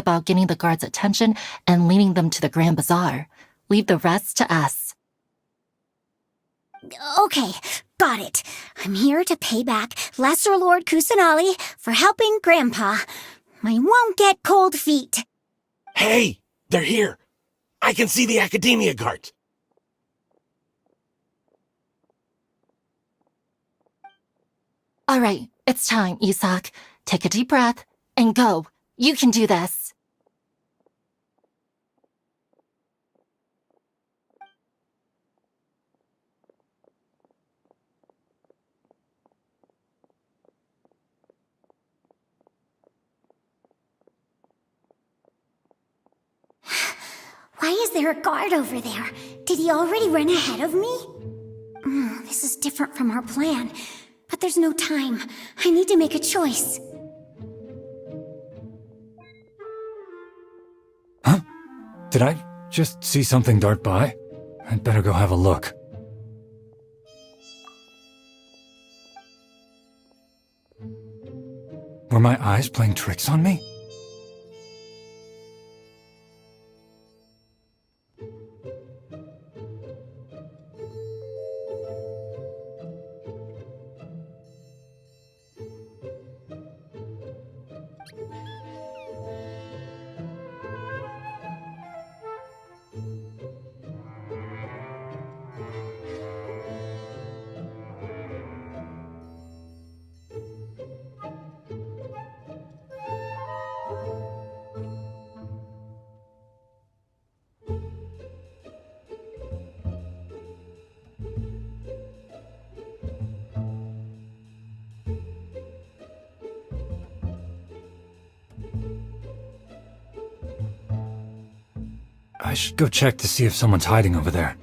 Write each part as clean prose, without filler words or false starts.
about getting the guards' attention and leading them to the Grand Bazaar. Leave the rest to us. Okay, got it. I'm here to pay back Lesser Lord Kusanali for helping Grandpa. I won't get cold feet. Hey, they're here. I can see the Academia guards. All right, it's time, Isak. Take a deep breath and go. You can do this. Why is there a guard over there? Did he already run ahead of me? This is different from our plan. But there's no time. I need to make a choice. Huh? Did I just see something dart by? I'd better go have a look. Were my eyes playing tricks on me? I should go check to see if someone's hiding over there.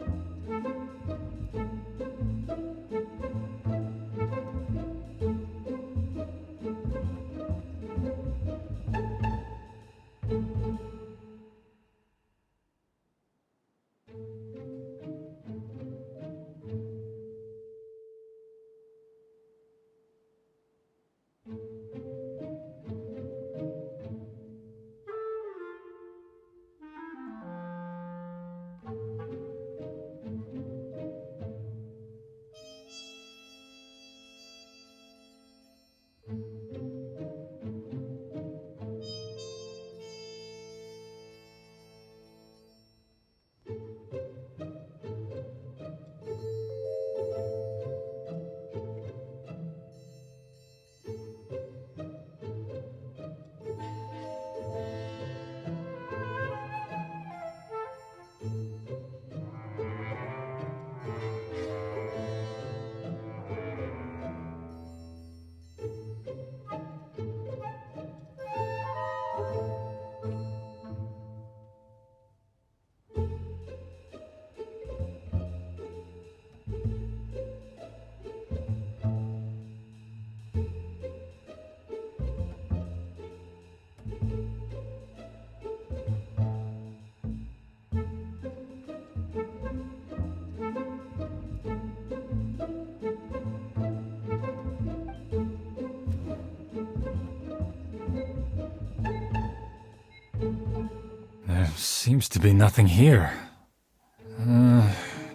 There seems to be nothing here.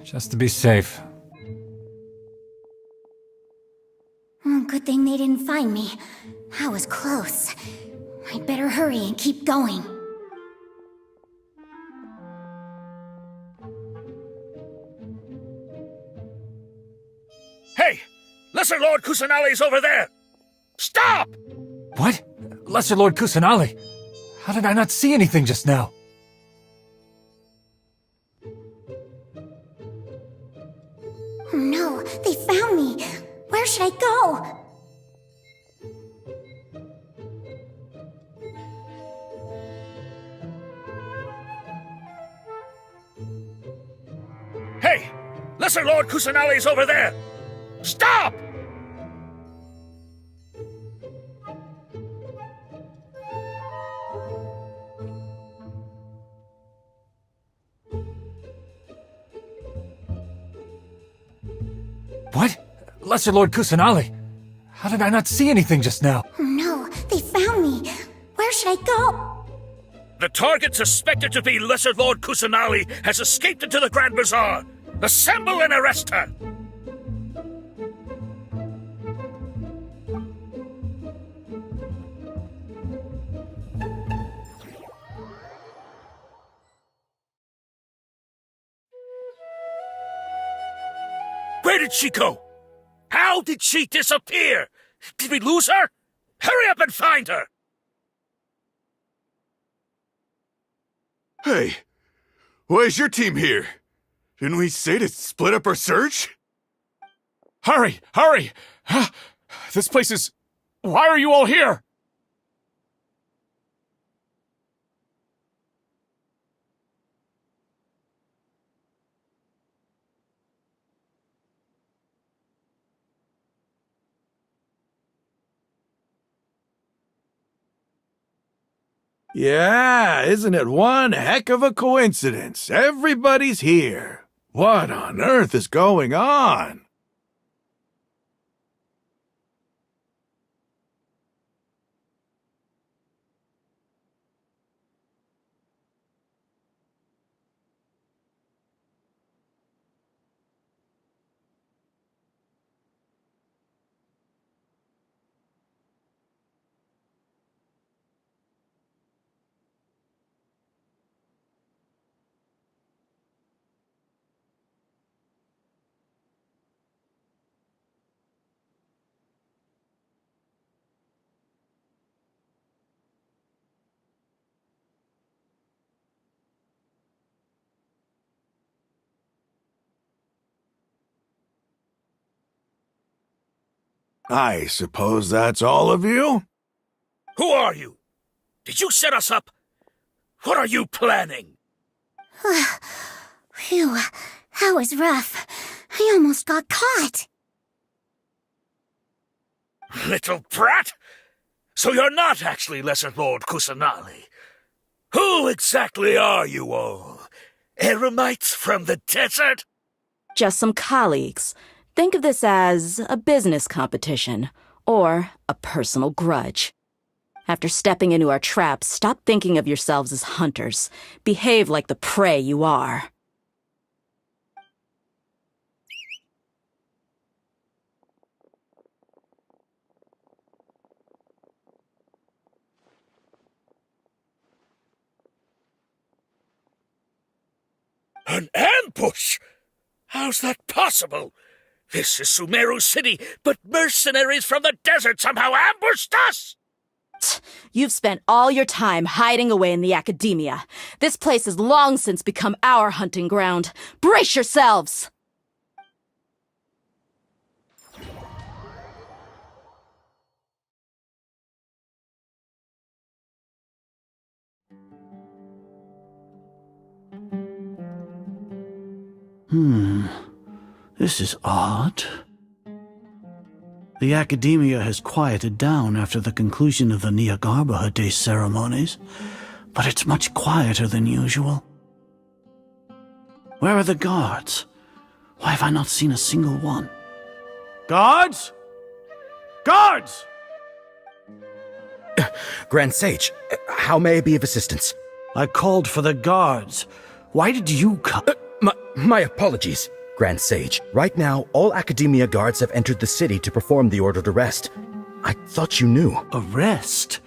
Just to be safe. Good thing they didn't find me. I was close. I'd better hurry and keep going. Hey! Lesser Lord Kusanali's over there! Stop! What? Lesser Lord Kusanali? How did I not see anything just now? Oh no, they found me! Where should I go? Hey! Lesser Lord Kusanali's over there! Stop! What? Lesser Lord Kusanali? How did I not see anything just now? Oh no, they found me! Where should I go? The target suspected to be Lesser Lord Kusanali has escaped into the Grand Bazaar. Assemble and arrest her! Where did she go? How did she disappear? Did we lose her? Hurry up and find her! Hey, why is your team here? Didn't we say to split up our search? Hurry! Hurry! This place is... Why are you all here? Yeah, isn't it one heck of a coincidence? Everybody's here. What on earth is going on? I suppose that's all of you? Who are you? Did you set us up? What are you planning? Phew, that was rough. I almost got caught. Little brat? So you're not actually Lesser Lord Kusanali. Who exactly are you all? Eremites from the desert? Just some colleagues. Think of this as a business competition, or a personal grudge. After stepping into our traps, stop thinking of yourselves as hunters. Behave like the prey you are. An ambush? How's that possible? This is Sumeru City, but mercenaries from the desert somehow ambushed us! You've spent all your time hiding away in the academia. This place has long since become our hunting ground. Brace yourselves! This is odd. The academia has quieted down after the conclusion of the Niagarbha Day ceremonies, but it's much quieter than usual. Where are the guards? Why have I not seen a single one? Guards? Guards! Grand Sage, how may I be of assistance? I called for the guards. Why did you come? My apologies, Grand Sage. Right now, all Academia guards have entered the city to perform the ordered arrest. I thought you knew. Arrest?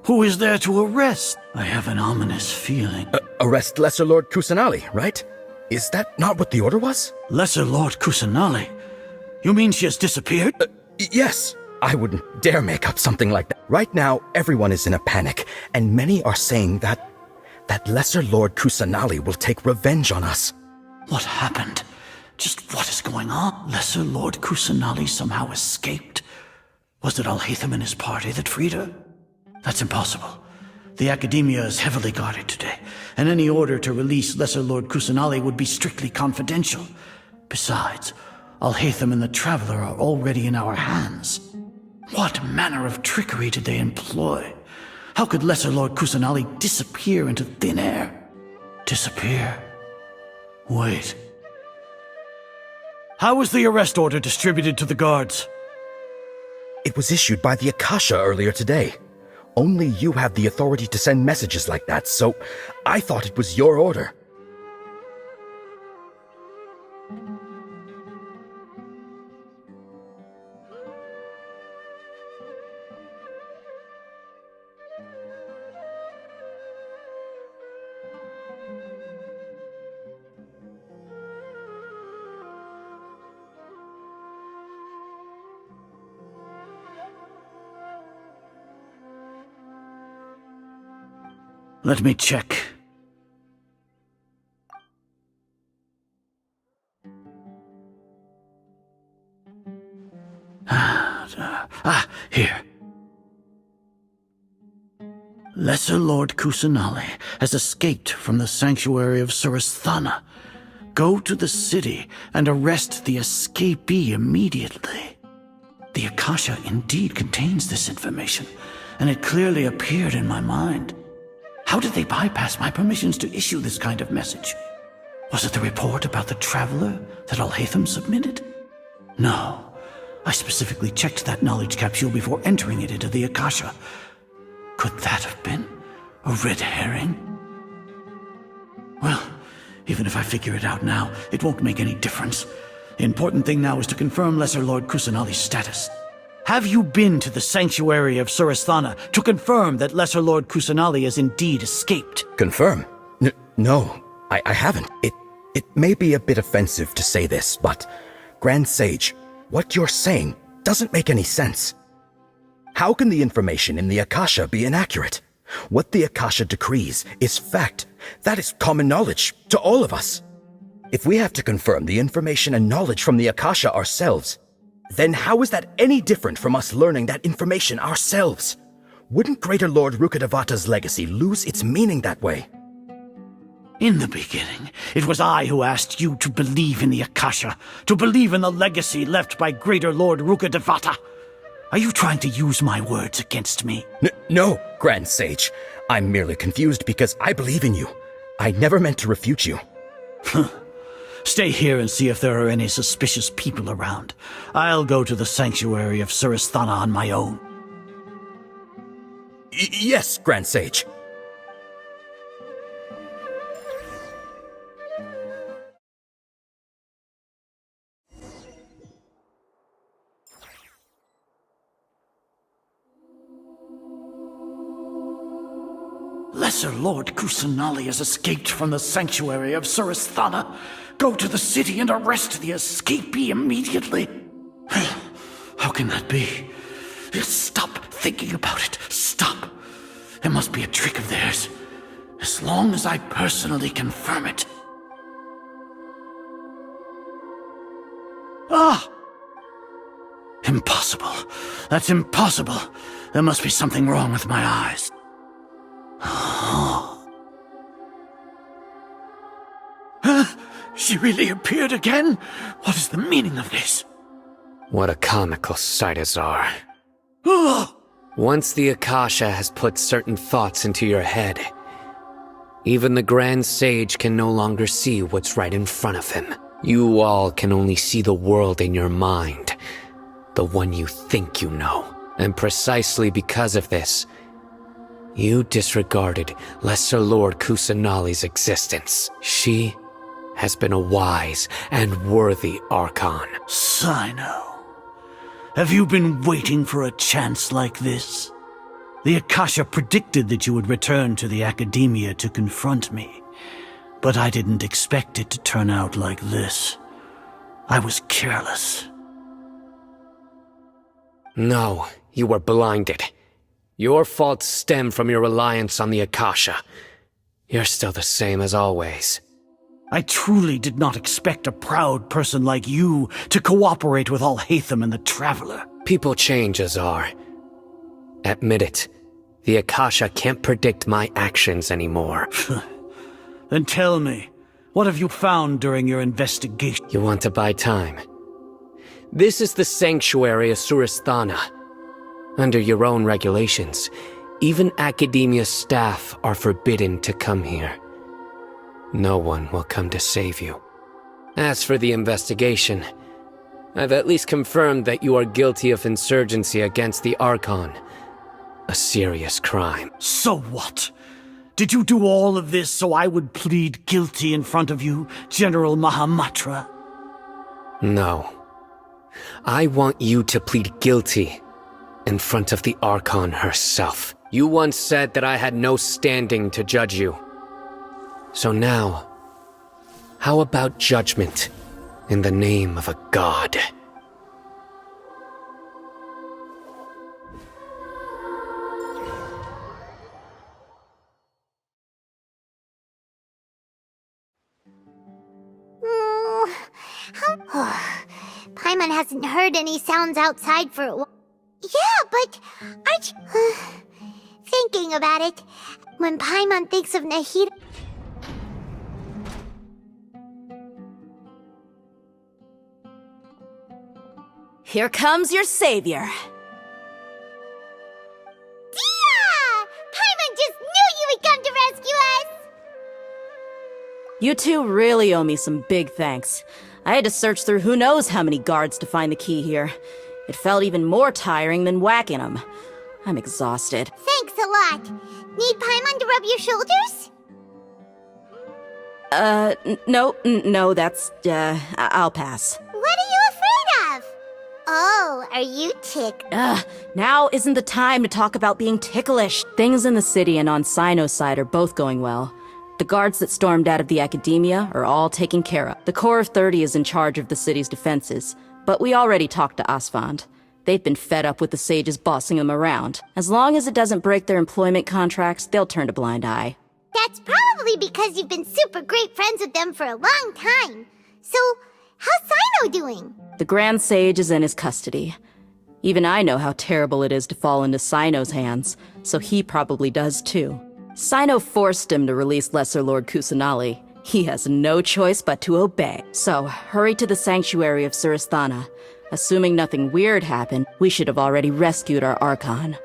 Who is there to arrest? I have an ominous feeling. Arrest Lesser Lord Kusanali, right? Is that not what the order was? Lesser Lord Kusanali? You mean she has disappeared? Yes. I wouldn't dare make up something like that. Right now, everyone is in a panic, and many are saying that Lesser Lord Kusanali will take revenge on us. What happened? Just what is going on? Lesser Lord Kusanali somehow escaped? Was it Alhaitham and his party that freed her? That's impossible. The Academia is heavily guarded today, and any order to release Lesser Lord Kusanali would be strictly confidential. Besides, Alhaitham and the Traveler are already in our hands. What manner of trickery did they employ? How could Lesser Lord Kusanali disappear into thin air? Disappear? Wait. How was the arrest order distributed to the guards? It was issued by the Akasha earlier today. Only you have the authority to send messages like that, so I thought it was your order. Let me check. Here. Lesser Lord Kusanali has escaped from the sanctuary of Surasthana. Go to the city and arrest the escapee immediately. The Akasha indeed contains this information, and it clearly appeared in my mind. How did they bypass my permissions to issue this kind of message? Was it the report about the traveler that Alhaitham submitted? No. I specifically checked that knowledge capsule before entering it into the Akasha. Could that have been a red herring? Well, even if I figure it out now, it won't make any difference. The important thing now is to confirm Lesser Lord Kusanali's status. Have you been to the sanctuary of Surasthana to confirm that Lesser Lord Kusanali has indeed escaped? Confirm? No, I haven't. It may be a bit offensive to say this, but Grand Sage, what you're saying doesn't make any sense. How can the information in the Akasha be inaccurate? What the Akasha decrees is fact. That is common knowledge to all of us. If we have to confirm the information and knowledge from the Akasha ourselves, then how is that any different from us learning that information ourselves? Wouldn't Greater Lord Rukkhadevata's legacy lose its meaning that way? In the beginning, it was I who asked you to believe in the Akasha, to believe in the legacy left by Greater Lord Rukkhadevata. Are you trying to use my words against me? No, Grand Sage. I'm merely confused because I believe in you. I never meant to refute you. Stay here and see if there are any suspicious people around. I'll go to the sanctuary of Surasthana on my own. Yes, Grand Sage. Lesser Lord Kusanali has escaped from the sanctuary of Surasthana. Go to the city and arrest the escapee immediately. How can that be? Stop thinking about it. Stop. It must be a trick of theirs. As long as I personally confirm it. Ah! Impossible. That's impossible. There must be something wrong with my eyes. She really appeared again? What is the meaning of this? What a comical sight, Azar. Oh! Once the Akasha has put certain thoughts into your head, even the Grand Sage can no longer see what's right in front of him. You all can only see the world in your mind, the one you think you know. And precisely because of this, you disregarded Lesser Lord Kusanali's existence. She has been a wise and worthy Archon. Cyno, have you been waiting for a chance like this? The Akasha predicted that you would return to the Academia to confront me, but I didn't expect it to turn out like this. I was careless. No, you were blinded. Your faults stem from your reliance on the Akasha. You're still the same as always. I truly did not expect a proud person like you to cooperate with Alhaitham and the Traveler. People change, Azar. Admit it. The Akasha can't predict my actions anymore. Then tell me, what have you found during your investigation? You want to buy time? This is the sanctuary of Surasthana. Under your own regulations, even Academia staff are forbidden to come here. No one will come to save you. As for the investigation, I've at least confirmed that you are guilty of insurgency against the Archon. a serious crime. So what? Did you do all of this so I would plead guilty in front of you, General Mahamatra? No. I want you to plead guilty in front of the Archon herself. You once said that I had no standing to judge you. So now, how about judgment in the name of a god? Paimon hasn't heard any sounds outside for a while. Yeah, but aren't you... Thinking about it, when Paimon thinks of Nahida... Here comes your savior. Dia! Paimon just knew you would come to rescue us! You two really owe me some big thanks. I had to search through who knows how many guards to find the key here. It felt even more tiring than whacking them. I'm exhausted. Thanks a lot. Need Paimon to rub your shoulders? No, that's, I'll pass. What are you afraid of? Oh, are you ticked? Now isn't the time to talk about being ticklish. Things in the city and on Sino's side are both going well. The guards that stormed out of the Academia are all taken care of. The Corps of 30 is in charge of the city's defenses, but we already talked to Asfand. They've been fed up with the sages bossing them around. As long as it doesn't break their employment contracts, they'll turn a blind eye. That's probably because you've been super great friends with them for a long time. So, how's Sino doing? The Grand Sage is in his custody. Even I know how terrible it is to fall into Sino's hands, so he probably does too. Sino forced him to release Lesser Lord Kusanali. He has no choice but to obey. So, hurry to the sanctuary of Surasthana. Assuming nothing weird happened, we should have already rescued our Archon.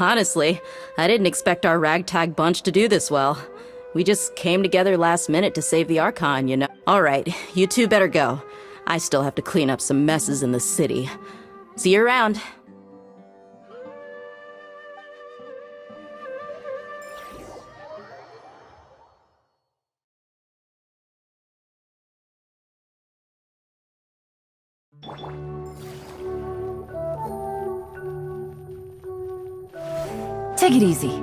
Honestly, I didn't expect our ragtag bunch to do this well. We just came together last minute to save the Archon, you know. Alright, you two better go. I still have to clean up some messes in the city. See you around. Take it easy.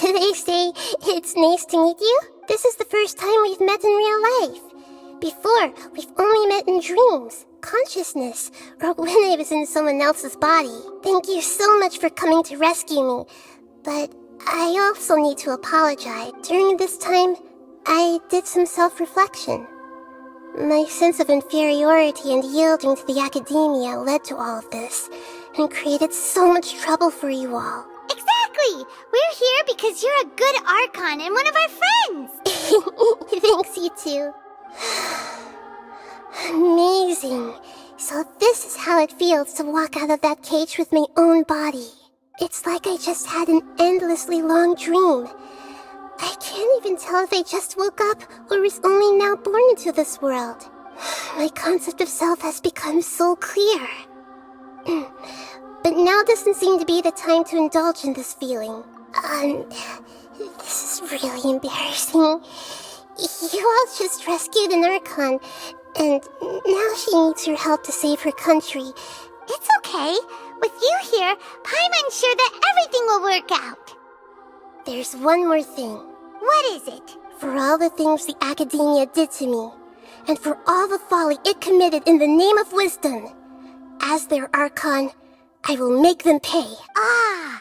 They say it's nice to meet you. This is the first time we've met in real life. Before, we've only met in dreams, consciousness, or when I was in someone else's body. Thank you so much for coming to rescue me. But I also need to apologize. During this time, I did some self-reflection. My sense of inferiority and yielding to the Academia led to all of this, and created so much trouble for you all. Exactly! We're here because you're a good Archon and one of our friends! Thanks, you two. Amazing. So this is how it feels to walk out of that cage with my own body. It's like I just had an endlessly long dream. I can't even tell if I just woke up or was only now born into this world. My concept of self has become so clear. But now doesn't seem to be the time to indulge in this feeling. This is really embarrassing. You all just rescued an Archon, and now she needs your help to save her country. It's okay. With you here, Paimon's sure that everything will work out. There's one more thing. What is it? For all the things the Academia did to me, and for all the folly it committed in the name of wisdom, as their Archon, I will make them pay. Ah!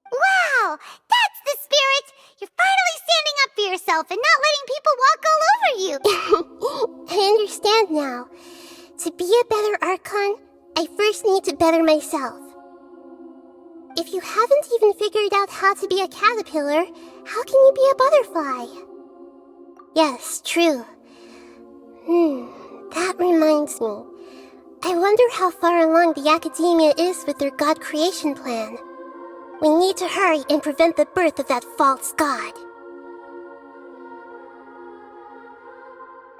Wow! That's the spirit! You're finally standing up for yourself and not letting people walk all over you. I understand now. To be a better Archon, I first need to better myself. If you haven't even figured out how to be a caterpillar, how can you be a butterfly? Yes, true. That reminds me. I wonder how far along the Academia is with their god creation plan. We need to hurry and prevent the birth of that false god.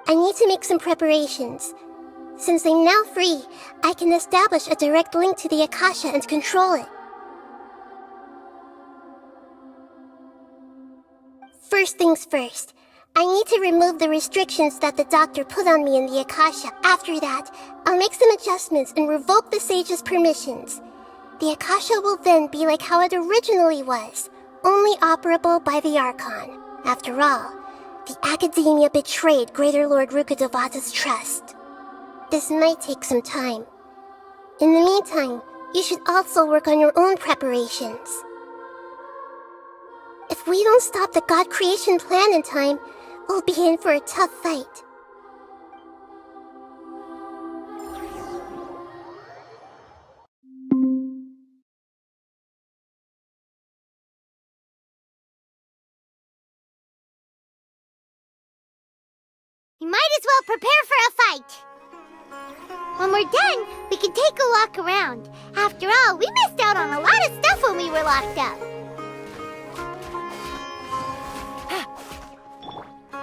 I need to make some preparations. Since I'm now free, I can establish a direct link to the Akasha and control it. First things first, I need to remove the restrictions that the doctor put on me in the Akasha. After that, I'll make some adjustments and revoke the sage's permissions. The Akasha will then be like how it originally was, only operable by the Archon. After all, the Academia betrayed Greater Lord Rukkhadevata's trust. This might take some time. In the meantime, you should also work on your own preparations. If we don't stop the god creation plan in time, we'll be in for a tough fight. We might as well prepare for a fight. When we're done, we can take a walk around. After all, we missed out on a lot of stuff when we were locked up.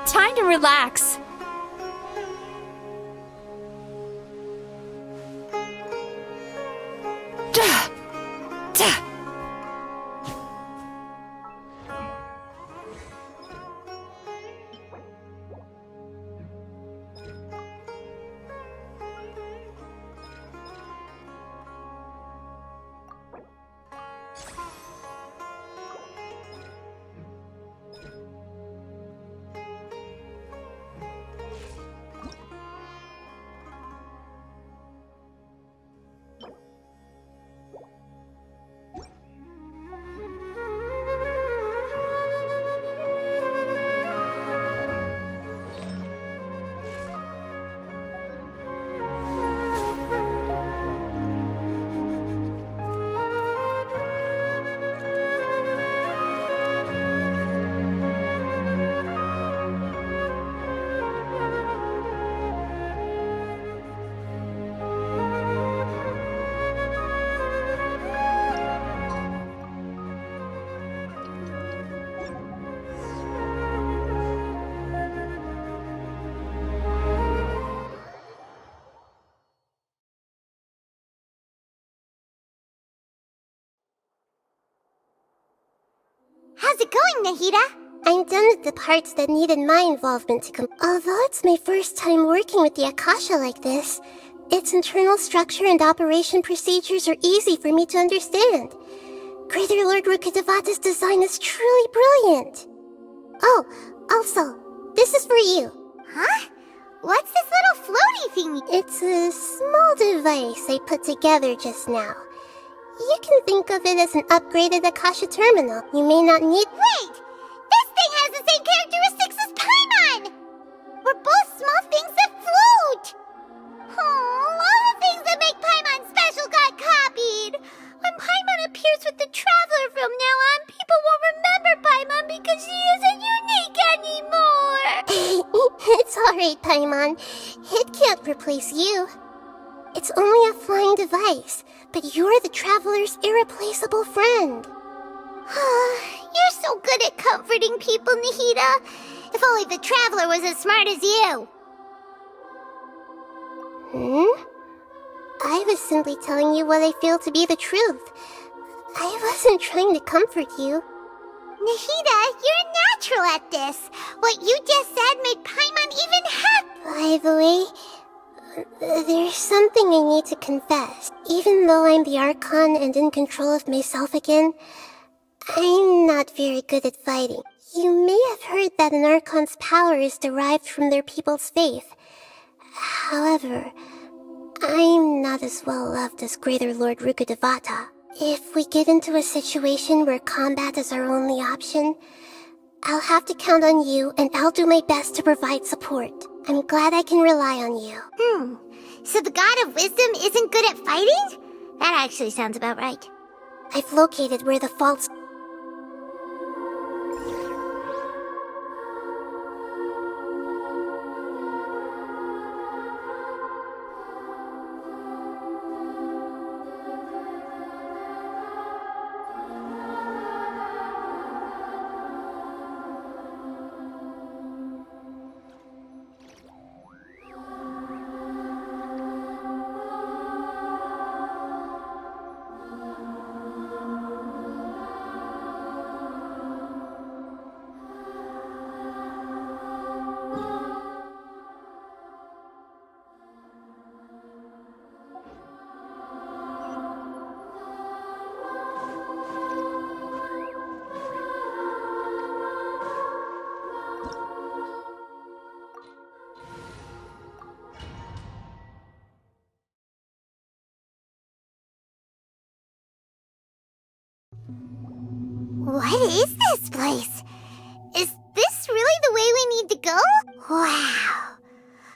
Time to relax. How's it going, Nahida? I'm done with the parts that needed my involvement to Although it's my first time working with the Akasha like this, its internal structure and operation procedures are easy for me to understand. Greater Lord Rukkhadevata's design is truly brilliant. Oh, also, this is for you. Huh? What's this little floaty thingy? It's a small device I put together just now. You can think of it as an upgraded Akasha terminal. You may not need— Wait! This thing has the same characteristics as Paimon! We're both small things that float! Oh, all the things that make Paimon special got copied! When Paimon appears with the Traveler from now on, people won't remember Paimon because she isn't unique anymore! It's alright, Paimon. It can't replace you. It's only a flying device, but you're the Traveler's irreplaceable friend. You're so good at comforting people, Nahida. If only the Traveler was as smart as you. I was simply telling you what I feel to be the truth. I wasn't trying to comfort you. Nahida, you're natural at this. What you just said made Paimon even happy. By the way, there's something I need to confess. Even though I'm the Archon and in control of myself again, I'm not very good at fighting. You may have heard that an Archon's power is derived from their people's faith. However, I'm not as well loved as Greater Lord Rukkhadevata. If we get into a situation where combat is our only option, I'll have to count on you, and I'll do my best to provide support. I'm glad I can rely on you. So the God of Wisdom isn't good at fighting? That actually sounds about right. I've located where the faults... What is this place? Is this really the way we need to go? Wow.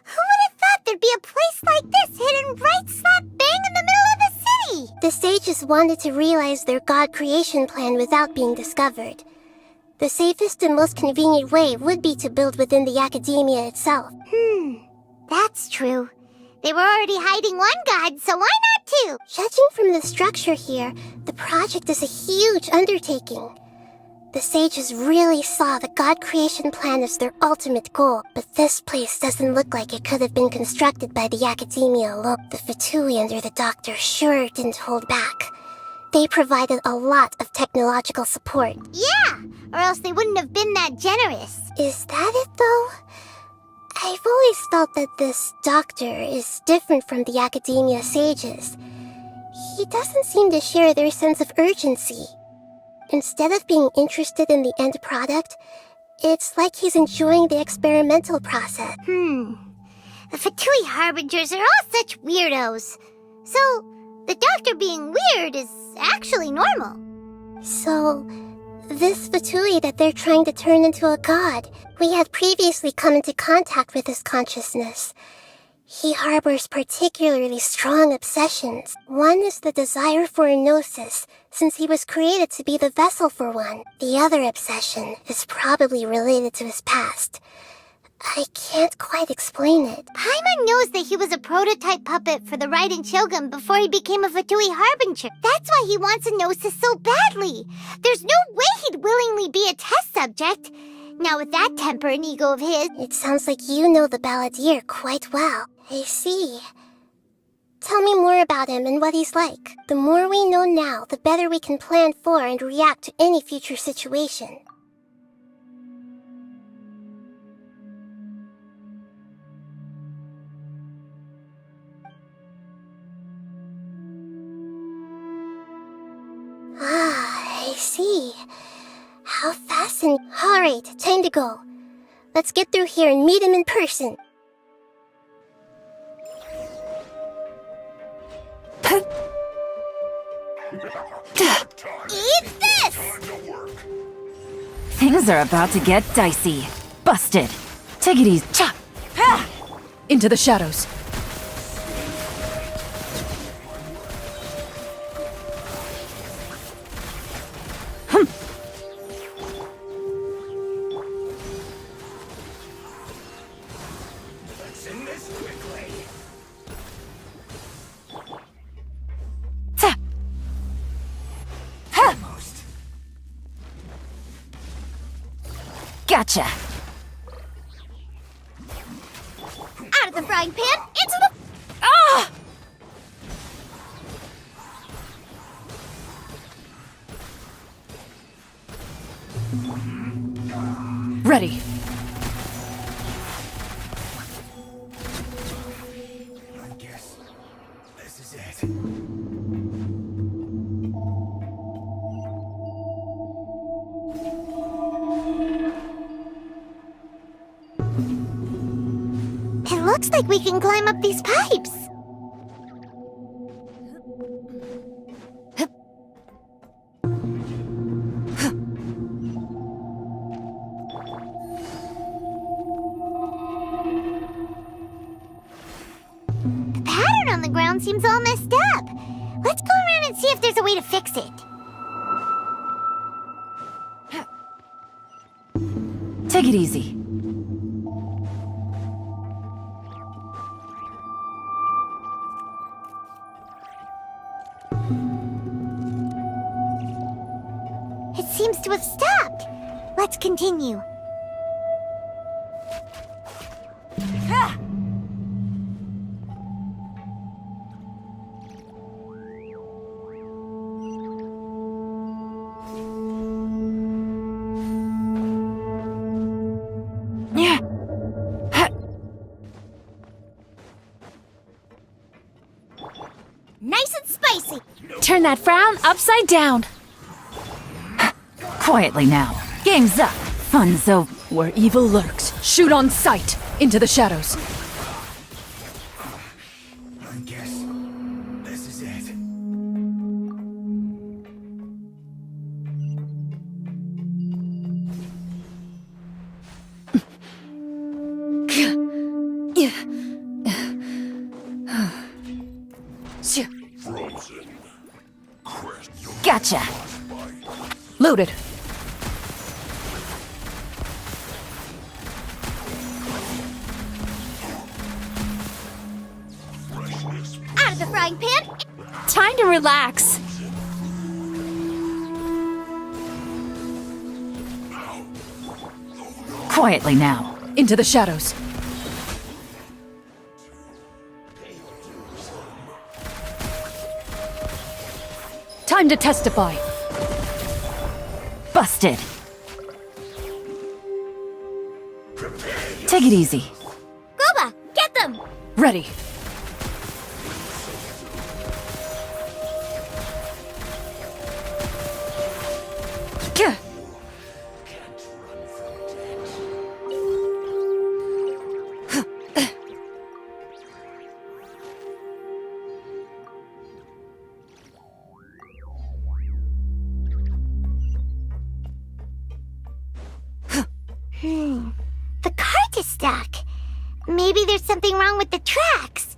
Who would have thought there'd be a place like this hidden right slap bang in the middle of the city? The sages wanted to realize their god creation plan without being discovered. The safest and most convenient way would be to build within the academia itself. That's true. They were already hiding one god, so why not two? Judging from the structure here, the project is a huge undertaking. The sages really saw the god creation plan as their ultimate goal, but this place doesn't look like it could have been constructed by the academia alone. The Fatui under the doctor sure didn't hold back. They provided a lot of technological support. Yeah, or else they wouldn't have been that generous. Is that it, though? I've always felt that this doctor is different from the academia sages. He doesn't seem to share their sense of urgency. Instead of being interested in the end product, it's like he's enjoying the experimental process. The Fatui Harbingers are all such weirdos. So, the doctor being weird is actually normal. So, this Fatui that they're trying to turn into a god, we had previously come into contact with his consciousness. He harbors particularly strong obsessions. One is the desire for a gnosis, since he was created to be the vessel for one. The other obsession is probably related to his past. I can't quite explain it. Paimon knows that he was a prototype puppet for the Raiden Shogun before he became a Fatui Harbinger. That's why he wants a gnosis so badly. There's no way he'd willingly be a test subject. Now with that temper and ego of his... It sounds like you know the Balladeer quite well. I see. Tell me more about him and what he's like. The more we know now, the better we can plan for and react to any future situation. I see. How fascinating. Alright, time to go. Let's get through here and meet him in person. Eat this! Things are about to get dicey. Busted. Take it easy. Cha! Ha! Into the shadows. Gotcha. Out of the frying pan, into the... Ah! Ready. I guess this is it. It looks like we can climb up these pipes. one's all messed up. Let's go around and see if there's a way to fix it. Take it easy. It seems to have stopped. Let's continue. Nice and spicy. Turn that frown upside down. Quietly now. Game's up. Fun's over. Where evil lurks, shoot on sight into the shadows. I guess this is it. Gotcha. Loaded. Out of the frying pan. Time to relax. Quietly now. Into the shadows. Time to testify. Busted. Take it easy. Groba, get them. Ready. Gah. The cart is stuck. Maybe there's something wrong with the tracks.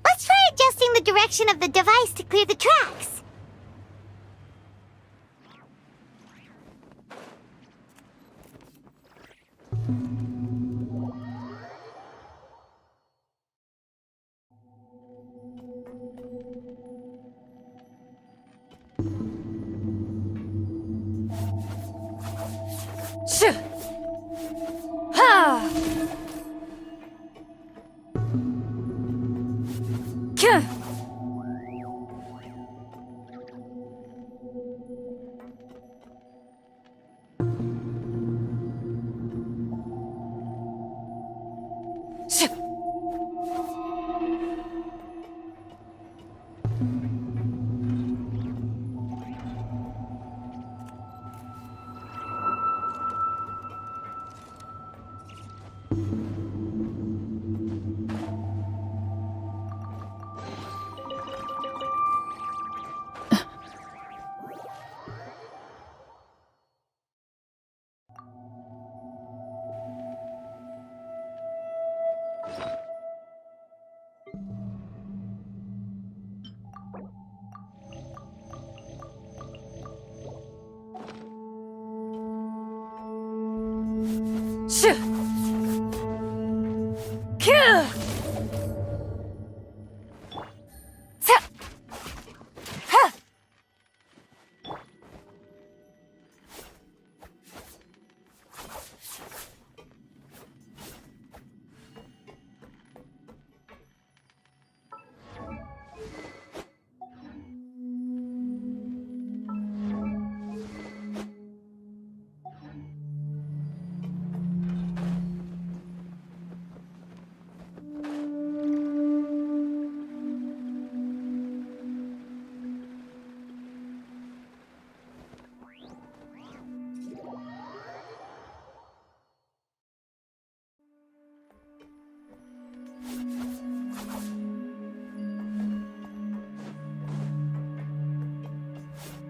Let's try adjusting the direction of the device to clear the tracks. Shoo! Ha! Gah. Shoo! Shoo. Gah. Sa. Ha.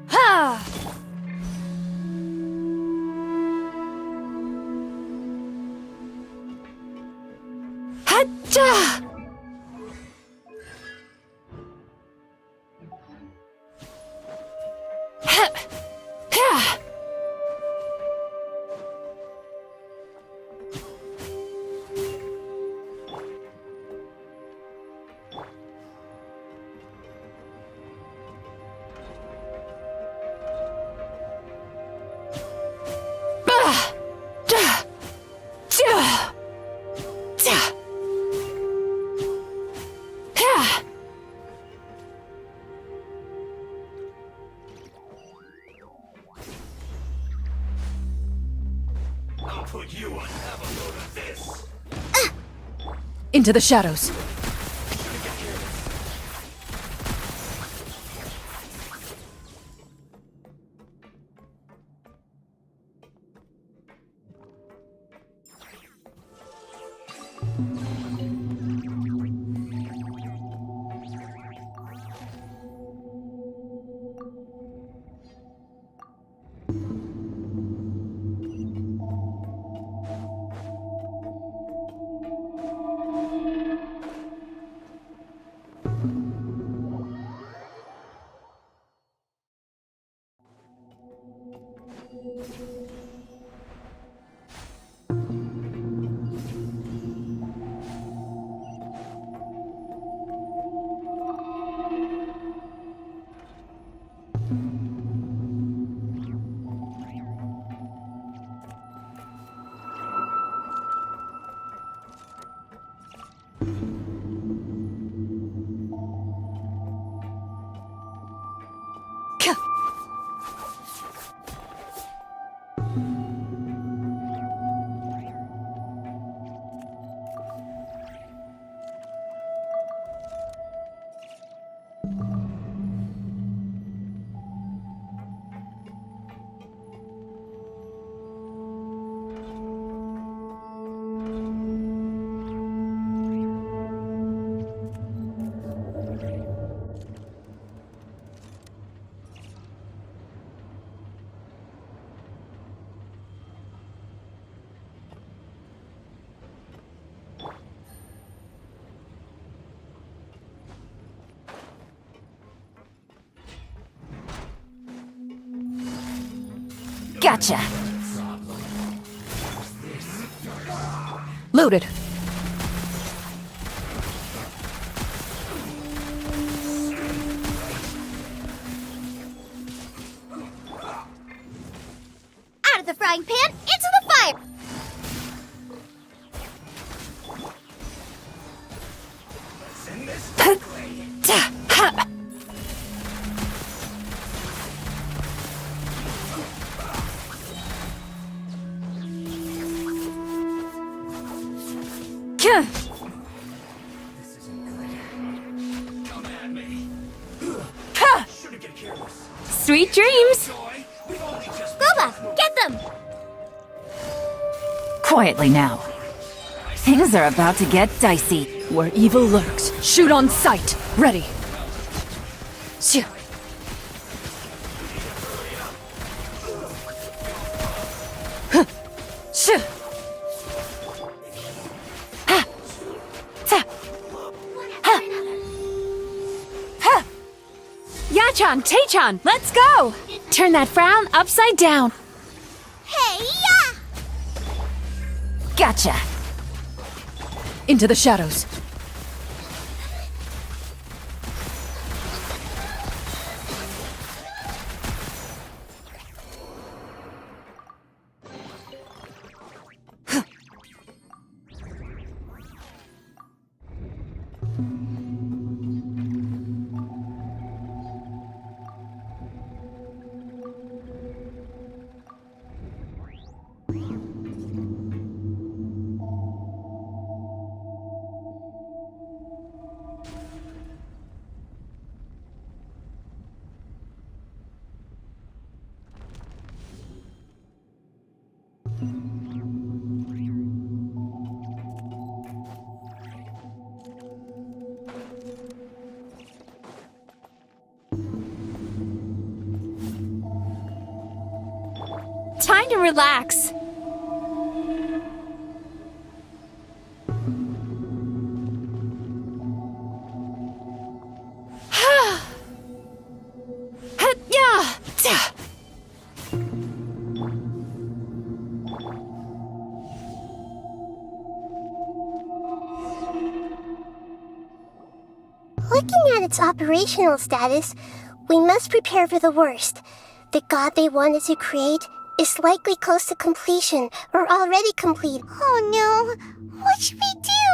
Ha! Hacha. Into the shadows. Gotcha. Loaded. Out of the frying pan, into the fire! Sweet dreams! Boba, get them! Quietly now. Things are about to get dicey. Where evil lurks, shoot on sight. Ready. Shoo. Huh. Shoo. Ha! Ta! Ha! Ha! Yachan, Taechan, let's go! Turn that frown upside down. Hey, ya! Gotcha. Into the shadows. Time to relax. Looking at its operational status, we must prepare for the worst. The god they wanted to create is likely close to completion or already complete. Oh no, what should we do?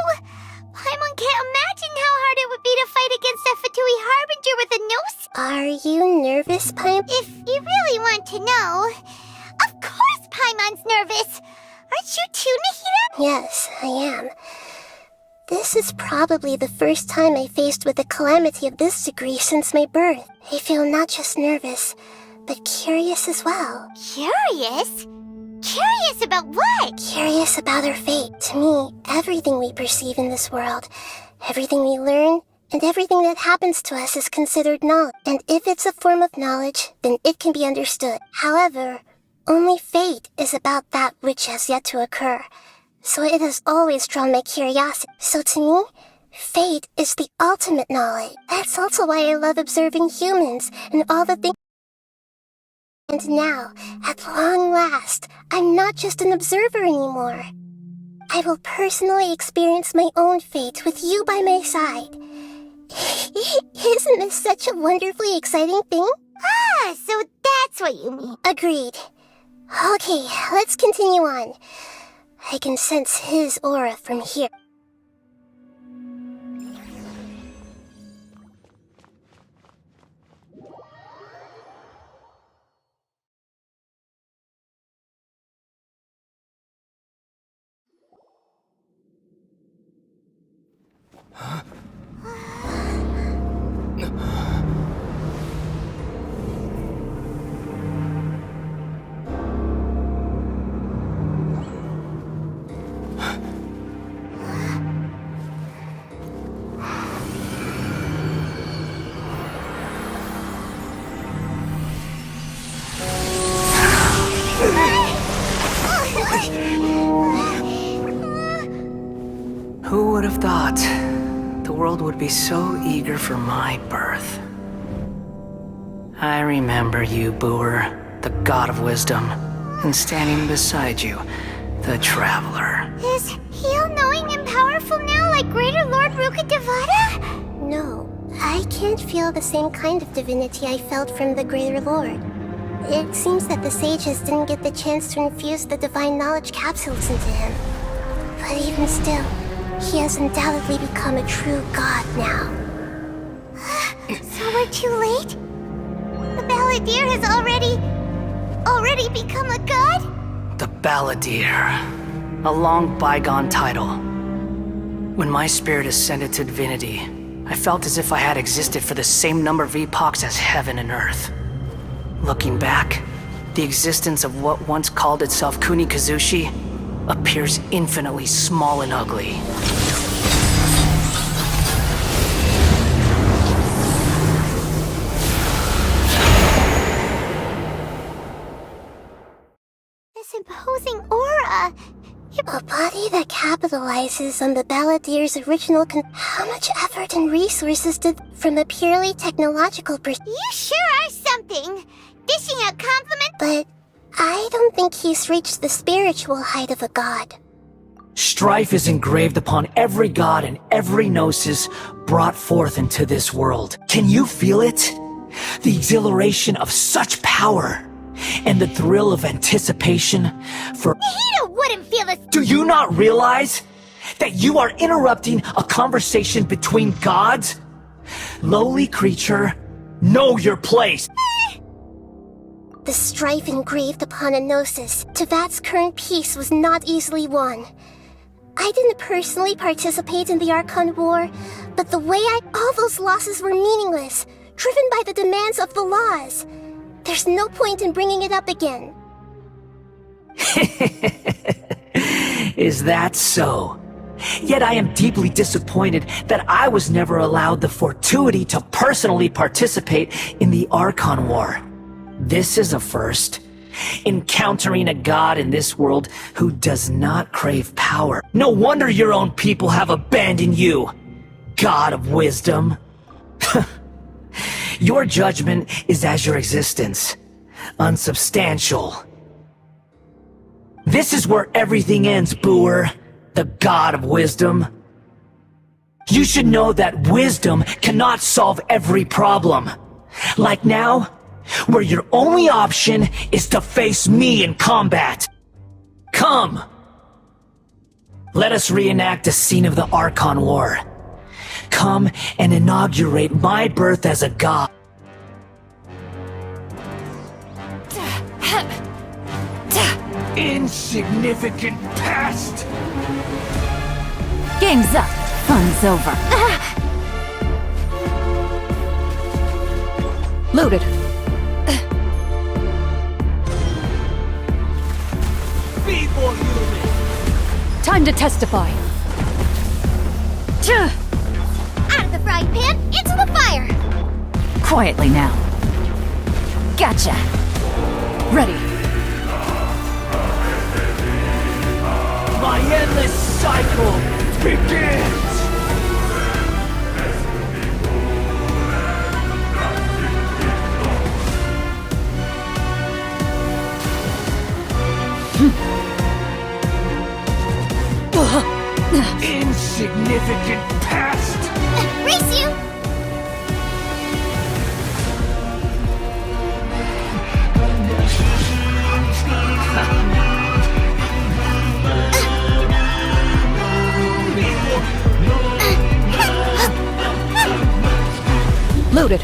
Paimon can't imagine how hard it would be to fight against a Fatui Harbinger with a nose. Are you nervous, Paimon? If you really want to know, of course Paimon's nervous. Aren't you too, Nahida? Yes, I am. This is probably the first time I faced with a calamity of this degree since my birth. I feel not just nervous, but curious as well. Curious? Curious about what? Curious about our fate. To me, everything we perceive in this world, everything we learn, and everything that happens to us is considered knowledge. And if it's a form of knowledge, then it can be understood. However, only fate is about that which has yet to occur. So it has always drawn my curiosity. So to me, fate is the ultimate knowledge. That's also why I love observing humans and all the things. And now, at long last, I'm not just an observer anymore. I will personally experience my own fate with you by my side. Isn't this such a wonderfully exciting thing? Ah, so that's what you mean. Agreed. Okay, let's continue on. I can sense his aura from here. Who would have thought the world would be so eager for my birth? I remember you, Booer, the god of wisdom, and standing beside you, the traveler. Is he all-knowing and powerful now like Greater Lord Rukkhadevata? No, I can't feel the same kind of divinity I felt from the Greater Lord. It seems that the sages didn't get the chance to infuse the divine knowledge capsules into him. But even still, he has undoubtedly become a true god now. So we're too late? The Balladeer has already become a god? The Balladeer. A long bygone title. When my spirit ascended to divinity, I felt as if I had existed for the same number of epochs as heaven and earth. Looking back, the existence of what once called itself Kunikazushi appears infinitely small and ugly. This imposing aura. A body that capitalizes on the Balladeer's original How much effort and resources did from a purely technological You sure are something. Dishing out compliments. But I don't think he's reached the spiritual height of a god. Strife is engraved upon every god and every gnosis brought forth into this world. Can you feel it? The exhilaration of such power and the thrill of anticipation for... Nahida wouldn't feel this. Do you not realize that you are interrupting a conversation between gods? Lowly creature, know your place. The strife engraved upon a gnosis, Teyvat's current peace was not easily won. I didn't personally participate in the Archon War, but the way all those losses were meaningless, driven by the demands of the laws. There's no point in bringing it up again. Is that so? Yet I am deeply disappointed that I was never allowed the fortuity to personally participate in the Archon War. This is a first. Encountering a god in this world who does not crave power. No wonder your own people have abandoned you, god of wisdom. Your judgment is as your existence, unsubstantial. This is where everything ends, Booer, the god of wisdom. You should know that wisdom cannot solve every problem. Like now, where your only option is to face me in combat. Come! Let us reenact a scene of the Archon War. Come and inaugurate my birth as a god. Insignificant pest! Game's up. Fun's over. Loaded. Feeble human! Time to testify. Out of the frying pan, into the fire! Quietly now. Gotcha. Ready. My endless cycle begins! Insignificant pest! Race you! Loaded.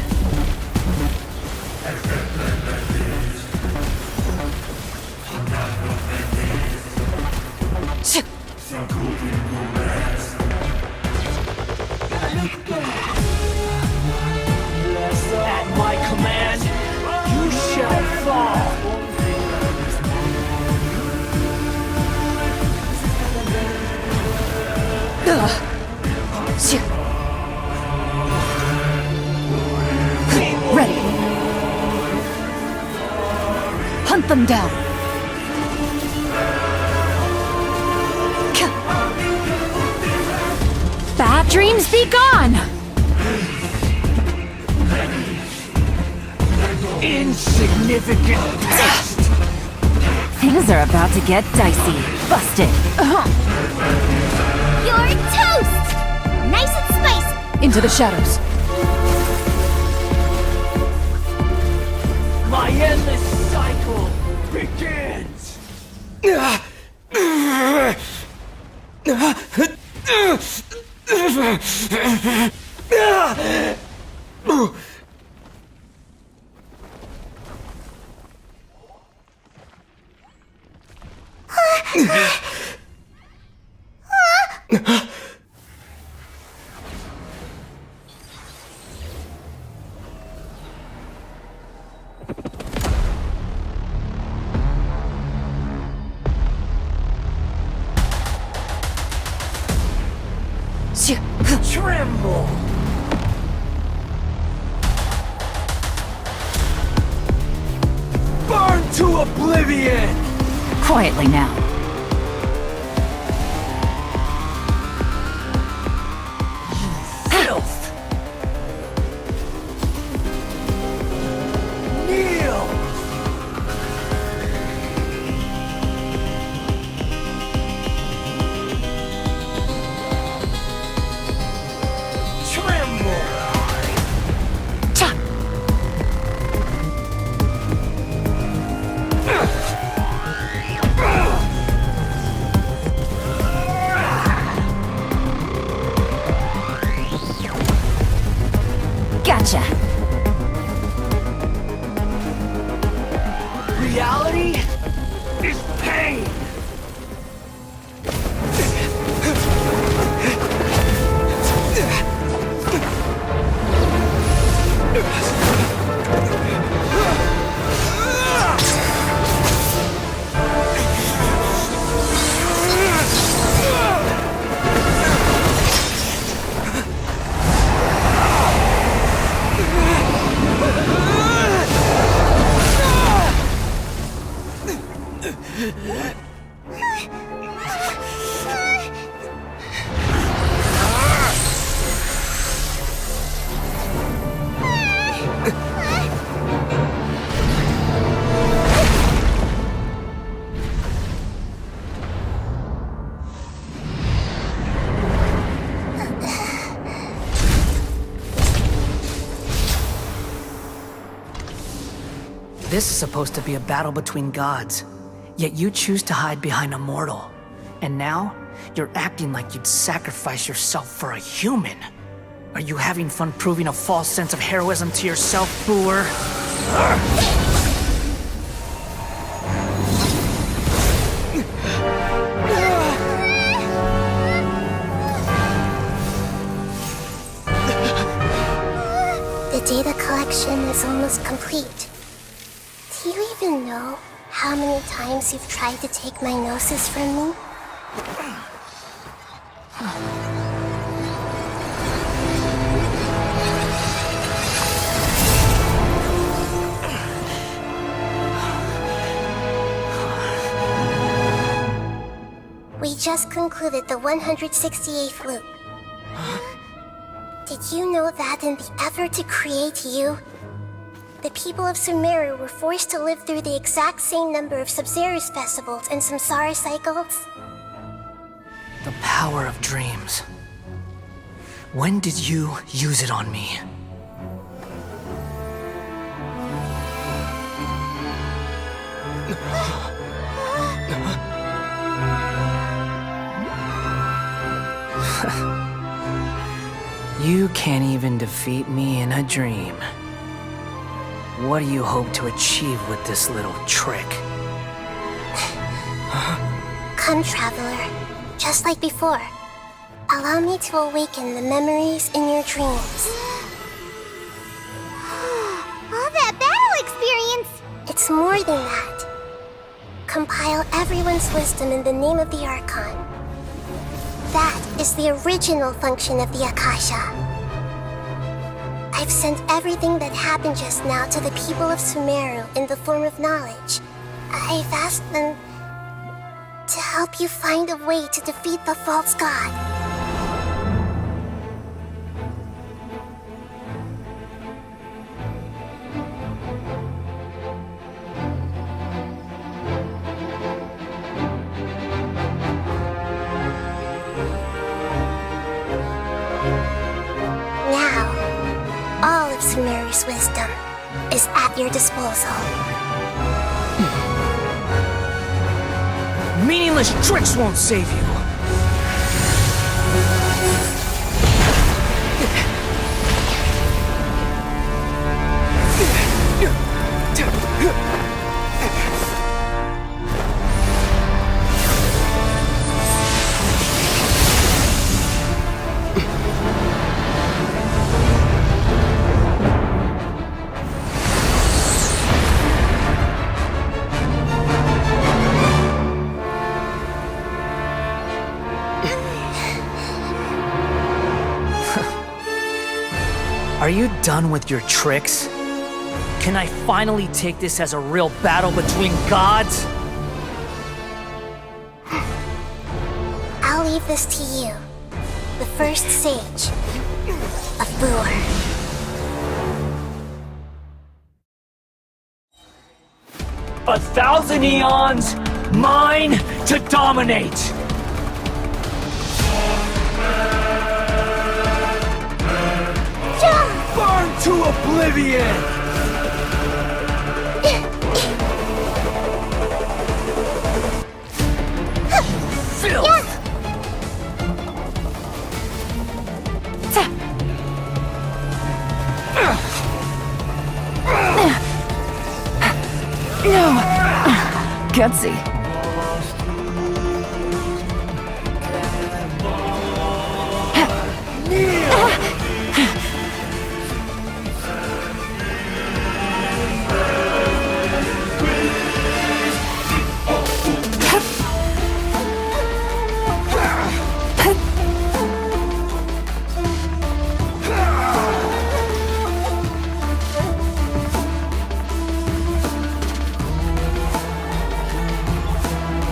At my command, you shall fall! Ready. Hunt them down. Bad dreams be gone! Insignificant pest! Things are about to get dicey. Busted. You're toast! Nice and spicy! Into the shadows. My endless cycle begins! Tremble! Burn to oblivion! Quietly now. Filth! Kneel! Tremble! Gotcha. Reality is pain! This is supposed to be a battle between gods, yet you choose to hide behind a mortal. And now, you're acting like you'd sacrifice yourself for a human. Are you having fun proving a false sense of heroism to yourself, Booer? Do you even know how many times you've tried to take my gnosis from me? We just concluded the 168th loop. Did you know that in the effort to create you, the people of Sumeru were forced to live through the exact same number of Sub-Zerus festivals and Samsara cycles? The power of dreams. When did you use it on me? You can't even defeat me in a dream. What do you hope to achieve with this little trick? Come, Traveler. Just like before. Allow me to awaken the memories in your dreams. All that battle experience! It's more than that. Compile everyone's wisdom in the name of the Archon. That is the original function of the Akasha. I've sent everything that happened just now to the people of Sumeru in the form of knowledge. I've asked them to help you find a way to defeat the false god. Sumeru's wisdom is at your disposal. Meaningless tricks won't save you. Are you done with your tricks? Can I finally take this as a real battle between gods? I'll leave this to you, the first sage of Booer. A thousand eons, mine to dominate! Burn to oblivion! Filth! No! Gutsy.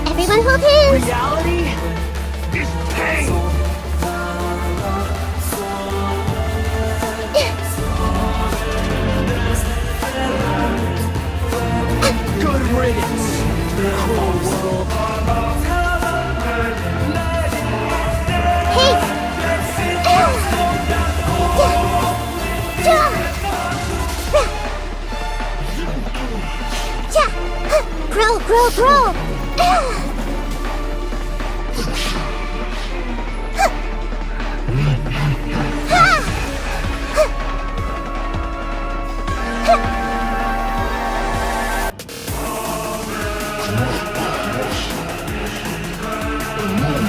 Everyone hold hands! Reality is pain! Good riddance! Cruel world! Hey! Grow!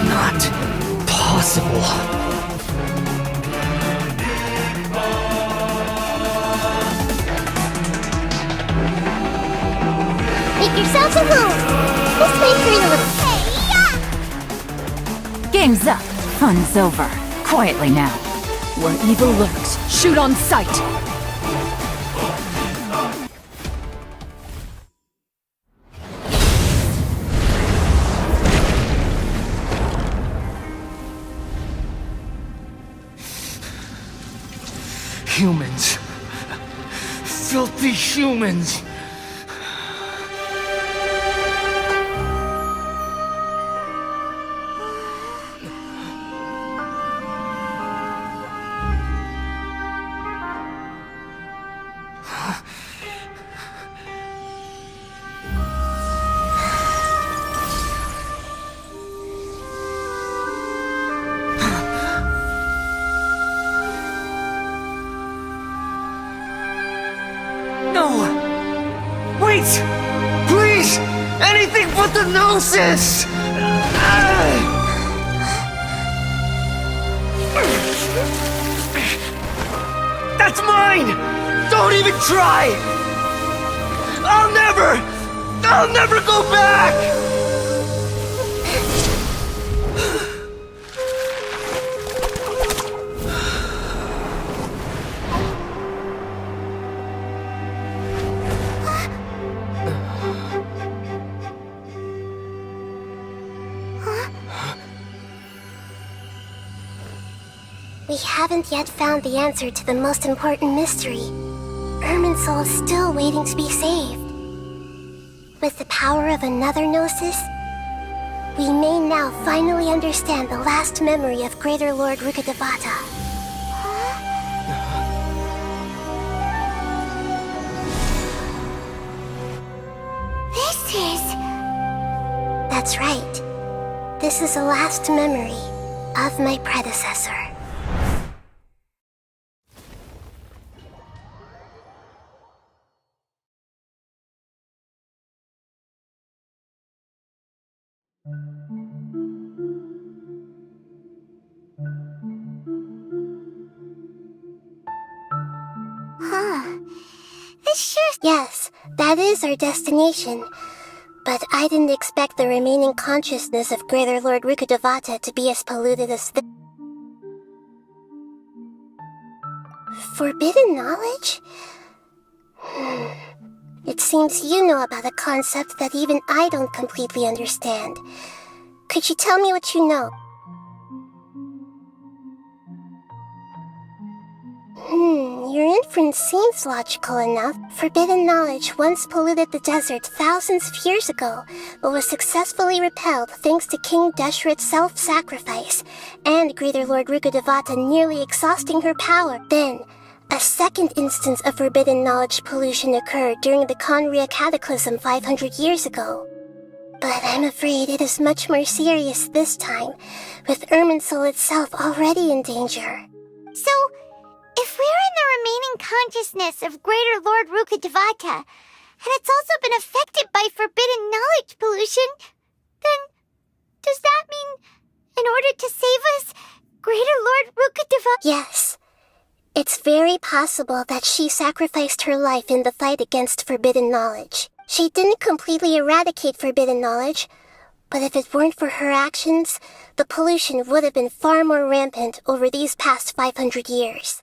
Not possible. make yourselves at home. This might hurt a little. Game's up. Fun's over. Quietly now. Where evil lurks, shoot on sight! Humans. Filthy humans. Wait! Please! Anything but the Gnosis! That's mine! Don't even try! I'll never go back! We haven't yet found the answer to the most important mystery. Irminsul is still waiting to be saved. With the power of another Gnosis, we may now finally understand the last memory of Greater Lord Rukkhadevata. This is... That's right. This is the last memory of my predecessor. This sure... Yes, that is our destination. But I didn't expect the remaining consciousness of Greater Lord Rukkhadevata to be as polluted as this. Forbidden knowledge? It seems you know about a concept that even I don't completely understand. Could you tell me what you know? Your inference seems logical enough. Forbidden knowledge once polluted the desert thousands of years ago, but was successfully repelled thanks to King Deshret's self-sacrifice, and Greater Lord Rukkhadevata nearly exhausting her power. Then, a second instance of forbidden knowledge pollution occurred during the Khaenri'ah Cataclysm 500 years ago. But I'm afraid it is much more serious this time, with Irminsul itself already in danger. So, if we're in the remaining consciousness of Greater Lord Rukkhadevata, and it's also been affected by forbidden knowledge pollution, then does that mean, in order to save us, Greater Lord Rukkhadevata... Yes. It's very possible that she sacrificed her life in the fight against forbidden knowledge. She didn't completely eradicate forbidden knowledge, but if it weren't for her actions, the pollution would have been far more rampant over these past 500 years.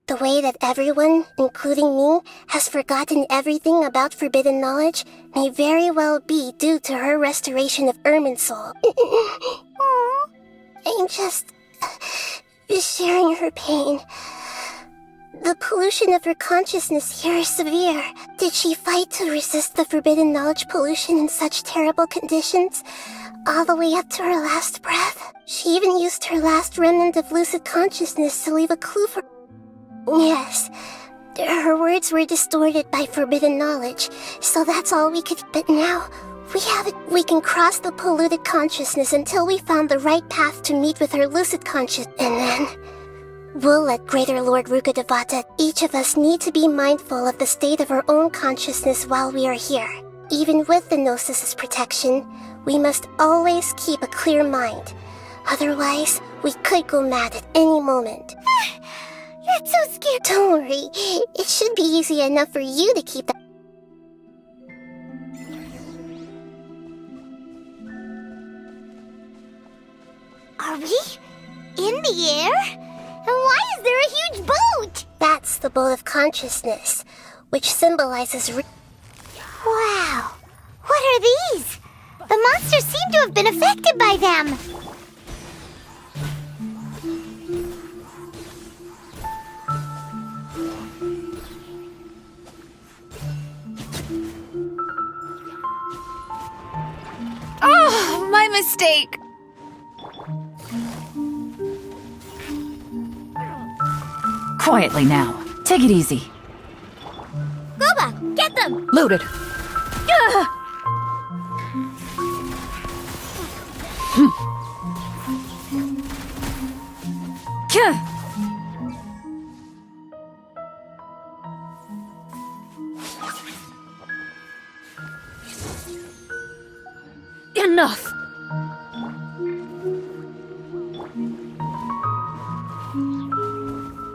The way that everyone, including me, has forgotten everything about forbidden knowledge may very well be due to her restoration of Irminsul. I'm just sharing her pain. The pollution of her consciousness here is severe. Did she fight to resist the forbidden knowledge pollution in such terrible conditions, all the way up to her last breath? She even used her last remnant of lucid consciousness to leave a clue for... Yes, her words were distorted by forbidden knowledge, so that's all we could... But now, we have it. We can cross the polluted consciousness until we found the right path to meet with her lucid consciousness, and then... We'll let Greater Lord Rukkhadevata. Each of us need to be mindful of the state of our own consciousness while we are here. Even with the Gnosis' protection, we must always keep a clear mind. Otherwise, we could go mad at any moment. That's so scary. Don't worry. It should be easy enough for you to keep that. Are we in the air? And why is there a huge boat? That's the boat of consciousness, which symbolizes. Wow. What are these? The monsters seem to have been affected by them. Oh, my mistake. Quietly now. Take it easy. Goba, get them! Loaded. Enough.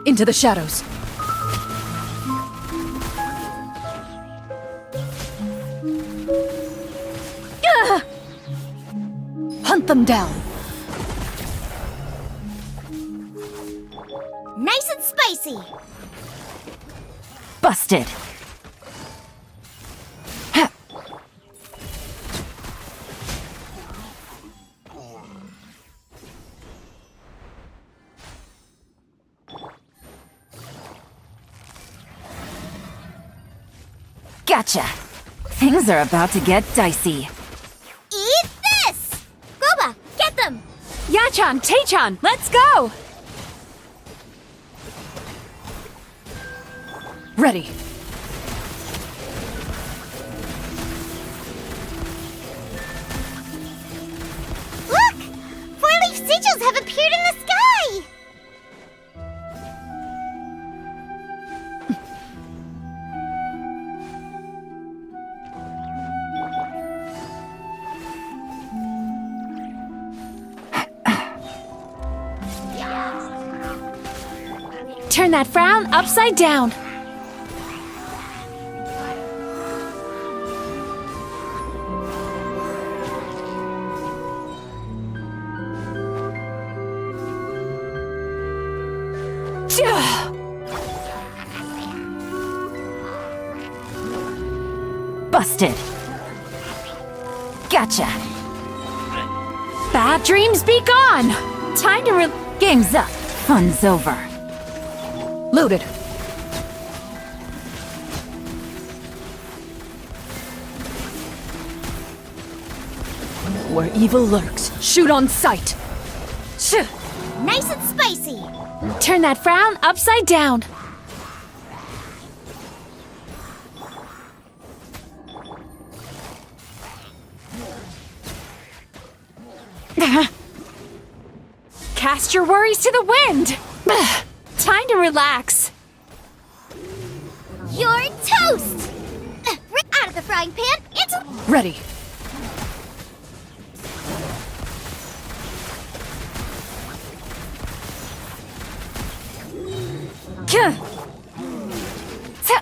Into the shadows. Hunt them down. Nice and spicy. Busted. Ha. Gotcha. Things are about to get dicey. Eat this! Goba, get them! Yachan, Taechan, let's go! Ready. Look! Four-leaf sigils have appeared in the sky! Turn that frown upside down. Busted. Gotcha. Bad dreams be gone. Time to Game's up. Fun's over. Loaded. Where evil lurks, shoot on sight. Nice and spicy. Turn that frown upside down. Cast your worries to the wind. Time to relax. You're toast! Out of the frying pan, into... Ready.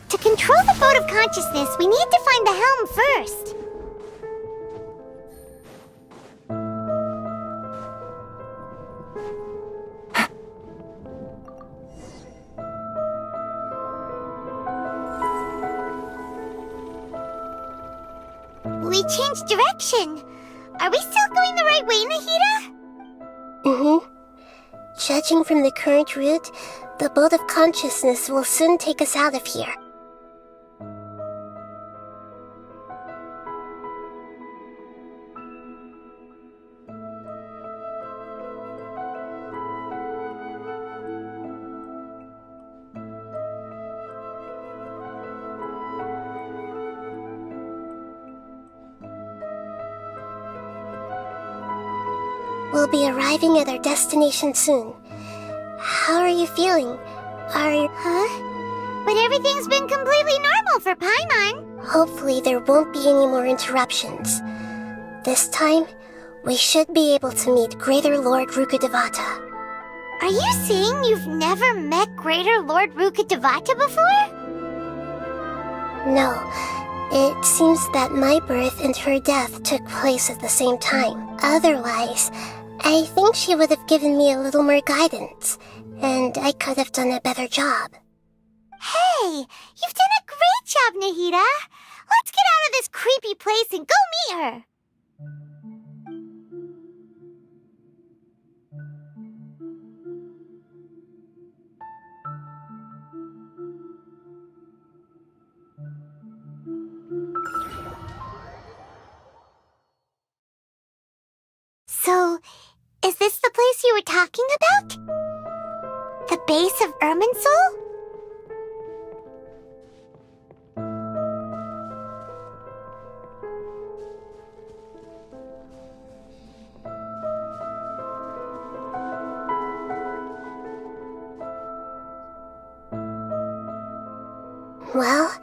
To control the boat of consciousness, we need to find the helm first. We changed direction. Are we still going the right way, Nahida? Mm-hmm. Judging from the current route, the boat of consciousness will soon take us out of here. We'll be arriving at our destination soon. How are you feeling? Huh? But everything's been completely normal for Paimon. Hopefully there won't be any more interruptions. This time, we should be able to meet Greater Lord Rukkhadevata. Are you saying you've never met Greater Lord Rukkhadevata before? No. It seems that my birth and her death took place at the same time. Otherwise, I think she would have given me a little more guidance, and I could have done a better job. Hey, you've done a great job, Nahida. Let's get out of this creepy place and go meet her. So, is this the place you were talking about? The base of Irminsul? Well,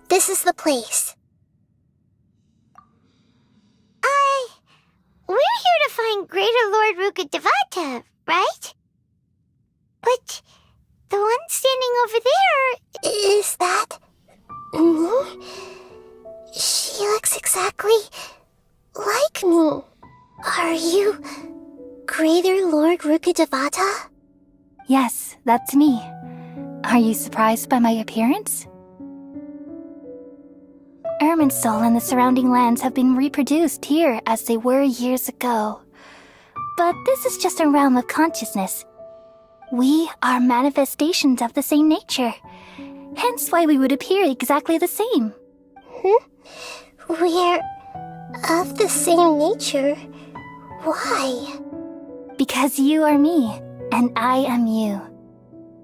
this is the place. We're here to find Greater Lord Rukkhadevata, right? But the one standing over there... Is that... me? She looks exactly like me. Are you Greater Lord Rukkhadevata? Yes, that's me. Are you surprised by my appearance? Irminsul and the surrounding lands have been reproduced here as they were years ago. But this is just a realm of consciousness. We are manifestations of the same nature. Hence why we would appear exactly the same. We're of the same nature? Why? Because you are me, and I am you.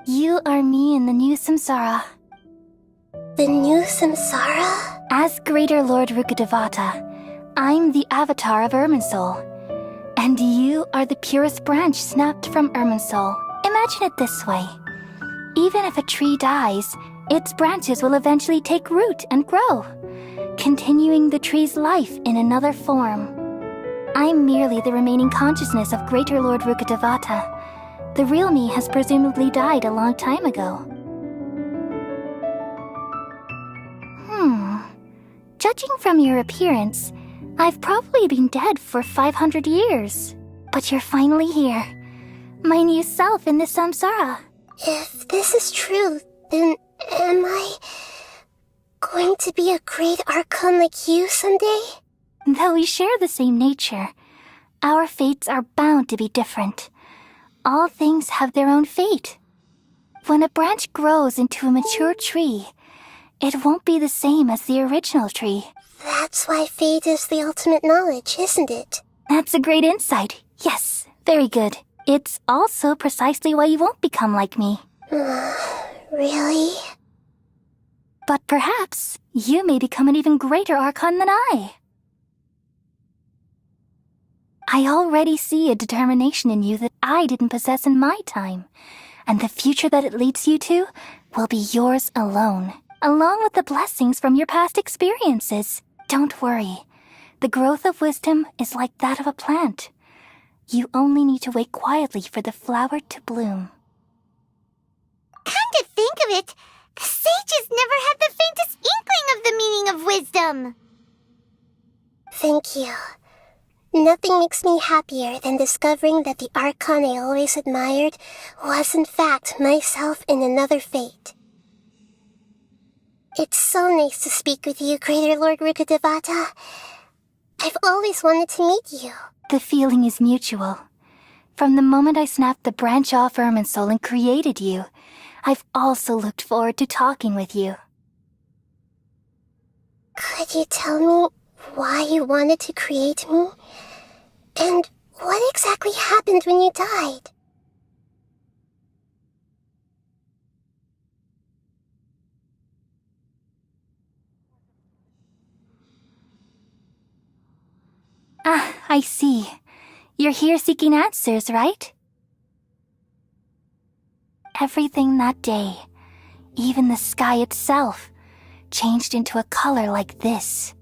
You are me in the new samsara. The new samsara? As Greater Lord Rukkhadevata, I'm the avatar of Irminsul. And you are the purest branch snapped from Irminsul. Imagine it this way. Even if a tree dies, its branches will eventually take root and grow, continuing the tree's life in another form. I'm merely the remaining consciousness of Greater Lord Rukkhadevata. The real me has presumably died a long time ago. Judging from your appearance, I've probably been dead for 500 years. But you're finally here. My new self in the samsara. If this is true, then am I going to be a great Archon like you someday? Though we share the same nature, our fates are bound to be different. All things have their own fate. When a branch grows into a mature tree, it won't be the same as the original tree. That's why fate is the ultimate knowledge, isn't it? That's a great insight. Yes, very good. It's also precisely why you won't become like me. Really? But perhaps you may become an even greater Archon than I. I already see a determination in you that I didn't possess in my time, and the future that it leads you to will be yours alone, along with the blessings from your past experiences. Don't worry. The growth of wisdom is like that of a plant. You only need to wait quietly for the flower to bloom. Come to think of it, the sages never had the faintest inkling of the meaning of wisdom. Thank you. Nothing makes me happier than discovering that the Archon I always admired was in fact myself in another fate. It's so nice to speak with you, Greater Lord Rukkhadevata. I've always wanted to meet you. The feeling is mutual. From the moment I snapped the branch off Irminsul and created you, I've also looked forward to talking with you. Could you tell me why you wanted to create me? And what exactly happened when you died? Ah, I see. You're here seeking answers, right? Everything that day, even the sky itself, changed into a color like this.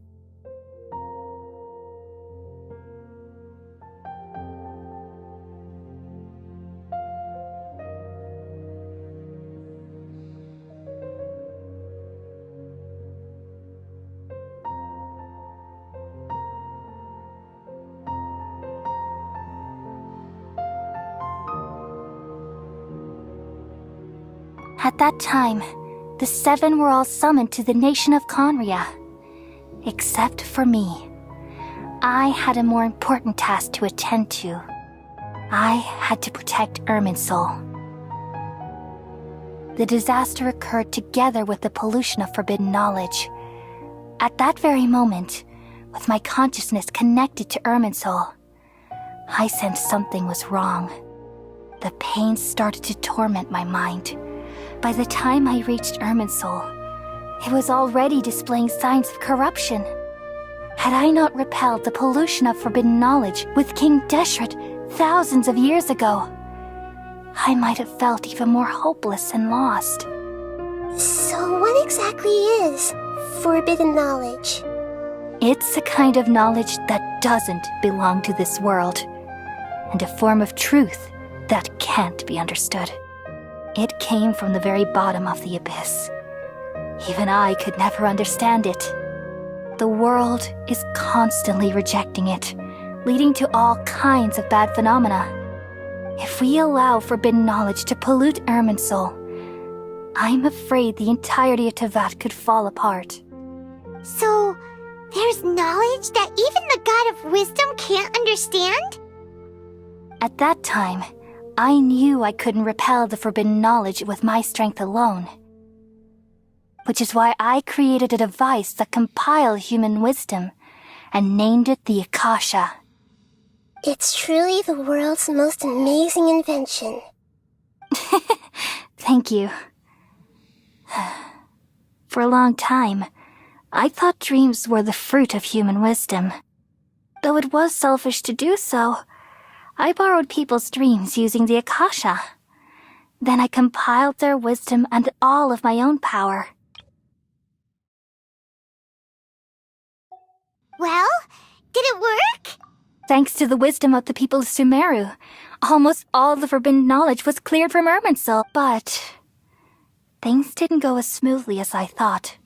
At that time, the 7 were all summoned to the nation of Conria. Except for me. I had a more important task to attend to. I had to protect Irminsul. The disaster occurred together with the pollution of forbidden knowledge. At that very moment, with my consciousness connected to Irminsul, I sensed something was wrong. The pain started to torment my mind. By the time I reached Irminsul, it was already displaying signs of corruption. Had I not repelled the pollution of forbidden knowledge with King Deshret thousands of years ago, I might have felt even more hopeless and lost. So what exactly is forbidden knowledge? It's a kind of knowledge that doesn't belong to this world, and a form of truth that can't be understood. It came from the very bottom of the abyss. Even I could never understand it. The world is constantly rejecting it, leading to all kinds of bad phenomena. If we allow forbidden knowledge to pollute Irminsul, I'm afraid the entirety of Teyvat could fall apart. So, there's knowledge that even the God of Wisdom can't understand? At that time, I knew I couldn't repel the forbidden knowledge with my strength alone. Which is why I created a device that compiled human wisdom and named it the Akasha. It's truly the world's most amazing invention. Thank you. For a long time, I thought dreams were the fruit of human wisdom. Though it was selfish to do so, I borrowed people's dreams using the Akasha. Then I compiled their wisdom and all of my own power. Well, did it work? Thanks to the wisdom of the people of Sumeru, almost all the forbidden knowledge was cleared from Irminsul, but things didn't go as smoothly as I thought.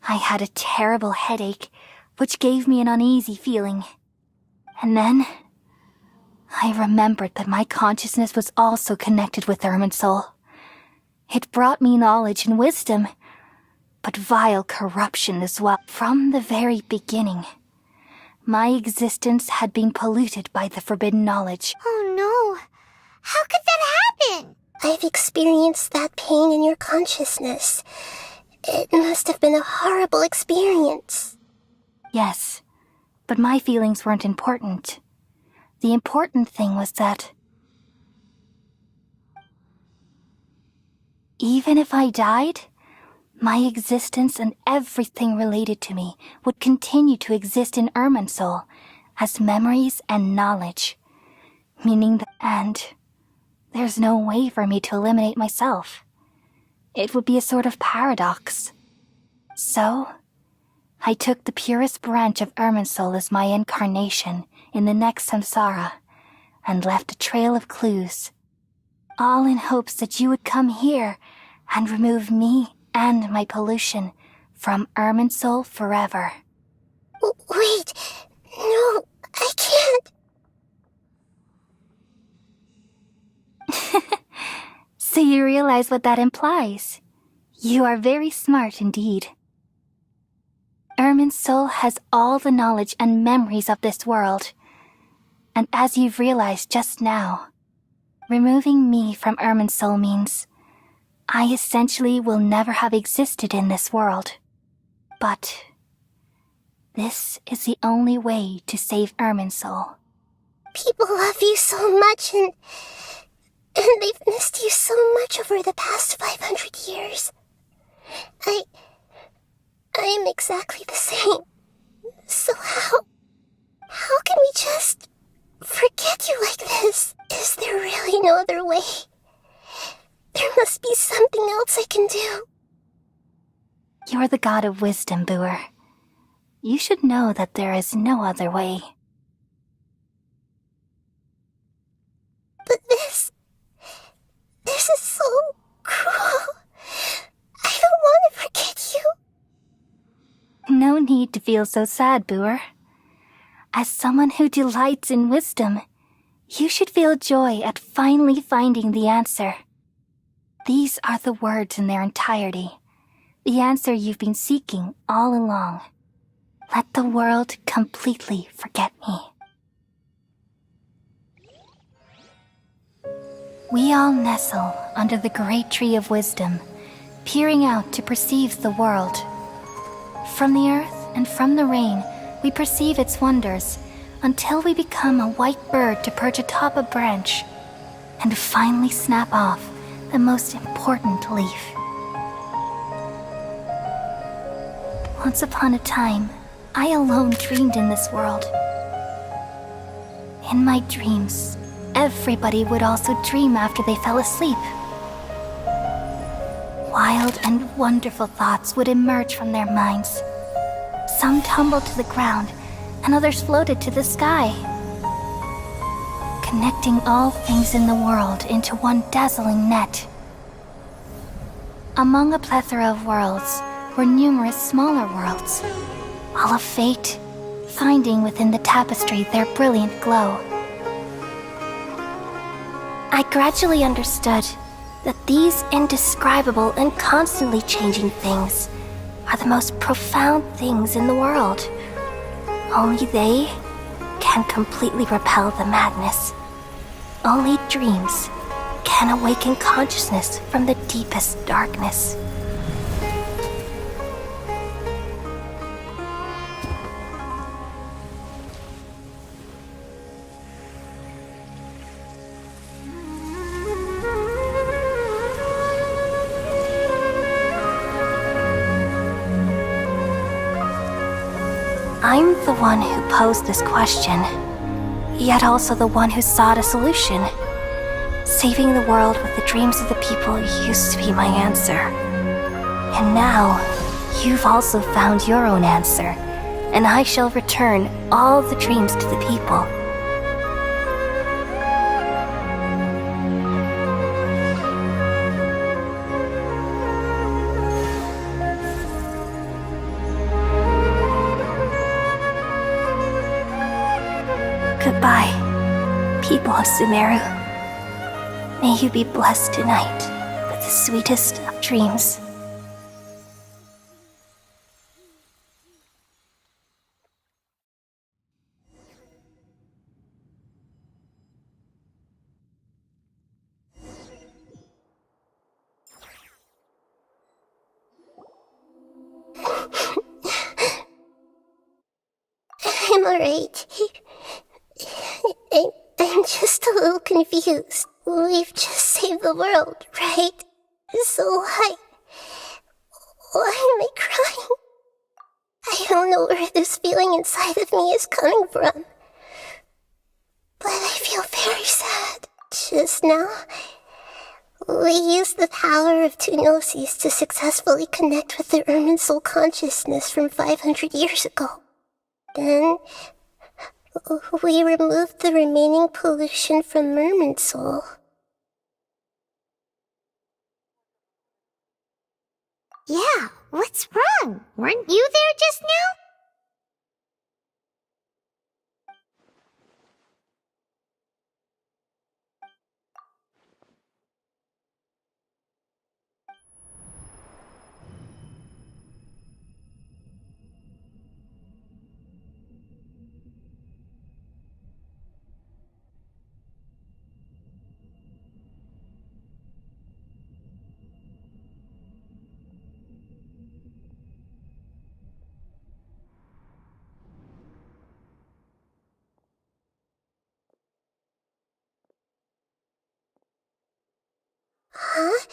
I had a terrible headache, which gave me an uneasy feeling. And then I remembered that my consciousness was also connected with Irminsul. It brought me knowledge and wisdom, but vile corruption as well. From the very beginning, my existence had been polluted by the forbidden knowledge. Oh no! How could that happen? I've experienced that pain in your consciousness. It must have been a horrible experience. Yes, but my feelings weren't important. The important thing was that even if I died, my existence and everything related to me would continue to exist in Irminsul as memories and knowledge, meaning that there's no way for me to eliminate myself. It would be a sort of paradox. So, I took the purest branch of Irminsul as my incarnation in the next samsara and left a trail of clues, all in hopes that you would come here and remove me and my pollution from Irminsul forever. Wait, no, I can't. So you realize what that implies. You are very smart indeed. Irminsul has all the knowledge and memories of this world. And as you've realized just now, removing me from Irminsul means I essentially will never have existed in this world. But this is the only way to save Irminsul. People love you so much and they've missed you so much over the past 500 years. I am exactly the same. So how can we just forget you like this? Is there really no other way? There must be something else I can do. You're the god of wisdom, Buer. You should know that there is no other way. But this is so cruel. I don't want to forget you. No need to feel so sad, Buer. As someone who delights in wisdom, you should feel joy at finally finding the answer. These are the words in their entirety. The answer you've been seeking all along. Let the world completely forget me. We all nestle under the great tree of wisdom, peering out to perceive the world. From the earth and from the rain, we perceive its wonders, until we become a white bird to perch atop a branch, and finally snap off the most important leaf. Once upon a time, I alone dreamed in this world. In my dreams, everybody would also dream after they fell asleep. Wild and wonderful thoughts would emerge from their minds. Some tumbled to the ground, and others floated to the sky, connecting all things in the world into one dazzling net. Among a plethora of worlds were numerous smaller worlds, all of fate, finding within the tapestry their brilliant glow. I gradually understood that these indescribable and constantly changing things are the most profound things in the world. Only they can completely repel the madness. Only dreams can awaken consciousness from the deepest darkness. I'm the one who posed this question, yet also the one who sought a solution. Saving the world with the dreams of the people used to be my answer. And now, you've also found your own answer, and I shall return all the dreams to the people. Goodbye, people of Sumeru. May you be blessed tonight with the sweetest of dreams. I'm alright. I'm just a little confused. We've just saved the world, right? So why am I crying? I don't know where this feeling inside of me is coming from. But I feel very sad. Just now, we used the power of two gnosis to successfully connect with the Irminsul consciousness from 500 years ago. Then, we removed the remaining pollution from Irminsul. Yeah, what's wrong? Weren't you there just now? Huh?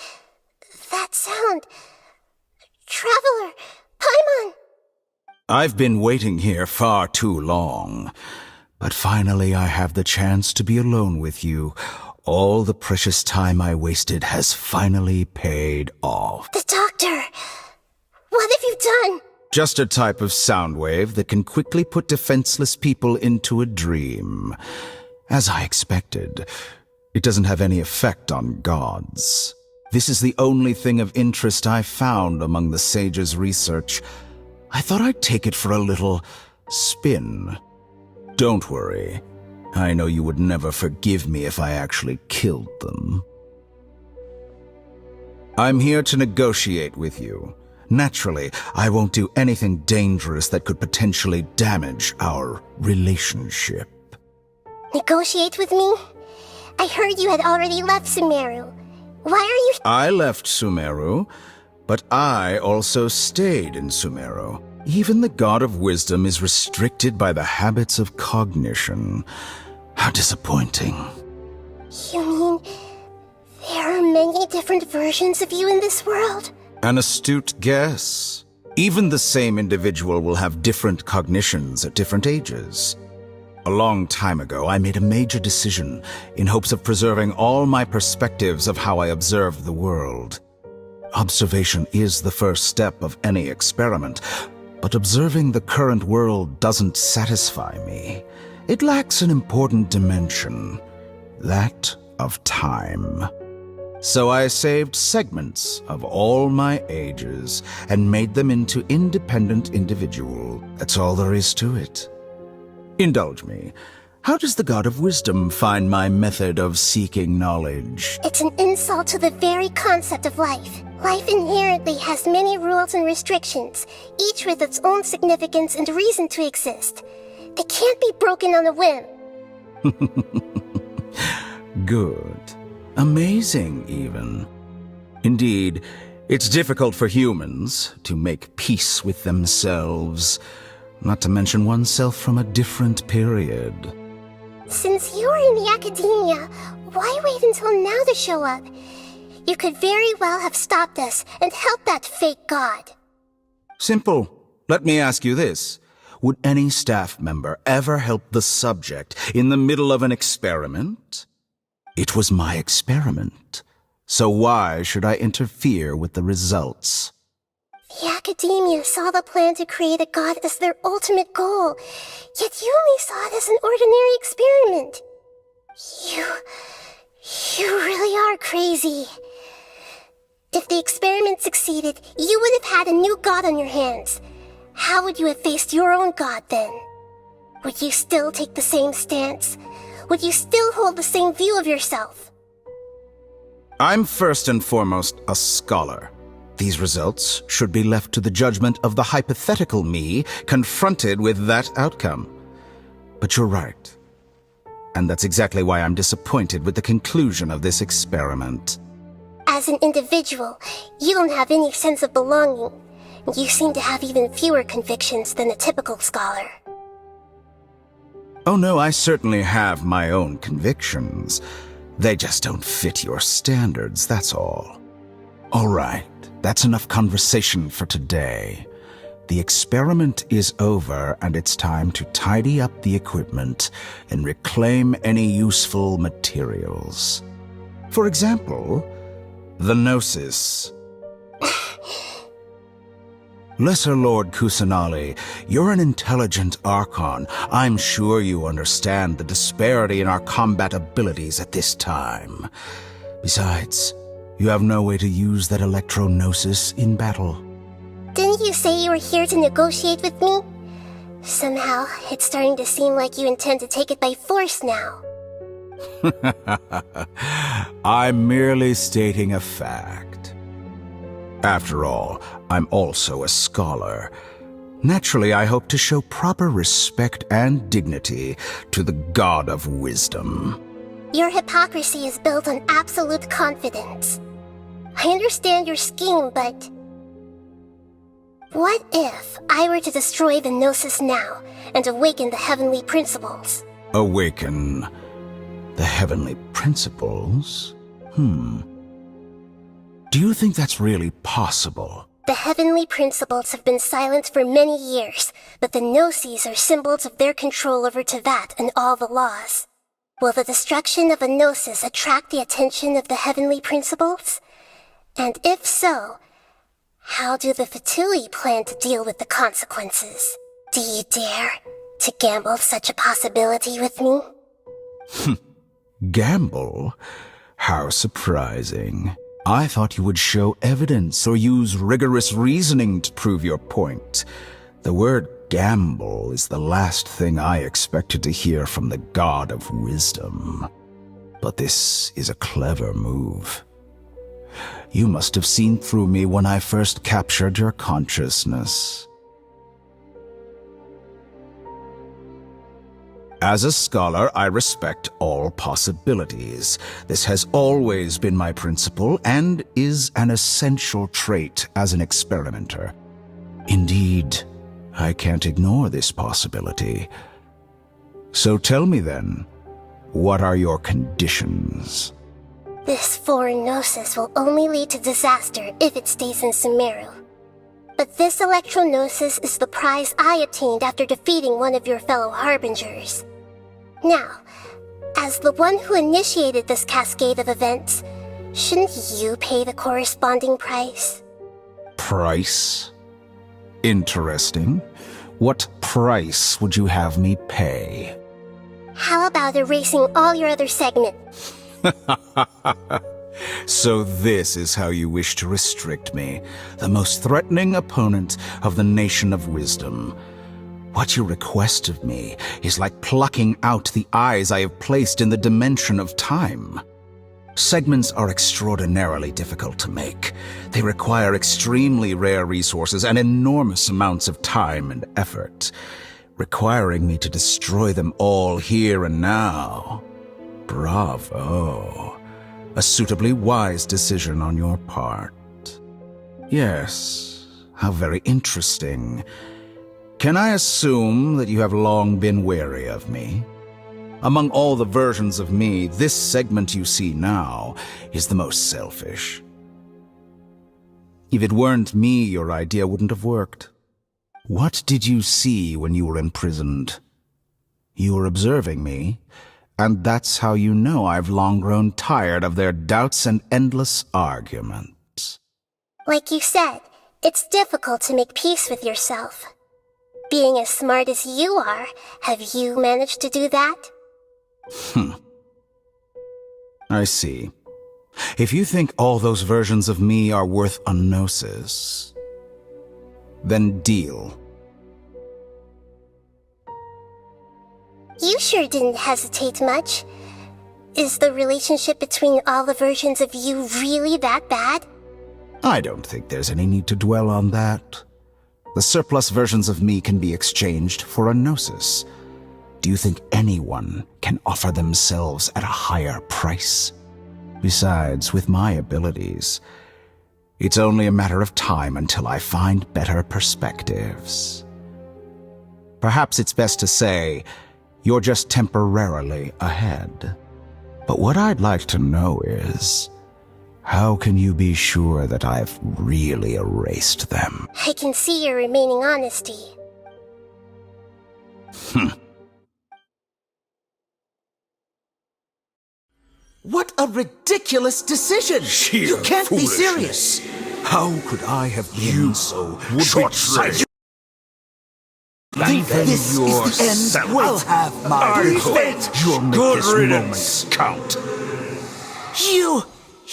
That sound. Traveler! Paimon! I've been waiting here far too long. But finally I have the chance to be alone with you. All the precious time I wasted has finally paid off. The doctor! What have you done? Just a type of sound wave that can quickly put defenseless people into a dream. As I expected, it doesn't have any effect on gods. This is the only thing of interest I found among the sage's research. I thought I'd take it for a little spin. Don't worry. I know you would never forgive me if I actually killed them. I'm here to negotiate with you. Naturally, I won't do anything dangerous that could potentially damage our relationship. Negotiate with me? I heard you had already left Sumeru. Why are you... I left Sumeru, but I also stayed in Sumeru. Even the God of Wisdom is restricted by the habits of cognition. How disappointing. You mean there are many different versions of you in this world? An astute guess. Even the same individual will have different cognitions at different ages. A long time ago, I made a major decision in hopes of preserving all my perspectives of how I observed the world. Observation is the first step of any experiment, but observing the current world doesn't satisfy me. It lacks an important dimension, that of time. So I saved segments of all my ages and made them into independent individuals. That's all there is to it. Indulge me. How does the God of Wisdom find my method of seeking knowledge? It's an insult to the very concept of life. Life inherently has many rules and restrictions, each with its own significance and reason to exist. They can't be broken on a whim. Good. Amazing, even. Indeed, it's difficult for humans to make peace with themselves, not to mention oneself from a different period. Since you're in the academia, why wait until now to show up? You could very well have stopped us and helped that fake god. Simple. Let me ask you this. Would any staff member ever help the subject in the middle of an experiment? It was my experiment. So why should I interfere with the results? The academia saw the plan to create a god as their ultimate goal, yet you only saw it as an ordinary experiment. You really are crazy. If the experiment succeeded, you would have had a new god on your hands. How would you have faced your own god then? Would you still take the same stance? Would you still hold the same view of yourself? I'm first and foremost a scholar. These results should be left to the judgment of the hypothetical me confronted with that outcome. But you're right. And that's exactly why I'm disappointed with the conclusion of this experiment. As an individual, you don't have any sense of belonging. You seem to have even fewer convictions than a typical scholar. Oh no, I certainly have my own convictions. They just don't fit your standards, that's all. All right, that's enough conversation for today. The experiment is over, and it's time to tidy up the equipment and reclaim any useful materials. For example, the Gnosis. Lesser Lord Kusanali, you're an intelligent Archon. I'm sure you understand the disparity in our combat abilities at this time. Besides, you have no way to use that Electro-Gnosis in battle. Didn't you say you were here to negotiate with me? Somehow, it's starting to seem like you intend to take it by force now. I'm merely stating a fact. After all, I'm also a scholar. Naturally, I hope to show proper respect and dignity to the God of Wisdom. Your hypocrisy is built on absolute confidence. I understand your scheme, but... what if I were to destroy the Gnosis now and awaken the heavenly principles? Awaken the heavenly principles? Do you think that's really possible? The heavenly principles have been silent for many years, but the Gnosis are symbols of their control over Teyvat and all the laws. Will the destruction of a Gnosis attract the attention of the heavenly principles? And if so, how do the Fatui plan to deal with the consequences? Do you dare to gamble such a possibility with me? Gamble? How surprising. I thought you would show evidence or use rigorous reasoning to prove your point. The word gamble is the last thing I expected to hear from the God of Wisdom. But this is a clever move. You must have seen through me when I first captured your consciousness. As a scholar, I respect all possibilities. This has always been my principle and is an essential trait as an experimenter. Indeed, I can't ignore this possibility. So tell me then, what are your conditions? This foreign gnosis will only lead to disaster if it stays in Sumeru. But this electro-gnosis is the prize I obtained after defeating one of your fellow harbingers. Now, as the one who initiated this cascade of events, shouldn't you pay the corresponding price? Price? Interesting. What price would you have me pay? How about erasing all your other segments? So this is how you wish to restrict me, the most threatening opponent of the Nation of Wisdom. What you request of me is like plucking out the eyes I have placed in the dimension of time. Segments are extraordinarily difficult to make. They require extremely rare resources and enormous amounts of time and effort, requiring me to destroy them all here and now. Bravo. A suitably wise decision on your part. Yes, how very interesting. Can I assume that you have long been wary of me? Among all the versions of me, this segment you see now is the most selfish. If it weren't me, your idea wouldn't have worked. What did you see when you were imprisoned? You were observing me, and that's how you know I've long grown tired of their doubts and endless arguments. Like you said, it's difficult to make peace with yourself. Being as smart as you are, have you managed to do that? I see. If you think all those versions of me are worth a gnosis, then deal. You sure didn't hesitate much. Is the relationship between all the versions of you really that bad? I don't think there's any need to dwell on that. The surplus versions of me can be exchanged for a gnosis. Do you think anyone can offer themselves at a higher price? Besides, with my abilities, it's only a matter of time until I find better perspectives. Perhaps it's best to say, you're just temporarily ahead. But what I'd like to know is, how can you be sure that I've really erased them? I can see your remaining honesty. What a ridiculous decision! You can't be serious! How could I have been so short-sighted? This is the end. I'll have my revenge. You'll make Good this riddance. moment count.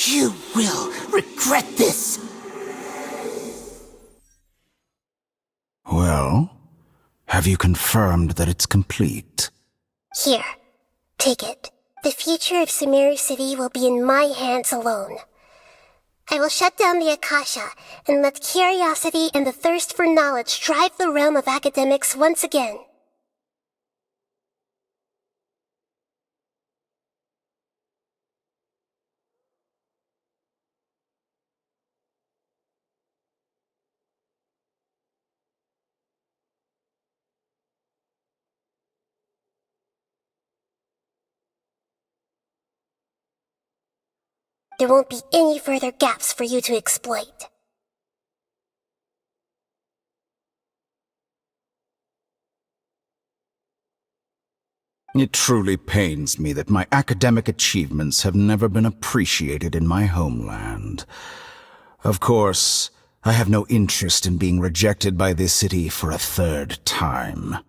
You will regret this. Well, have you confirmed that it's complete? Here, take it. The future of Sumeru City will be in my hands alone. I will shut down the Akasha and let curiosity and the thirst for knowledge drive the realm of academics once again. There won't be any further gaps for you to exploit. It truly pains me that my academic achievements have never been appreciated in my homeland. Of course, I have no interest in being rejected by this city for a third time.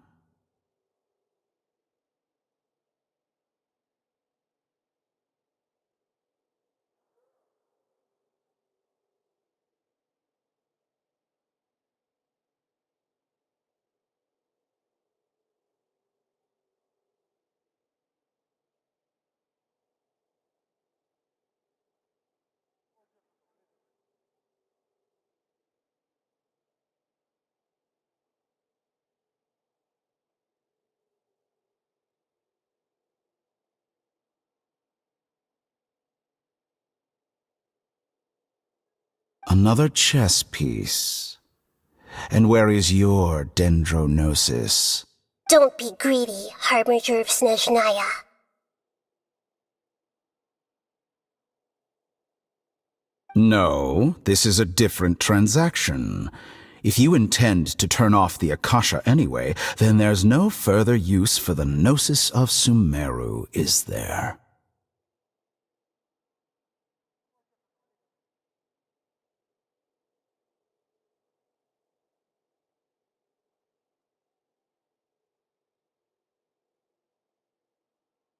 Another chess piece. And where is your dendronosis? Don't be greedy, Harbinger of Snezhnaya. No, this is a different transaction. If you intend to turn off the Akasha anyway, then there's no further use for the Gnosis of Sumeru, is there?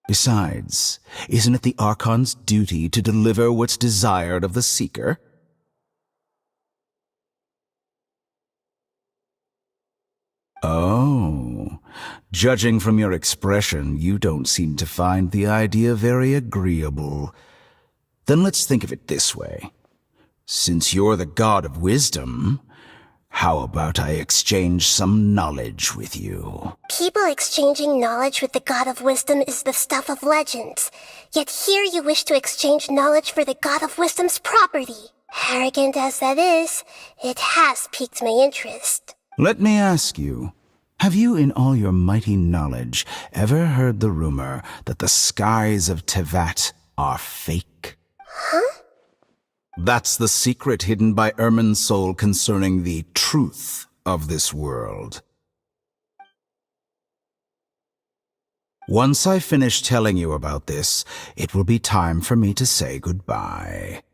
Besides, isn't it the Archon's duty to deliver what's desired of the Seeker? Oh, judging from your expression, you don't seem to find the idea very agreeable. Then let's think of it this way. Since you're the god of wisdom, how about I exchange some knowledge with you? People exchanging knowledge with the God of Wisdom is the stuff of legends. Yet here you wish to exchange knowledge for the God of Wisdom's property. Arrogant as that is, it has piqued my interest. Let me ask you, have you in all your mighty knowledge ever heard the rumor that the skies of Tevat are fake? Huh? That's the secret hidden by Irminsul concerning the truth of this world. Once I finish telling you about this, it will be time for me to say goodbye.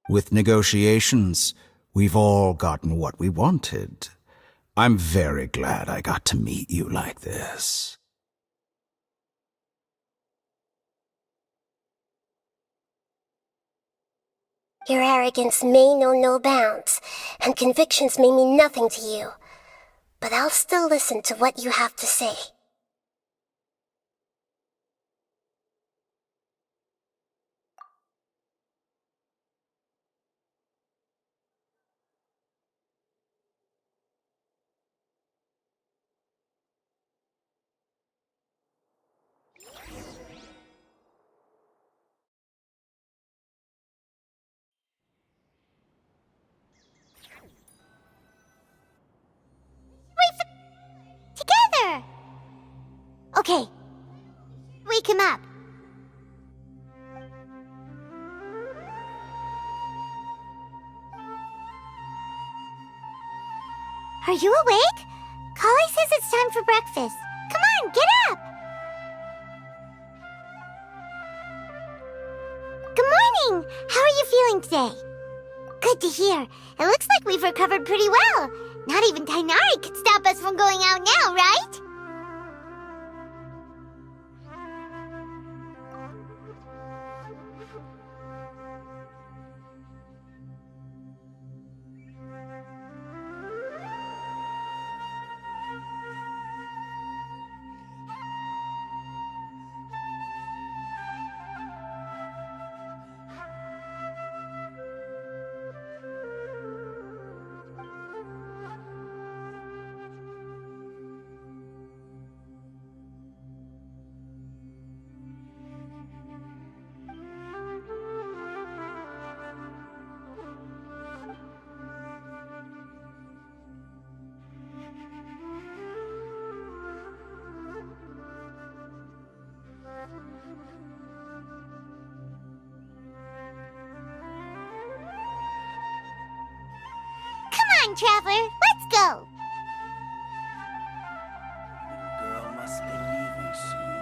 With negotiations, we've all gotten what we wanted. I'm very glad I got to meet you like this. Your arrogance may know no bounds, and convictions may mean nothing to you. But I'll still listen to what you have to say. Together! Okay. Wake him up. Are you awake? Kali says it's time for breakfast. Come on, get up! Good morning! How are you feeling today? Good to hear. It looks like we've recovered pretty well. Not even Tainari could stop us from going out now, right? Come on, Traveler, let's go! Girl must be leaving soon.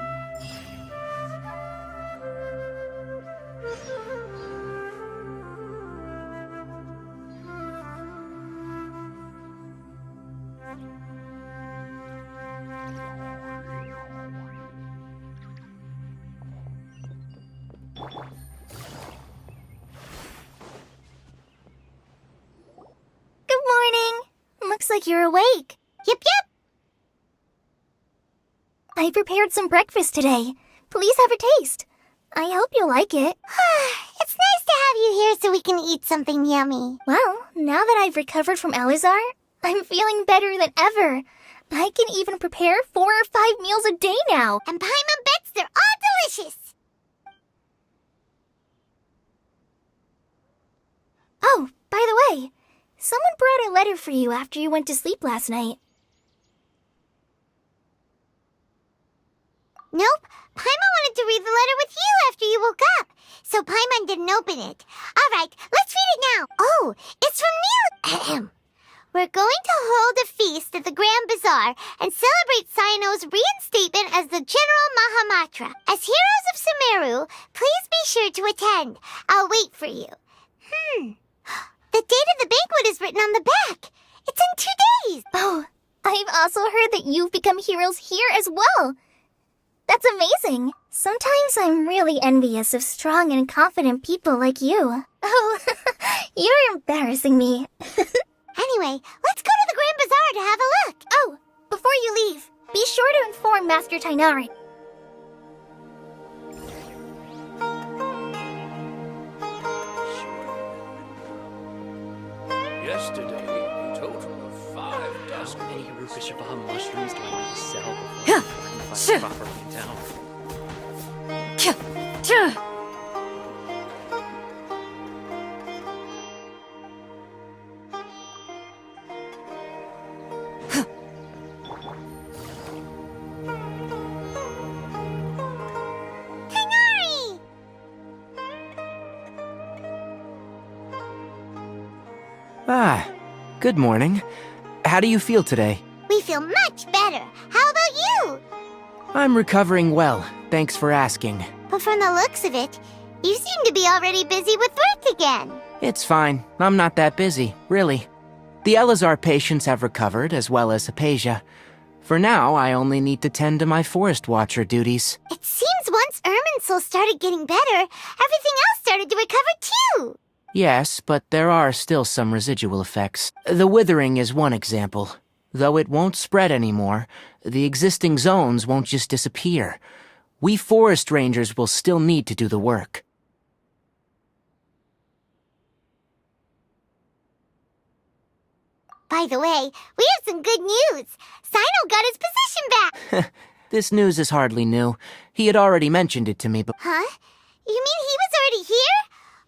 Good morning. Looks like you're awake. Yep, yep. I prepared some breakfast today. Please have a taste. I hope you'll like it. It's nice to to have you here so we can eat something yummy. Well, now that I've recovered from Elazar, I'm feeling better than ever. I can even prepare 4 or 5 meals a day now. And Paimon bets they're all delicious. Oh, by the way, someone brought a letter for you after you went to sleep last night. Nope. Paimon wanted to read the letter with you after you woke up, so Paimon didn't open it. All right, let's read it now. Oh, it's from Neil. We're going to hold a feast at the Grand Bazaar and celebrate Cyno's reinstatement as the General Mahamatra. As heroes of Sumeru, please be sure to attend. I'll wait for you. The date of the banquet is written on the back. It's in 2 days. Oh, I've also heard that you've become heroes here as well. That's amazing. Sometimes I'm really envious of strong and confident people like you. Oh, you're embarrassing me. Anyway, let's go to the Grand Bazaar to have a look. Oh, before you leave, be sure to inform Master Tainari. Yesterday, a total of 5 dozen. How many Haruka Shibaha mushrooms do I need to sell before I can find a property in town? Ah, good morning. How do you feel today? We feel much better. How about you? I'm recovering well, thanks for asking. But from the looks of it, you seem to be already busy with work again. It's fine, I'm not that busy, really. The Elazar patients have recovered, as well as Hypatia. For now, I only need to tend to my Forest Watcher duties. It seems once Irminsul started getting better, everything else started to recover too. Yes, but there are still some residual effects. The withering is one example. Though it won't spread anymore, the existing zones won't just disappear. We forest rangers will still need to do the work. By the way, we have some good news. Cyno got his position back. This news is hardly new. He had already mentioned it to me, but... Huh? You mean he was already here?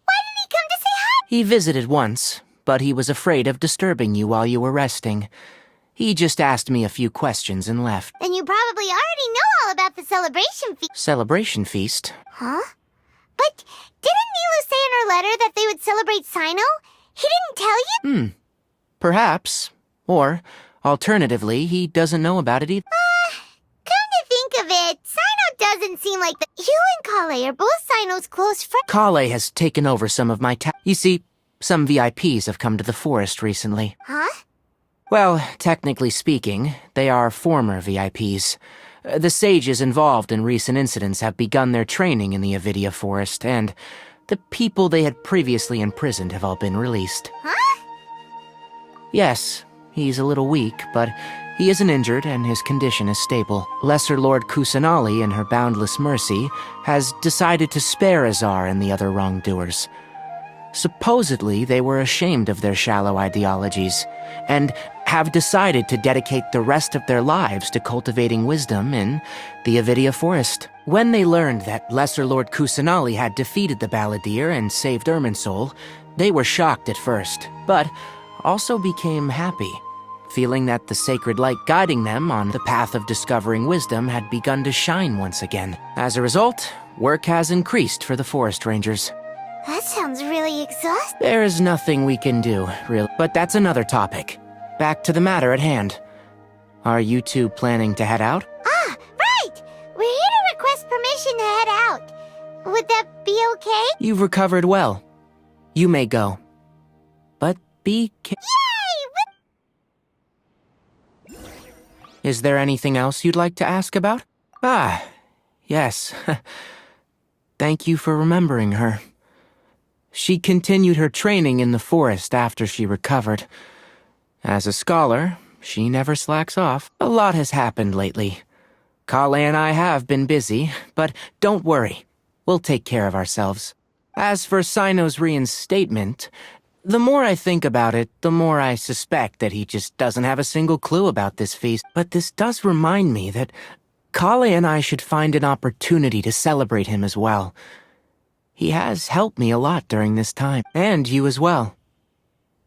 Why didn't he come to say hi? He visited once, but he was afraid of disturbing you while you were resting. He just asked me a few questions and left. Then you probably already know all about the celebration feast. Celebration feast? Huh? But didn't Nilu say in her letter that they would celebrate Cyno? He didn't tell you? Perhaps. Or, alternatively, he doesn't know about it either. Come to think of it, Cyno doesn't seem like the... You and Kale are both Cyno's close friends. Kale has taken over some of my You see, some VIPs have come to the forest recently. Huh? Well, technically speaking, they are former VIPs. The sages involved in recent incidents have begun their training in the Avidia Forest, and the people they had previously imprisoned have all been released. Huh? Yes, he's a little weak, but he isn't injured and his condition is stable. Lesser Lord Kusanali, in her boundless mercy, has decided to spare Azar and the other wrongdoers. Supposedly, they were ashamed of their shallow ideologies, and have decided to dedicate the rest of their lives to cultivating wisdom in the Avidia Forest. When they learned that Lesser Lord Kusanali had defeated the Balladeer and saved Irminsul, they were shocked at first, but also became happy, feeling that the sacred light guiding them on the path of discovering wisdom had begun to shine once again. As a result, work has increased for the forest rangers. That sounds really exhausting. There is nothing we can do, really. But that's another topic. Back to the matter at hand. Are you two planning to head out? Ah, right! We're here to request permission to head out. Would that be okay? You've recovered well. You may go. But be careful. Yay! Is there anything else you'd like to ask about? Ah, yes. Thank you for remembering her. She continued her training in the forest after she recovered. As a scholar, she never slacks off. A lot has happened lately. Kale and I have been busy, but don't worry. We'll take care of ourselves. As for Sino's reinstatement, the more I think about it, the more I suspect that he just doesn't have a single clue about this feast. But this does remind me that Kale and I should find an opportunity to celebrate him as well. He has helped me a lot during this time, and you as well.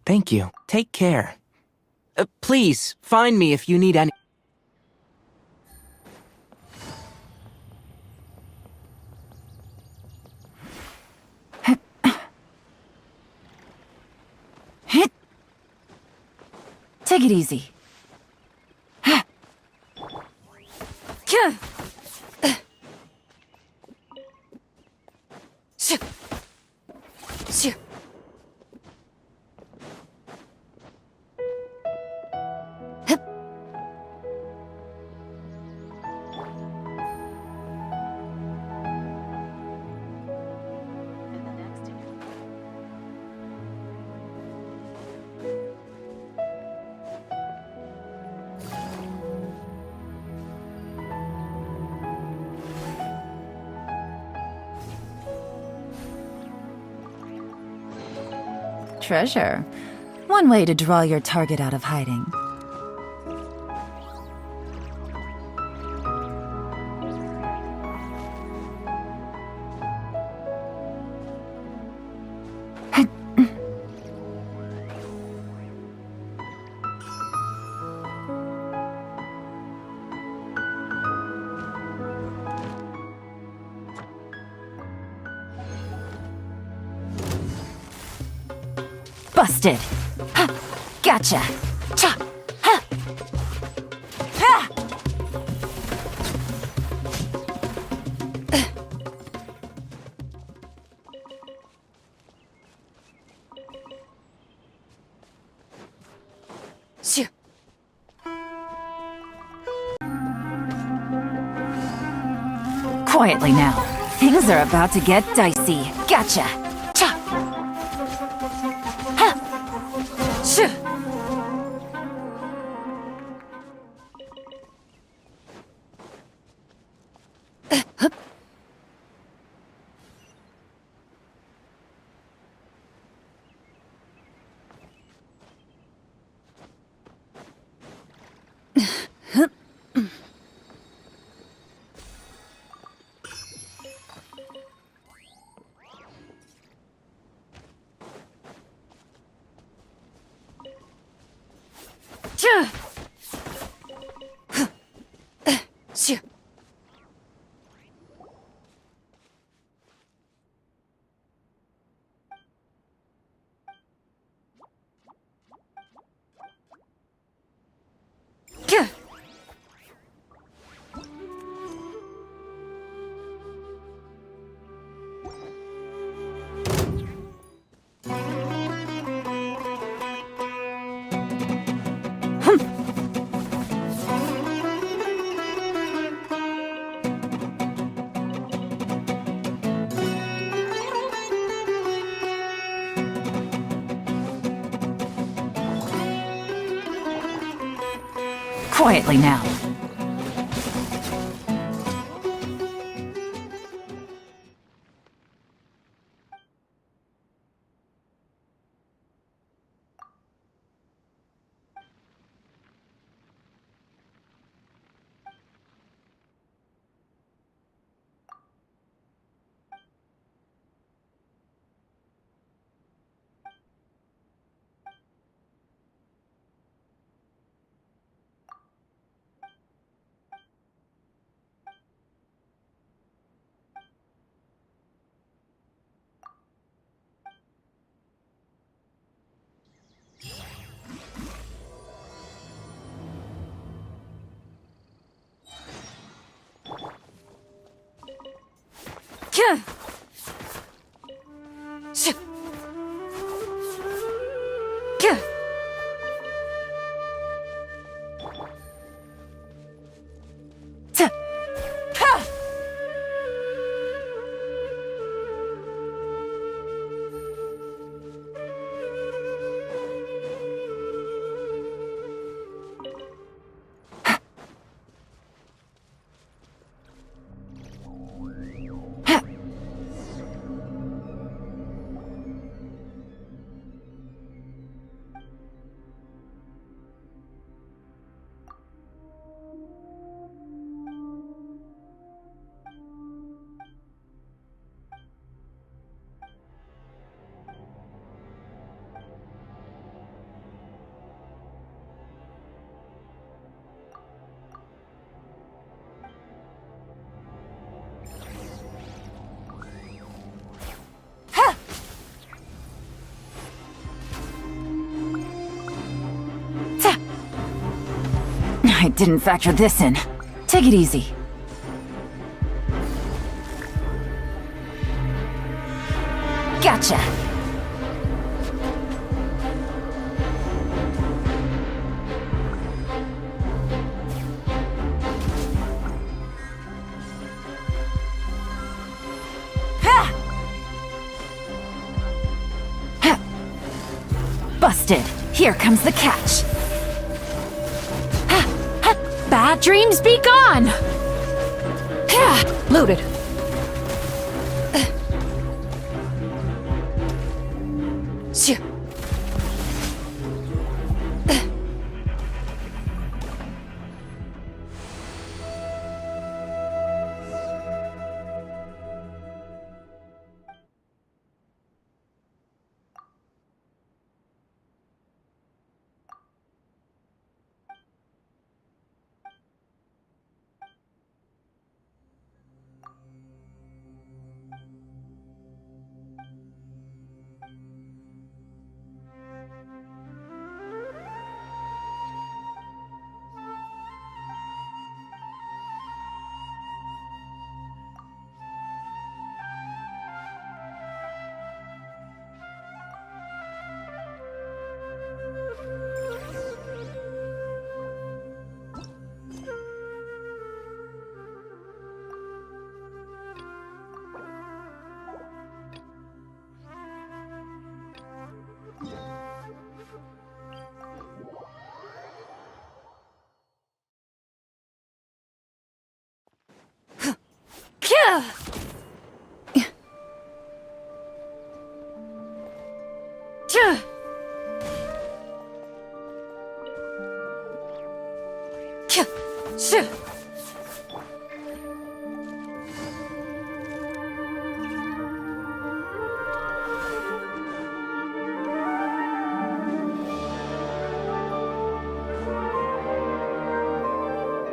Thank you. Take care. Please, find me if you need any— Take it easy. Treasure. One way to draw your target out of hiding. Busted. Ha! Gotcha. Cha! Ha! Ha! Shoo. Quietly now. Things are about to get dicey. Gotcha. Cha! Shoo. Shoo. Quietly now. Shoo. I didn't factor this in. Take it easy. Gotcha. Busted. Here comes the catch. Bad dreams be gone! Loaded.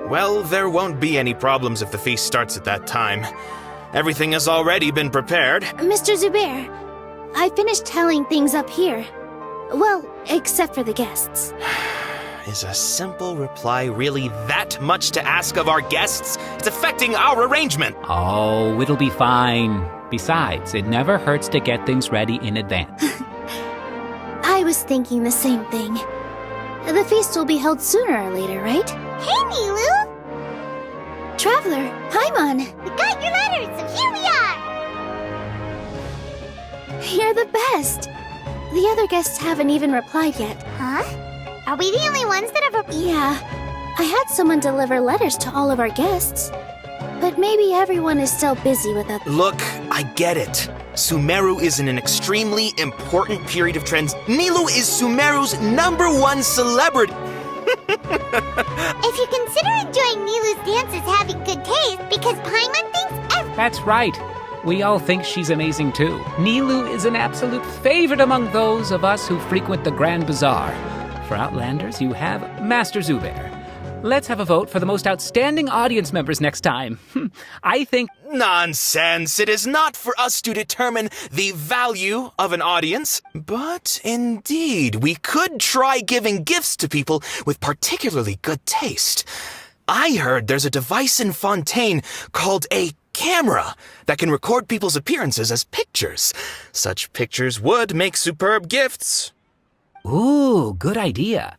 Well, there won't be any problems if the feast starts at that time. Everything has already been prepared. Mr. Zubair, I finished tallying things up here. Well, except for the guests. Is a simple reply really that much to ask of our guests? It's affecting our arrangement. Oh, it'll be fine. Besides, it never hurts to get things ready in advance. I was thinking the same thing. The feast will be held sooner or later, right? Hey, Nilu! Traveler, Paimon! We got your letters, so here we are! You're the best! The other guests haven't even replied yet. Huh? Are we the only ones that have Yeah. I had someone deliver letters to all of our guests. But maybe everyone is still busy with other— Look, I get it. Sumeru is in an extremely important period of trends. Nilu is Sumeru's #1 celebrity. If you consider enjoying Nilu's dances having good taste, because Paimon thinks That's right. We all think she's amazing too. Nilu is an absolute favorite among those of us who frequent the Grand Bazaar. For Outlanders, you have Master Zubair. Let's have a vote for the most outstanding audience members next time. I think— Nonsense! It is not for us to determine the value of an audience. But indeed, we could try giving gifts to people with particularly good taste. I heard there's a device in Fontaine called a camera that can record people's appearances as pictures. Such pictures would make superb gifts. Ooh, good idea.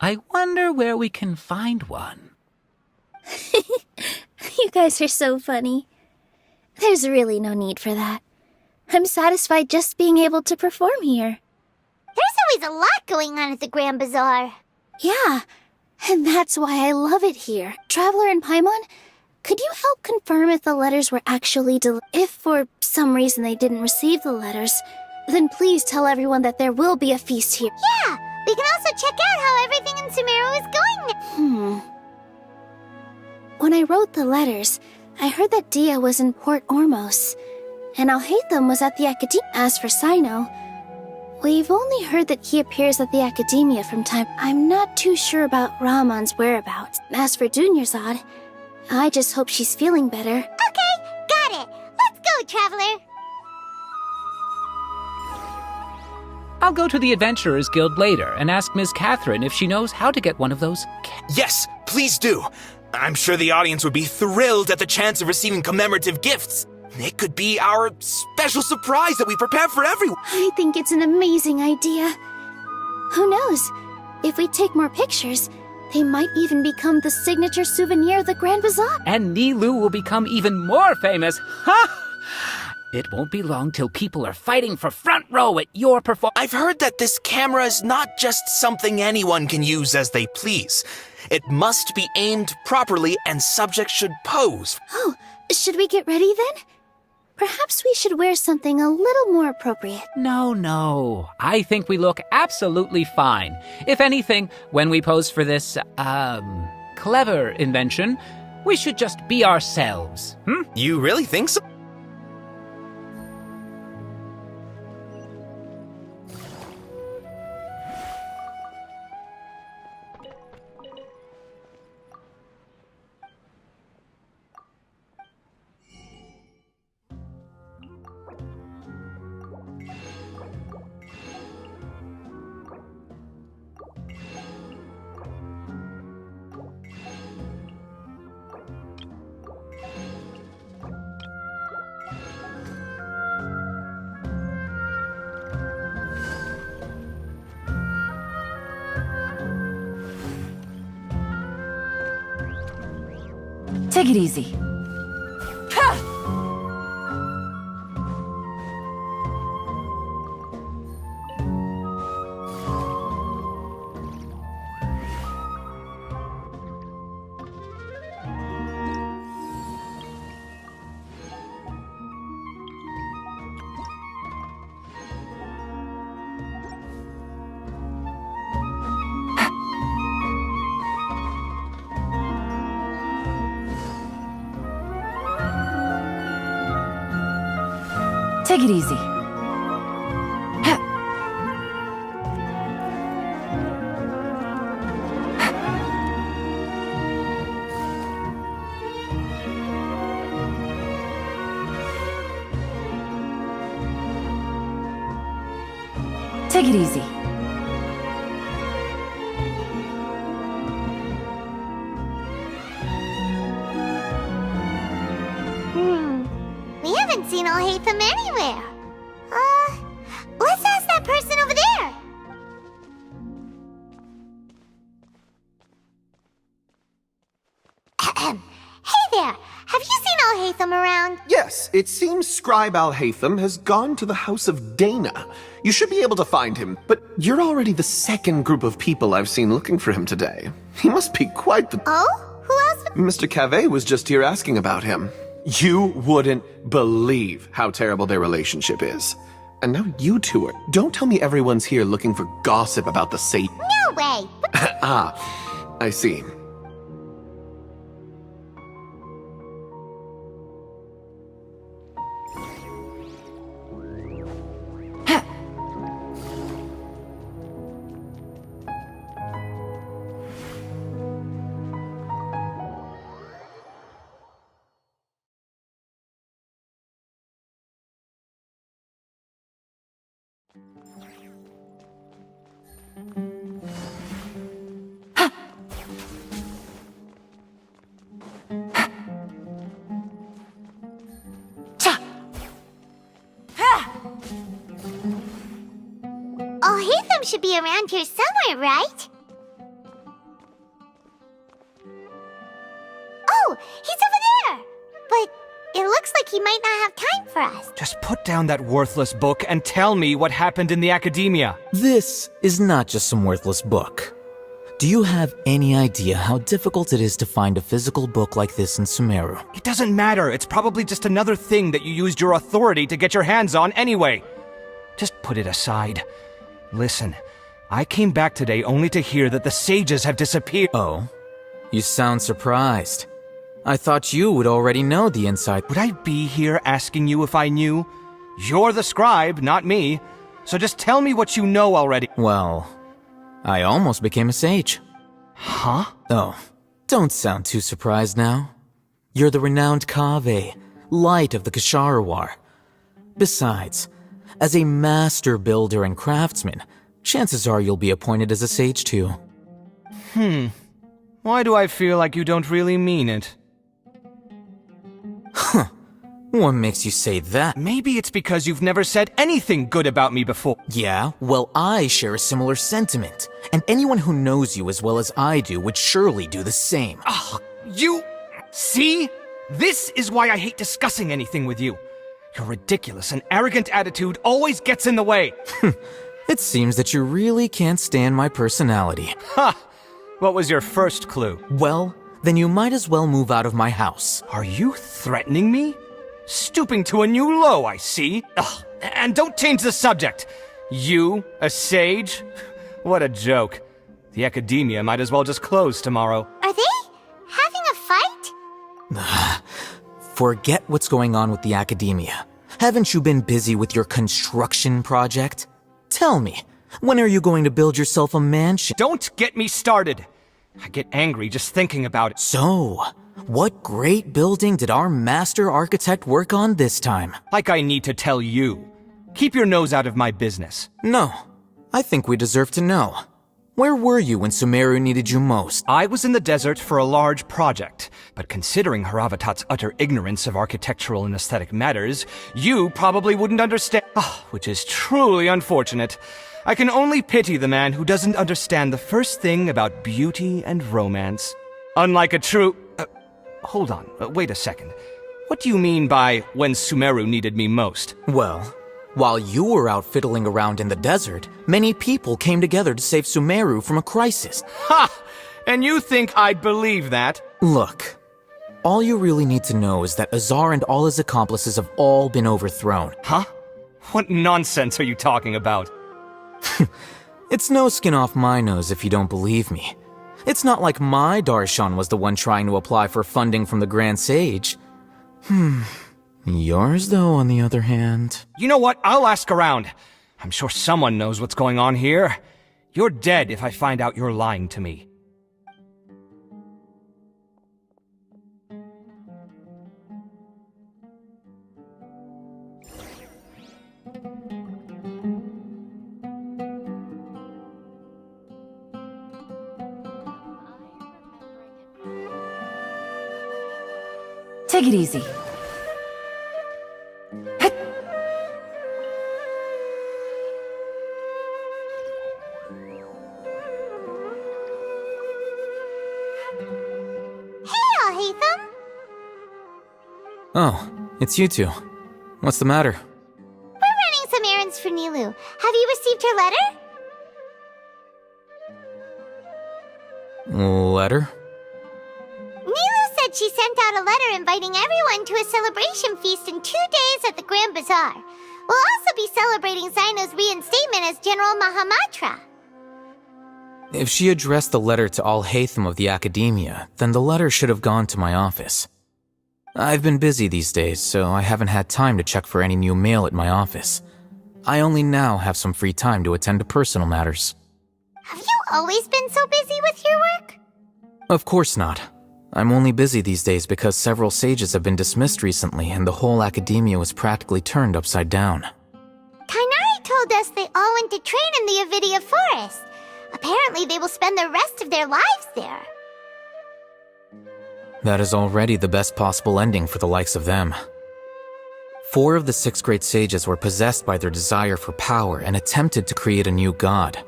I wonder where we can find one. You guys are so funny. There's really no need for that. I'm satisfied just being able to perform here. There's always a lot going on at the Grand Bazaar. Yeah, and that's why I love it here. Traveler and Paimon, could you help confirm if the letters were actually If for some reason they didn't receive the letters, then please tell everyone that there will be a feast here. Yeah, we can also check out how everything in Sumeru is going. When I wrote the letters, I heard that Dia was in Port Ormos, and Alhaitham was at the Academia. As for Sino, we've only heard that he appears at the Academia from time. I'm not too sure about Rahman's whereabouts. As for Dunyarzad, I just hope she's feeling better. Okay, got it. Let's go, Traveler. I'll go to the Adventurers Guild later and ask Ms. Catherine if she knows how to get one of those. Yes, please do. I'm sure the audience would be thrilled at the chance of receiving commemorative gifts. It could be our special surprise that we prepare for everyone. I think it's an amazing idea. Who knows? If we take more pictures, they might even become the signature souvenir of the Grand Bazaar. And Nilou will become even more famous. Ha! It won't be long till people are fighting for front row at your performance. I've heard that this camera is not just something anyone can use as they please. It must be aimed properly and subjects should pose. Oh, should we get ready then? Perhaps we should wear something a little more appropriate. No. I think we look absolutely fine. If anything, when we pose for this, clever invention, we should just be ourselves. You really think so? Take it easy. Take it easy. Take it easy. We haven't seen Alhaitham anywhere. Let's ask that person over there. Hey there, have you seen Alhaitham around? Yes, it seems Scribe Alhaitham has gone to the House of Dana. You should be able to find him, but you're already the second group of people I've seen looking for him today. He must be quite the... Oh? Who else? Mr. Cave was just here asking about him. You wouldn't believe how terrible their relationship is. And now you two are... Don't tell me everyone's here looking for gossip about the Satan. No way. Ah, I see. Alhaitham should be around here somewhere, right? Oh, he's over there! But it looks like he might not have time for us. Just put down that worthless book and tell me what happened in the academia. This is not just some worthless book. Do you have any idea how difficult it is to find a physical book like this in Sumeru? It doesn't matter. It's probably just another thing that you used your authority to get your hands on anyway. Just put it aside. Listen, I came back today only to hear that the sages have disappeared. Oh? You sound surprised. I thought you would already know the inside. Would I be here asking you if I knew? You're the scribe, not me. So just tell me what you know already. Well, I almost became a sage. Huh? Oh, don't sound too surprised now. You're the renowned Kaveh, light of the Kshahrewar. Besides, As a master builder and craftsman, chances are you'll be appointed as a sage too. Why do I feel like you don't really mean it? What makes you say that? Maybe it's because you've never said anything good about me before. Yeah, well, I share a similar sentiment, and anyone who knows you as well as I do would surely do the same. You... See? This is why I hate discussing anything with you. Your ridiculous and arrogant attitude always gets in the way. It seems that you really can't stand my personality. Ha! What was your first clue? Well, then you might as well move out of my house. Are you threatening me? Stooping to a new low, I see. Ugh, and don't change the subject. You, a sage? What a joke. The academia might as well just close tomorrow. Are they having a fight? Forget what's going on with the academia. Haven't you been busy with your construction project? Tell me, when are you going to build yourself a mansion? Don't get me started. I get angry just thinking about it. So, what great building did our master architect work on this time? Like I need to tell you. Keep your nose out of my business. No, I think we deserve to know. Where were you when Sumeru needed you most? I was in the desert for a large project, but considering Haravatat's utter ignorance of architectural and aesthetic matters, you probably wouldn't understand. Which is truly unfortunate. I can only pity the man who doesn't understand the first thing about beauty and romance. Unlike a true... hold on, wait a second. What do you mean by when Sumeru needed me most? Well, while you were out fiddling around in the desert, many people came together to save Sumeru from a crisis. Ha! And you think I'd believe that? Look, all you really need to know is that Azar and all his accomplices have all been overthrown. Huh? What nonsense are you talking about? It's no skin off my nose if you don't believe me. It's not like my Darshan was the one trying to apply for funding from the Grand Sage. Yours, though, on the other hand... You know what? I'll ask around. I'm sure someone knows what's going on here. You're dead if I find out you're lying to me. Take it easy. Oh, it's you two. What's the matter? We're running some errands for Nilou. Have you received her letter? Letter? Nilou said she sent out a letter inviting everyone to a celebration feast in 2 days at the Grand Bazaar. We'll also be celebrating Zaino's reinstatement as General Mahamatra. If she addressed the letter to Al-Haytham of the Academia, then the letter should have gone to my office. I've been busy these days, so I haven't had time to check for any new mail at my office. I only now have some free time to attend to personal matters. Have you always been so busy with your work? Of course not. I'm only busy these days because several sages have been dismissed recently and the whole academia was practically turned upside down. Kainari told us they all went to train in the Avidia Forest. Apparently they will spend the rest of their lives there. That is already the best possible ending for the likes of them. 4 of the 6 great sages were possessed by their desire for power and attempted to create a new god.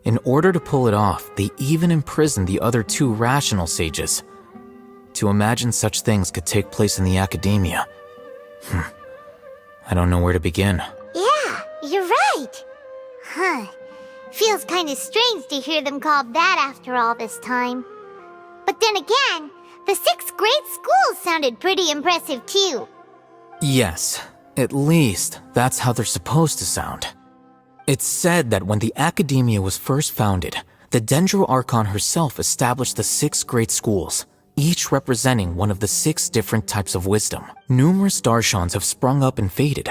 In order to pull it off, they even imprisoned the other 2 rational sages. To imagine such things could take place in the academia. I don't know where to begin. Yeah, you're right. Feels kind of strange to hear them called that after all this time. But then again, the 6 great schools sounded pretty impressive too. Yes, at least that's how they're supposed to sound. It's said that when the academia was first founded, the Dendro Archon herself established the 6 great schools, each representing one of the 6 different types of wisdom. Numerous Darshans have sprung up and faded.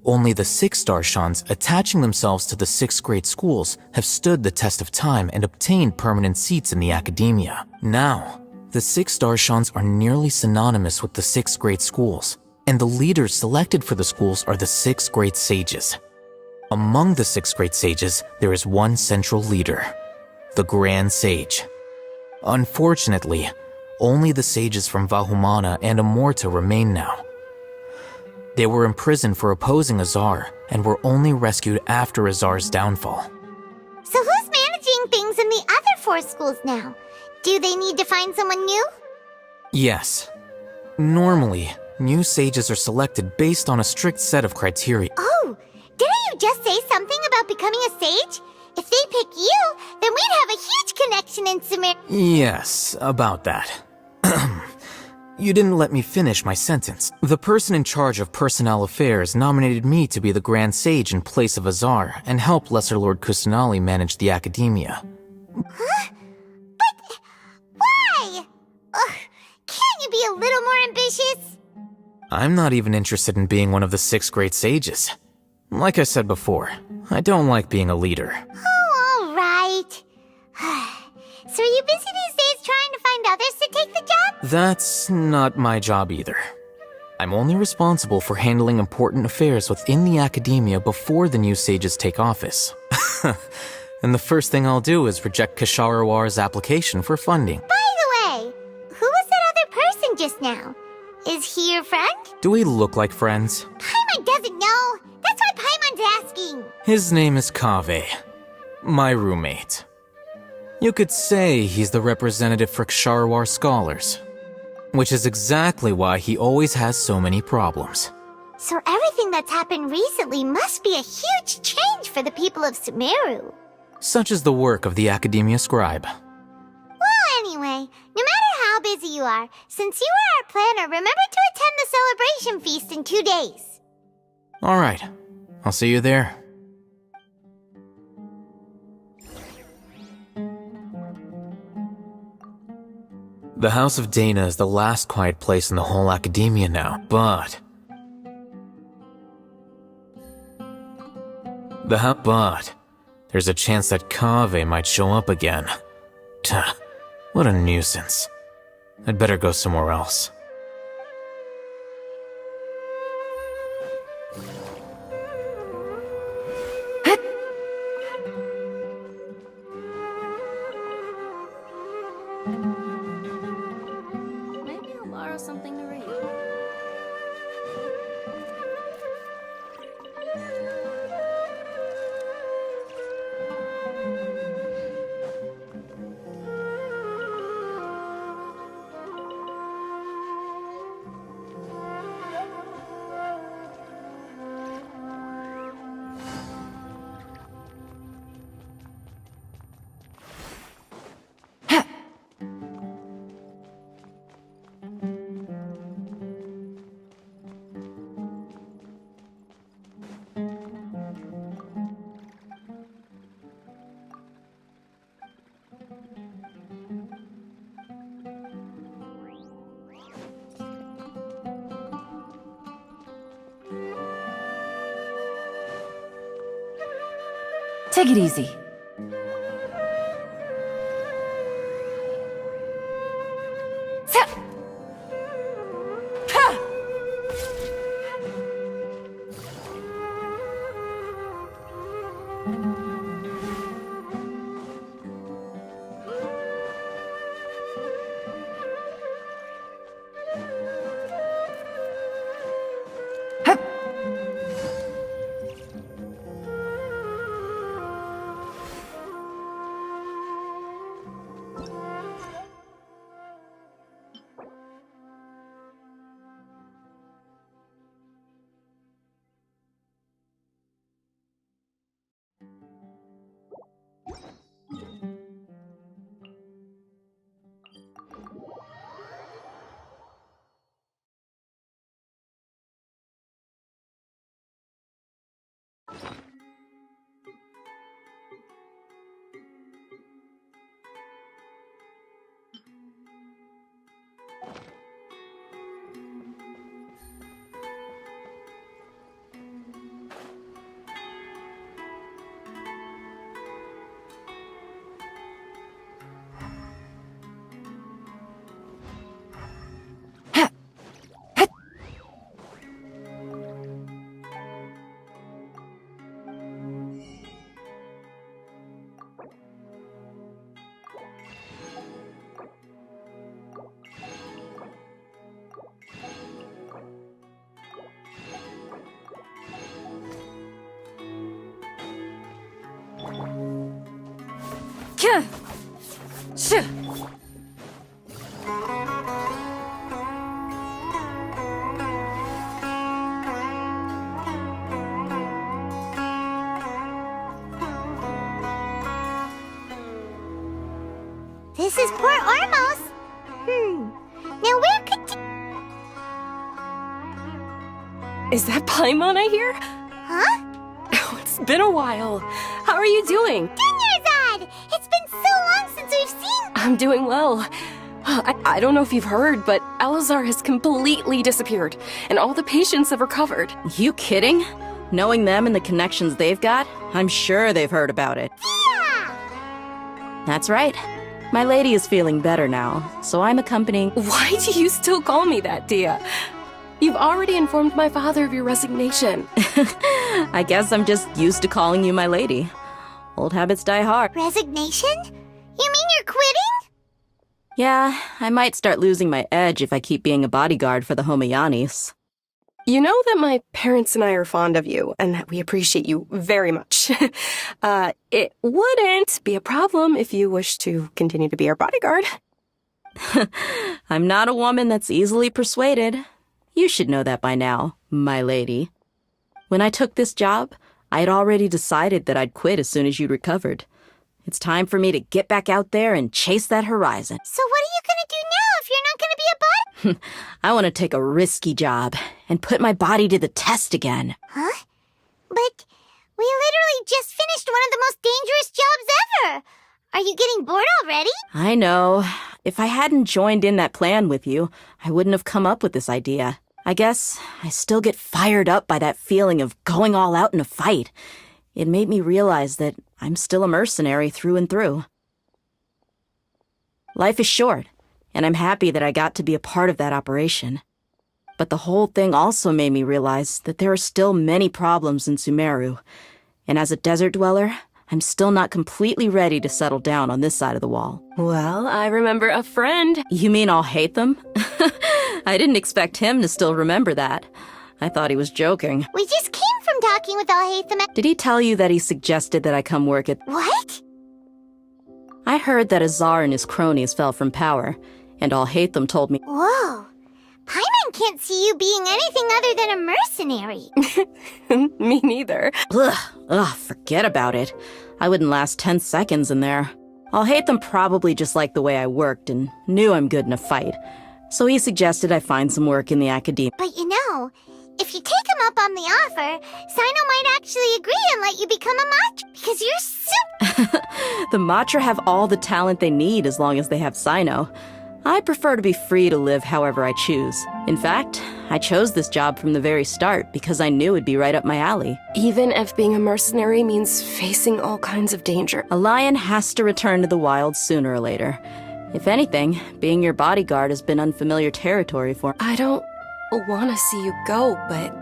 Only the 6 Darshans attaching themselves to the 6 great schools have stood the test of time and obtained permanent seats in the academia. Now, the 6 Darshans are nearly synonymous with the 6 great schools, and the leaders selected for the schools are the 6 great sages. Among the 6 great sages, there is one central leader, the Grand Sage. Unfortunately, only the sages from Vahumana and Amorta remain now. They were imprisoned for opposing Azar and were only rescued after Azar's downfall. So who's managing things in the other 4 schools now? Do they need to find someone new? Yes. Normally, new sages are selected based on a strict set of criteria. Oh, didn't you just say something about becoming a sage? If they pick you, then we'd have a huge connection in Sumeru. Yes, about that. You didn't let me finish my sentence. The person in charge of personnel affairs nominated me to be the Grand Sage in place of Azar and help Lesser Lord Kusanali manage the academia. Huh? But why? Can't you be a little more ambitious? I'm not even interested in being one of the 6 great sages. Like I said before, I don't like being a leader. Oh, all right. So are you busy these days trying to find others to take the job? That's not my job either. I'm only responsible for handling important affairs within the academia before the new sages take office. And the first thing I'll do is reject Kasharawar's application for funding. By the way, who was that other person just now? Is he your friend? Do we look like friends? Paimon doesn't know. That's why Paimon's asking. His name is Kaveh, my roommate. You could say he's the representative for Ksharawar scholars, which is exactly why he always has so many problems. So everything that's happened recently must be a huge change for the people of Sumeru. Such is the work of the Academia Scribe. Well, anyway, no matter how busy you are, since you are our planner, remember to attend the celebration feast in 2 days. All right, I'll see you there. The House of Dana is the last quiet place in the whole academia now, but... there's a chance that Kaveh might show up again. Tuh, what a nuisance. I'd better go somewhere else. Maybe I'll borrow something to read. Take it easy. This is Port Ormos. Now where could Is that Paimon I hear? Huh? Oh, it's been a while. How are you doing? Dunyarzad! It's been so long since we've seen... I'm doing well. I don't know if you've heard, but Elazar has completely disappeared, and all the patients have recovered. You kidding? Knowing them and the connections they've got, I'm sure they've heard about it. Yeah! That's right. My lady is feeling better now, so I'm accompanying... Why do you still call me that, Dia? You've already informed my father of your resignation. I guess I'm just used to calling you my lady. Old habits die hard. Resignation? You mean you're quitting? Yeah, I might start losing my edge if I keep being a bodyguard for the Homayanis. You know that my parents and I are fond of you, and that we appreciate you very much. It wouldn't be a problem if you wish to continue to be our bodyguard. I'm not a woman that's easily persuaded. You should know that by now, my lady. When I took this job, I had already decided that I'd quit as soon as you recovered. It's time for me to get back out there and chase that horizon. So what are you gonna do now if you're not gonna be a body? I want to take a risky job and put my body to the test again. Huh? But we literally just finished one of the most dangerous jobs ever. Are you getting bored already? I know. If I hadn't joined in that plan with you, I wouldn't have come up with this idea. I guess I still get fired up by that feeling of going all out in a fight. It made me realize that I'm still a mercenary through and through. Life is short, and I'm happy that I got to be a part of that operation. But the whole thing also made me realize that there are still many problems in Sumeru, and as a desert dweller, I'm still not completely ready to settle down on this side of the wall. Well, I remember a friend. You mean I'll hate them? I didn't expect him to still remember that. I thought he was joking. We just came from talking with Alhaitham. Did he tell you that he suggested that I come work at... What? I heard that Azar and his cronies fell from power, and Alhaitham told me... Whoa. Paimon can't see you being anything other than a mercenary. Me neither. Ugh, forget about it. I wouldn't last 10 seconds in there. Alhaitham probably just liked the way I worked and knew I'm good in a fight. So he suggested I find some work in the academia. But you know, if you take him up on the offer, Sino might actually agree and let you become a Matra, because you're super... The Matra have all the talent they need as long as they have Sino. I prefer to be free to live however I choose. In fact, I chose this job from the very start because I knew it'd be right up my alley. Even if being a mercenary means facing all kinds of danger. A lion has to return to the wild sooner or later. If anything, being your bodyguard has been unfamiliar territory for me. I don't want to see you go, but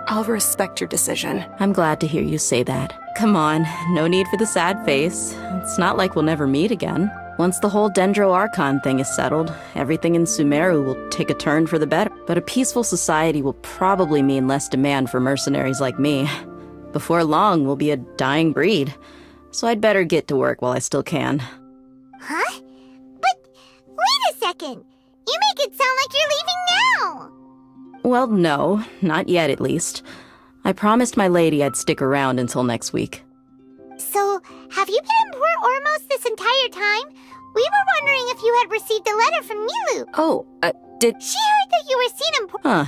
I'll respect your decision. I'm glad to hear you say that. Come on, no need for the sad face. It's not like we'll never meet again. Once the whole Dendro Archon thing is settled, everything in Sumeru will take a turn for the better. But a peaceful society will probably mean less demand for mercenaries like me. Before long, we'll be a dying breed. So I'd better get to work while I still can. Huh? But wait a second. You make it sound like you're leaving now. Well, no, not yet at least. I promised my lady I'd stick around until next week. So, have you been in Port Ormos this entire time? We were wondering if you had received a letter from Nilou. Oh, did... She heard that you were seen in Port... Huh.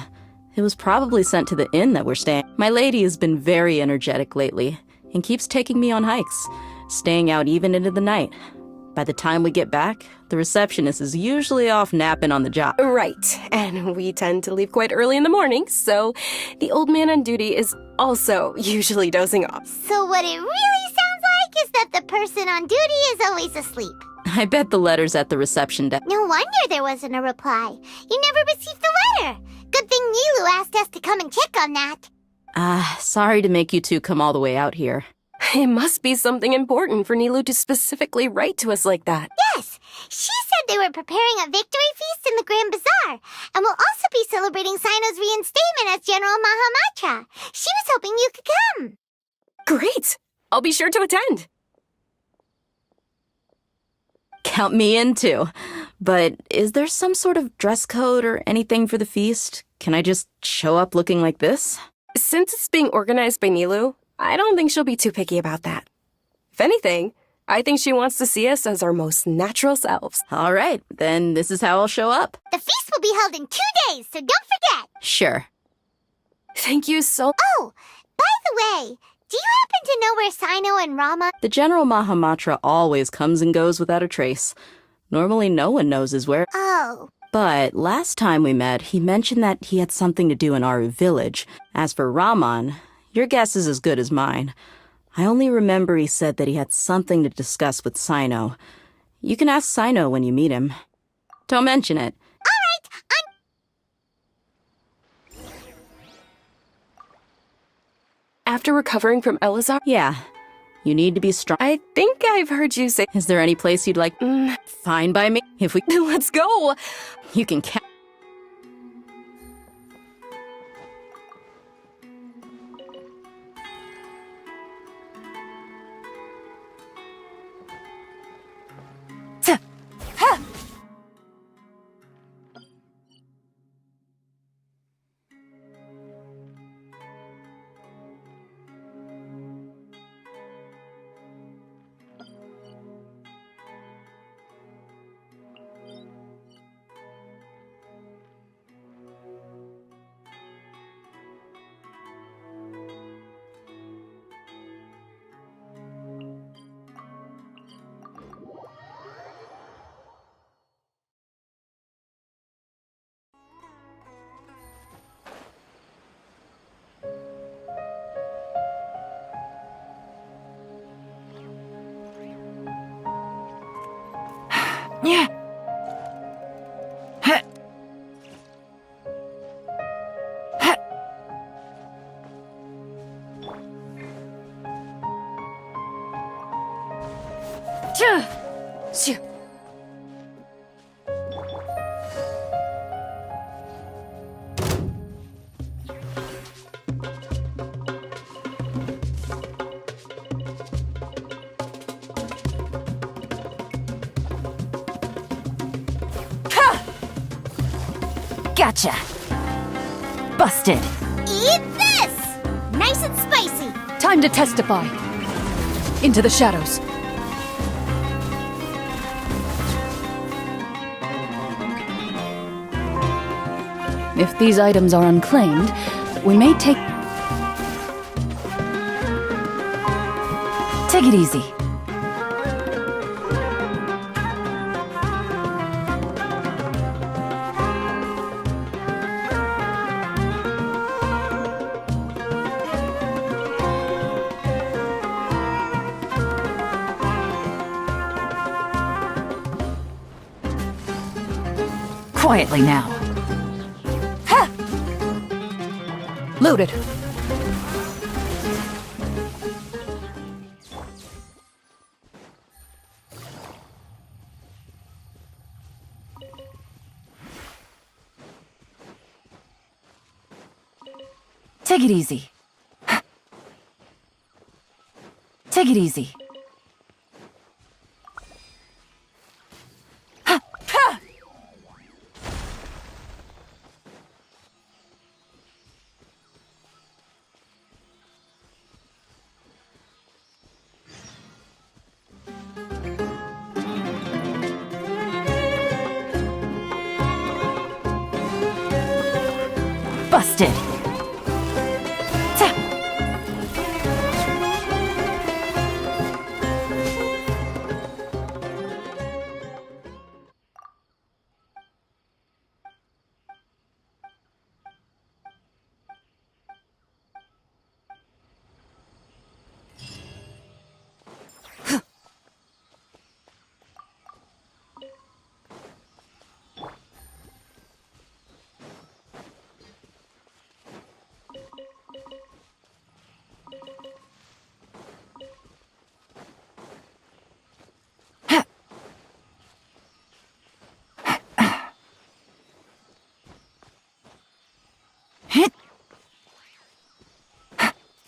It was probably sent to the inn that we're staying. My lady has been very energetic lately and keeps taking me on hikes, staying out even into the night. By the time we get back, the receptionist is usually off napping on the job. Right, and we tend to leave quite early in the morning, so the old man on duty is also usually dozing off. So what it really sounds like is that the person on duty is always asleep. I bet the letter's at the reception desk. No wonder there wasn't a reply. You never received the letter. Good thing Nilou asked us to come and check on that. Sorry to make you two come all the way out here. It must be something important for Nilou to specifically write to us like that. Yes, she said they were preparing a victory feast in the Grand Bazaar, and will also be celebrating Sino's reinstatement as General Mahamatra. She was hoping you could come. Great! I'll be sure to attend. Count me in too. But is there some sort of dress code or anything for the feast? Can I just show up looking like this? Since it's being organized by Nilu, I don't think she'll be too picky about that. If anything, I think she wants to see us as our most natural selves. All right, then this is how I'll show up. The feast will be held in 2 days, so don't forget. Sure. Thank you so... Oh, by the way, do you happen to know where Sino and Rama... The General Mahamatra always comes and goes without a trace. Normally no one knows his where. Oh. But last time we met, he mentioned that he had something to do in Aru village. As for Raman, your guess is as good as mine. I only remember he said that he had something to discuss with Sino. You can ask Sino when you meet him. Don't mention it. After recovering from Elazar? Yeah. You need to be strong. I think I've heard you say... Is there any place you'd like? Fine by me. If we... Let's go! You can count. Yeah. Gotcha. Busted. Eat this! Nice and spicy. Time to testify. Into the shadows. If these items are unclaimed, we may take... Take it easy. Quietly now. Ha! Loaded. Take it easy. Take it easy. Busted.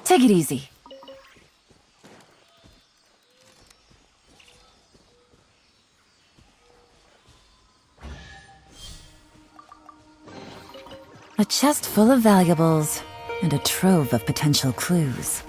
Take it easy. A chest full of valuables and a trove of potential clues.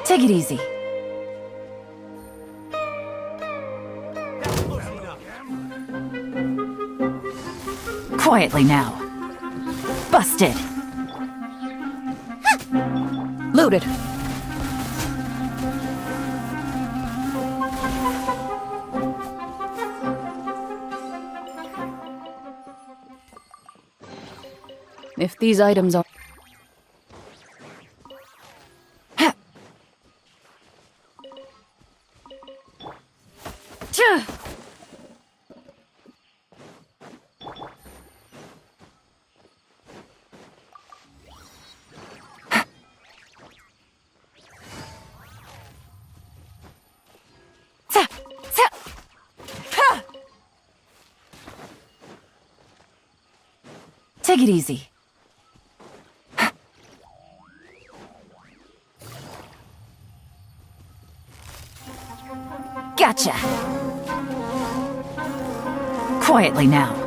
Take it easy. Quietly now. Busted. Looted. If these items are... Take it easy. Gotcha. Quietly now.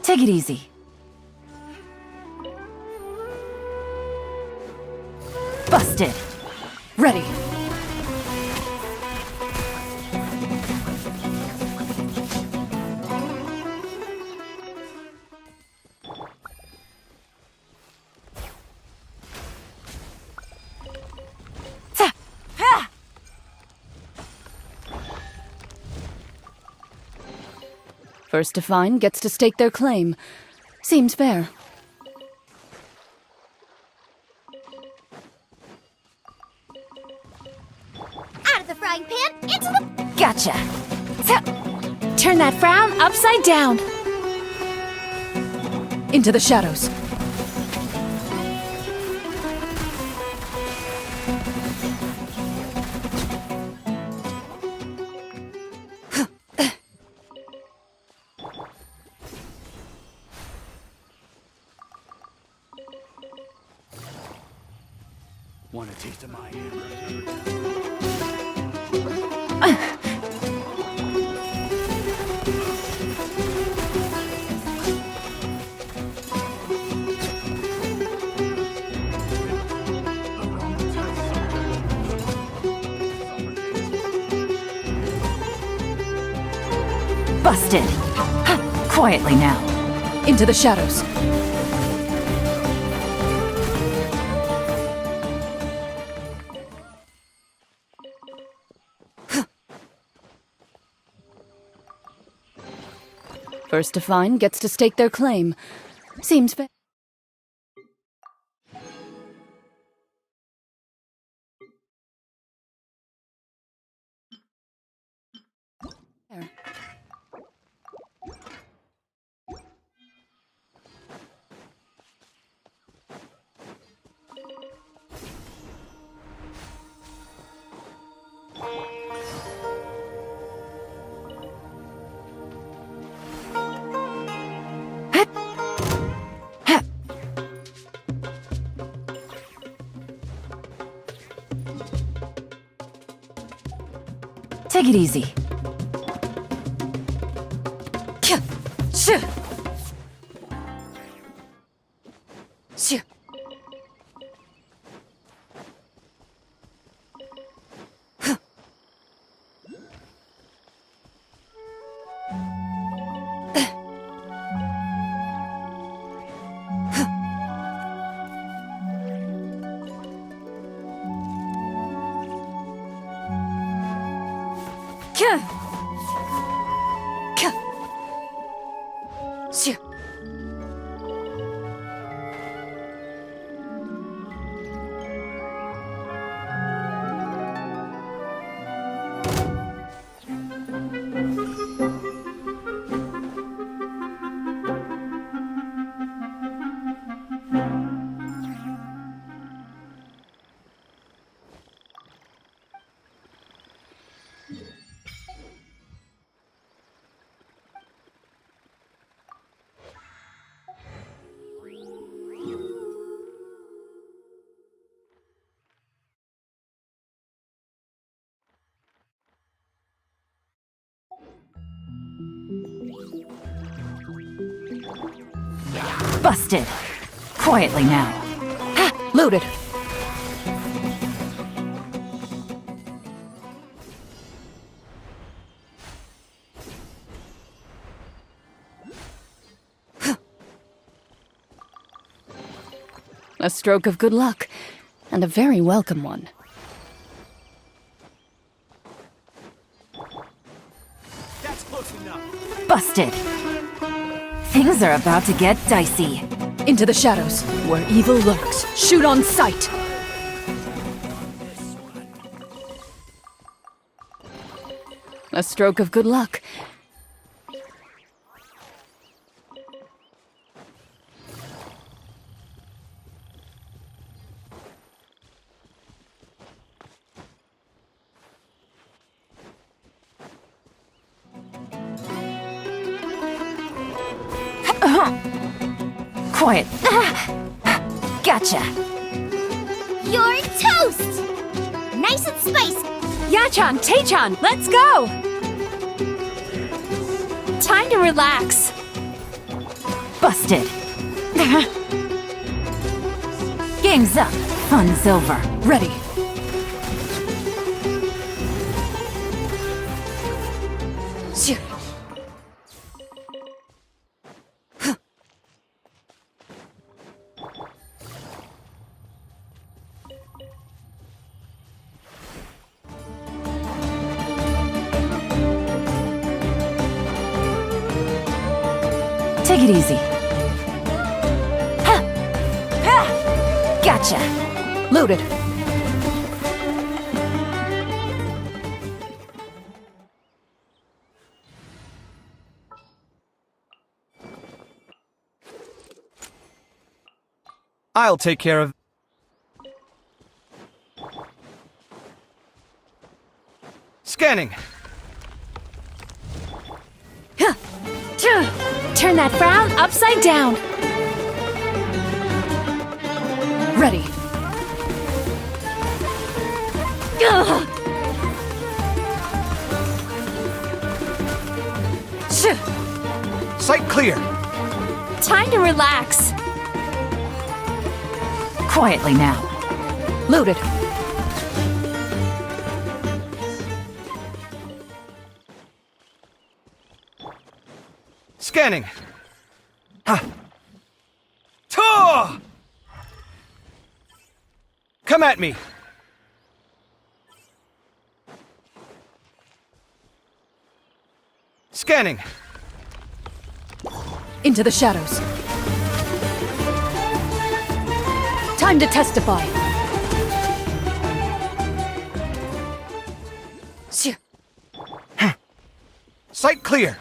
Take it easy. Busted. Ready. First to find gets to stake their claim. Seems fair. Out of the frying pan, into the... Gotcha. Turn that frown upside down. Into the shadows. Want a taste of my hammer? Busted. Quietly now. Into the shadows. First to find gets to stake their claim. Seems fair. Take it easy. Busted. Quietly now. Ha! Loaded. A stroke of good luck, and a very welcome one. That's close enough. Busted. Things are about to get dicey. Into the shadows, where evil lurks. Shoot on sight! A stroke of good luck. Quiet. Gotcha. You're toast! Nice and spicy. Yachan, Taechan, let's go! Time to relax. Busted. Game's up. Fun's over. Ready. Shoo. Take it easy. Ha! Ha! Gotcha. Loaded. I'll take care of... Scanning. Turn that frown upside down. Ready. Ugh. Sight clear. Time to relax. Quietly now. Loaded. Scanning. Ha. Tor! Come at me. Scanning. Into the shadows. Time to testify. Sight clear.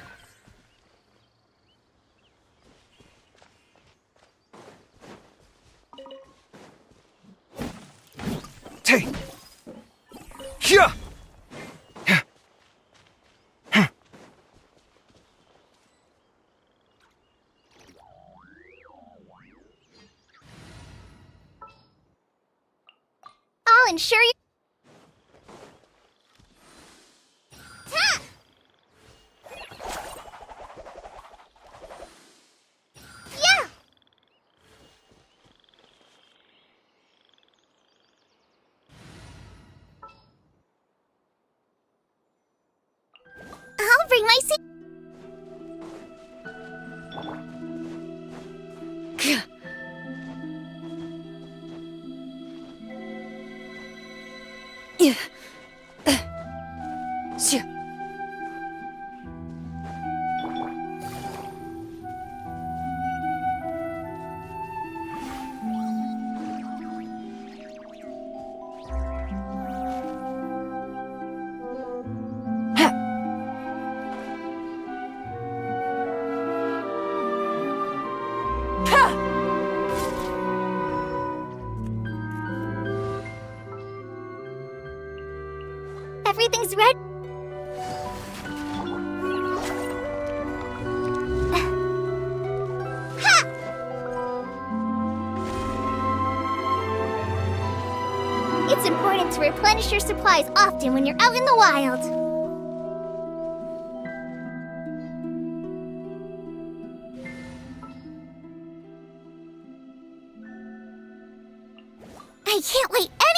Tay. Here. I'll ensure you. Ta! Yeah! I'll bring my seat. Everything's ready. Ha! It's important to replenish your supplies often when you're out in the wild. I can't wait any...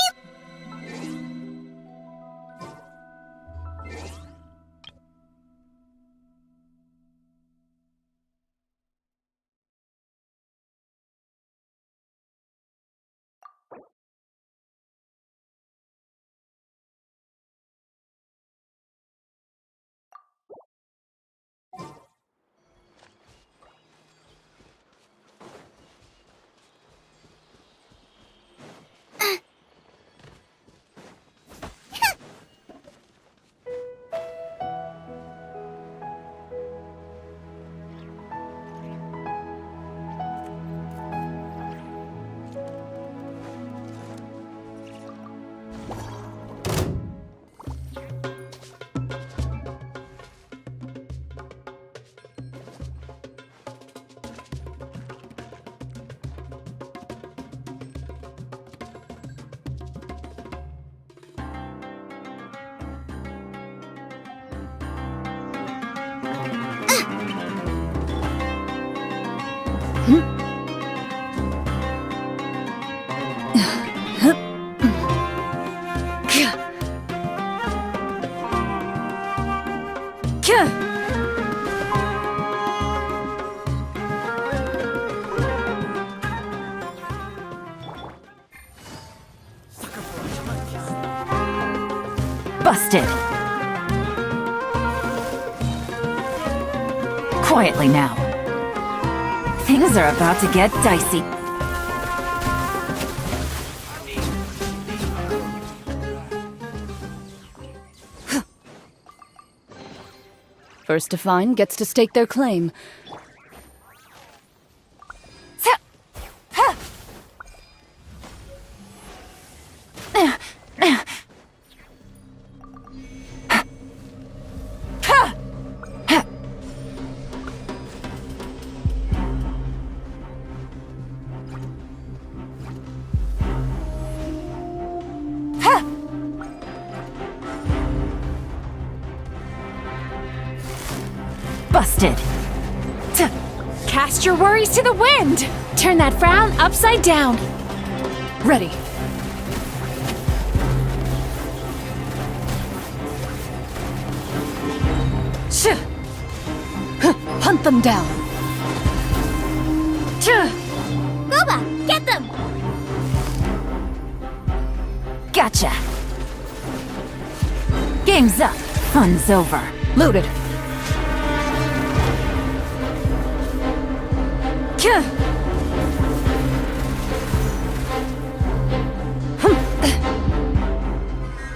Busted. Quietly now. Things are about to get dicey. First to find gets to stake their claim. Busted. Cast your worries to the wind! Turn that frown upside down. Ready. Hunt them down. Gooba, get them! Gotcha. Game's up. Fun's over. Looted.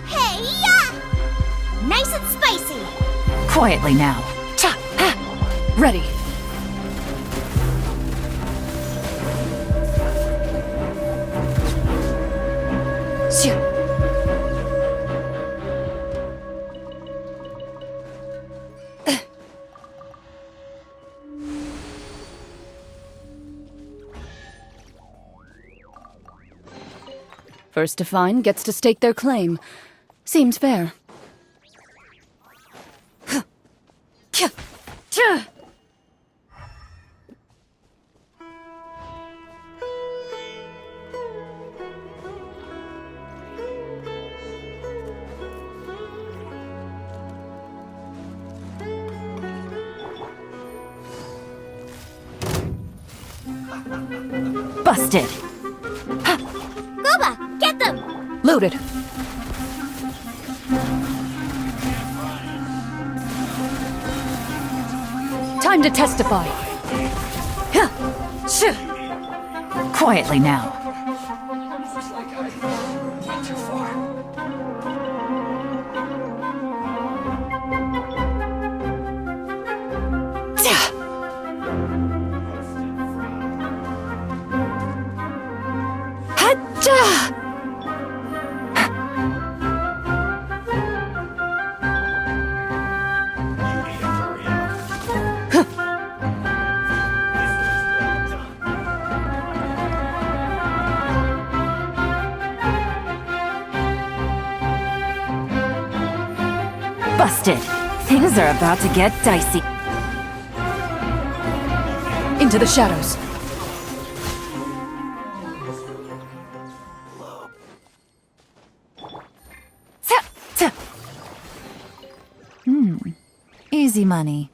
Hey-ya! Nice and spicy! Quietly now. Ready. First to find gets to stake their claim. Seems fair. Busted. Gooba, get them! Looted. Time to testify. Quietly now. Busted. Things are about to get dicey. Into the shadows. Easy money.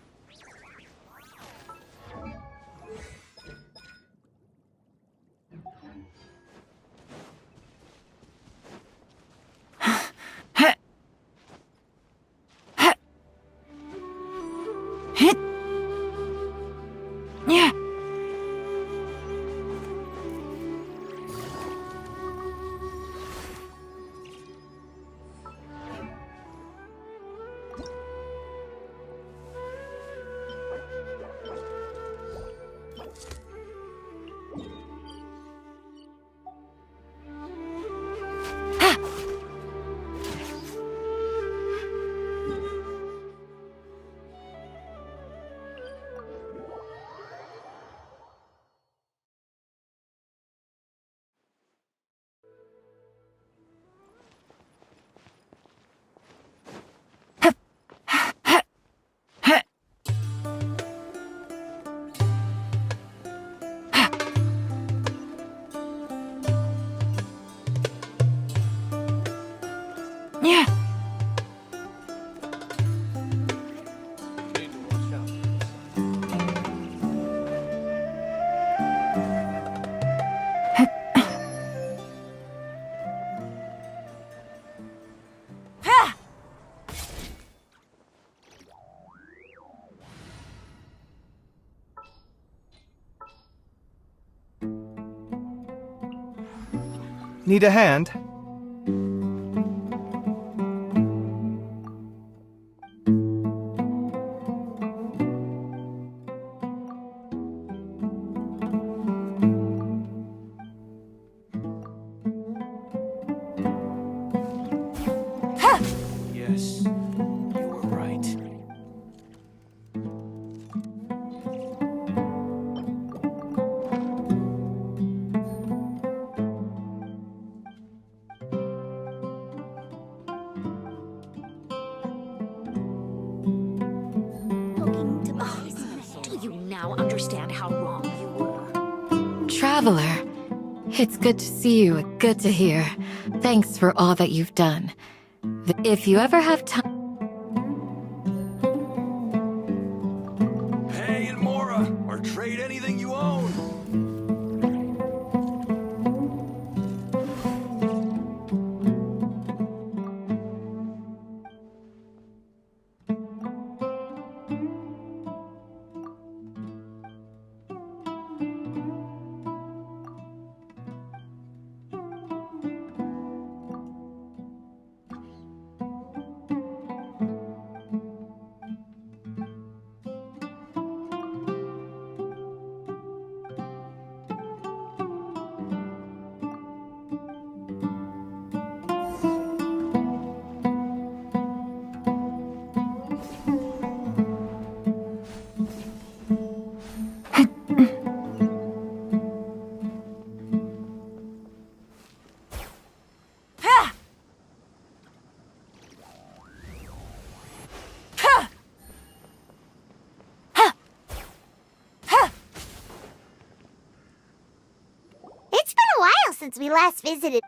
Yeah. Yeah. Need a hand? Yes, you were right. Do you now understand how wrong you were? Traveler, it's good to see you, good to hear. Thanks for all that you've done. If you ever have time... Hey, and Mora, or trade anything you own. It's been a while since we last visited.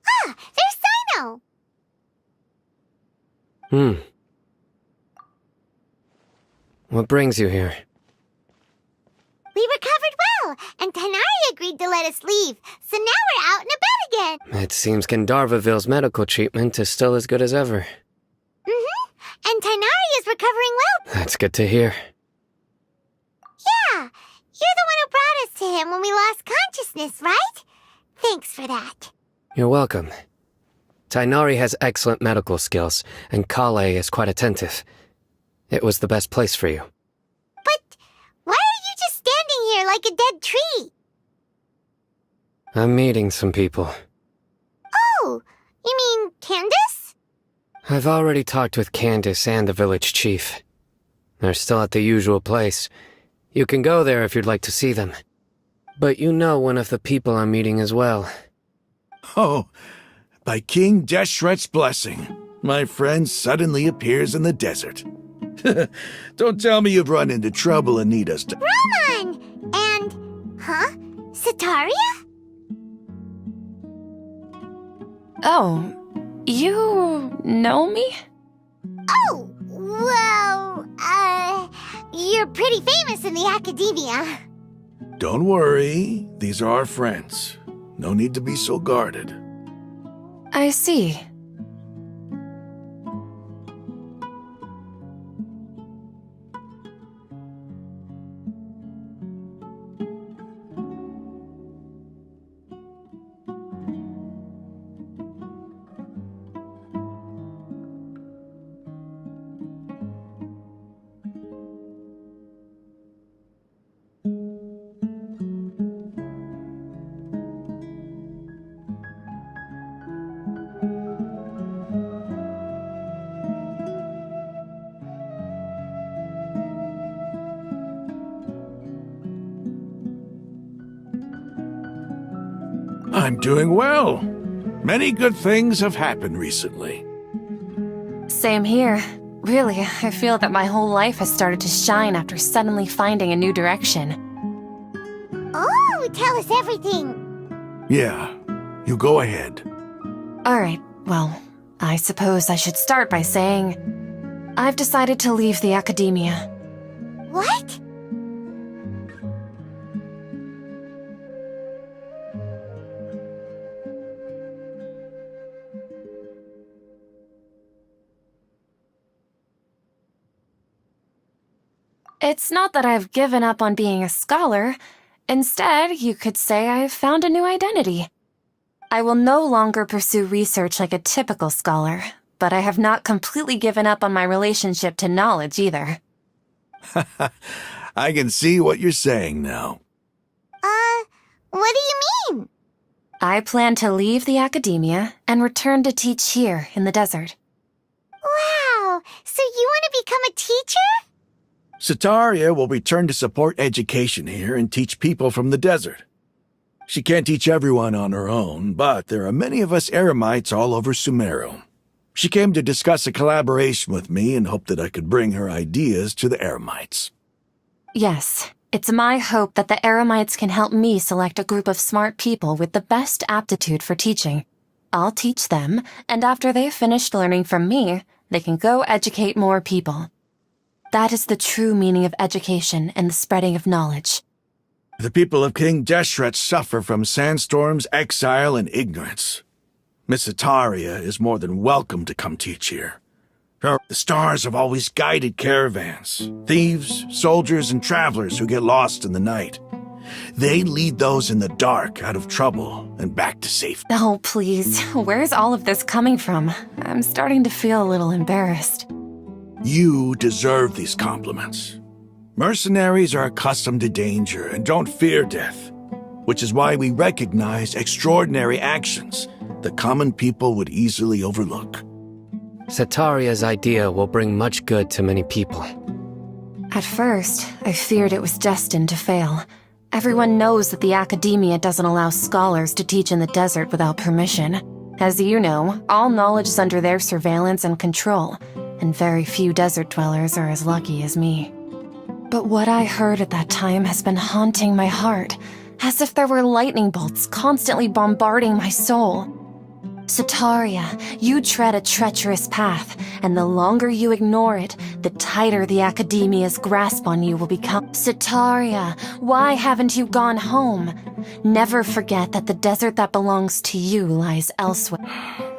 Ah, there's Sino! What brings you here? We recovered well, and Tighnari agreed to let us leave, so now we're out and about again. It seems Gandharvaville's medical treatment is still as good as ever. And Tighnari is recovering well. That's good to hear. Yeah, you're the one who brought us to him when we lost consciousness, right? Thanks for that. You're welcome. Tighnari has excellent medical skills, and Kale is quite attentive. It was the best place for you. But why are you just standing here like a dead tree? I'm meeting some people. Oh, you mean Candace? I've already talked with Candace and the village chief. They're still at the usual place. You can go there if you'd like to see them. But you know one of the people I'm meeting as well. Oh, by King Deshret's blessing, my friend suddenly appears in the desert. Don't tell me you've run into trouble and need us to— Roman! And, Sataria? Oh, you know me? Oh, well, pretty famous in the academia. Don't worry, these are our friends. No need to be so guarded. I see. I'm doing well. Many good things have happened recently. Same here. Really, I feel that my whole life has started to shine after suddenly finding a new direction. Oh, tell us everything. Yeah, you go ahead. Alright, well, I suppose I should start by saying I've decided to leave the academia. What? It's not that I've given up on being a scholar. Instead, you could say I've found a new identity. I will no longer pursue research like a typical scholar, but I have not completely given up on my relationship to knowledge either. I can see what you're saying now. What do you mean? I plan to leave the academia and return to teach here in the desert. Wow, so you want to become a teacher? Setaria will return to support education here and teach people from the desert. She can't teach everyone on her own, but there are many of us Eremites all over Sumeru. She came to discuss a collaboration with me and hoped that I could bring her ideas to the Eremites. Yes, it's my hope that the Eremites can help me select a group of smart people with the best aptitude for teaching. I'll teach them, and after they've finished learning from me, they can go educate more people. That is the true meaning of education and the spreading of knowledge. The people of King Deshret suffer from sandstorms, exile, and ignorance. Miss Setaria is more than welcome to come teach here. The stars have always guided caravans, thieves, soldiers, and travelers who get lost in the night. They lead those in the dark out of trouble and back to safety. Oh, please. Where's all of this coming from? I'm starting to feel a little embarrassed. You deserve these compliments. Mercenaries are accustomed to danger and don't fear death, which is why we recognize extraordinary actions that common people would easily overlook. Setaria's idea will bring much good to many people. At first, I feared it was destined to fail. Everyone knows that the academia doesn't allow scholars to teach in the desert without permission. As you know, all knowledge is under their surveillance and control, and very few desert dwellers are as lucky as me. But what I heard at that time has been haunting my heart, as if there were lightning bolts constantly bombarding my soul. Setaria, you tread a treacherous path, and the longer you ignore it, the tighter the academia's grasp on you will become. Setaria, why haven't you gone home? Never forget that the desert that belongs to you lies elsewhere.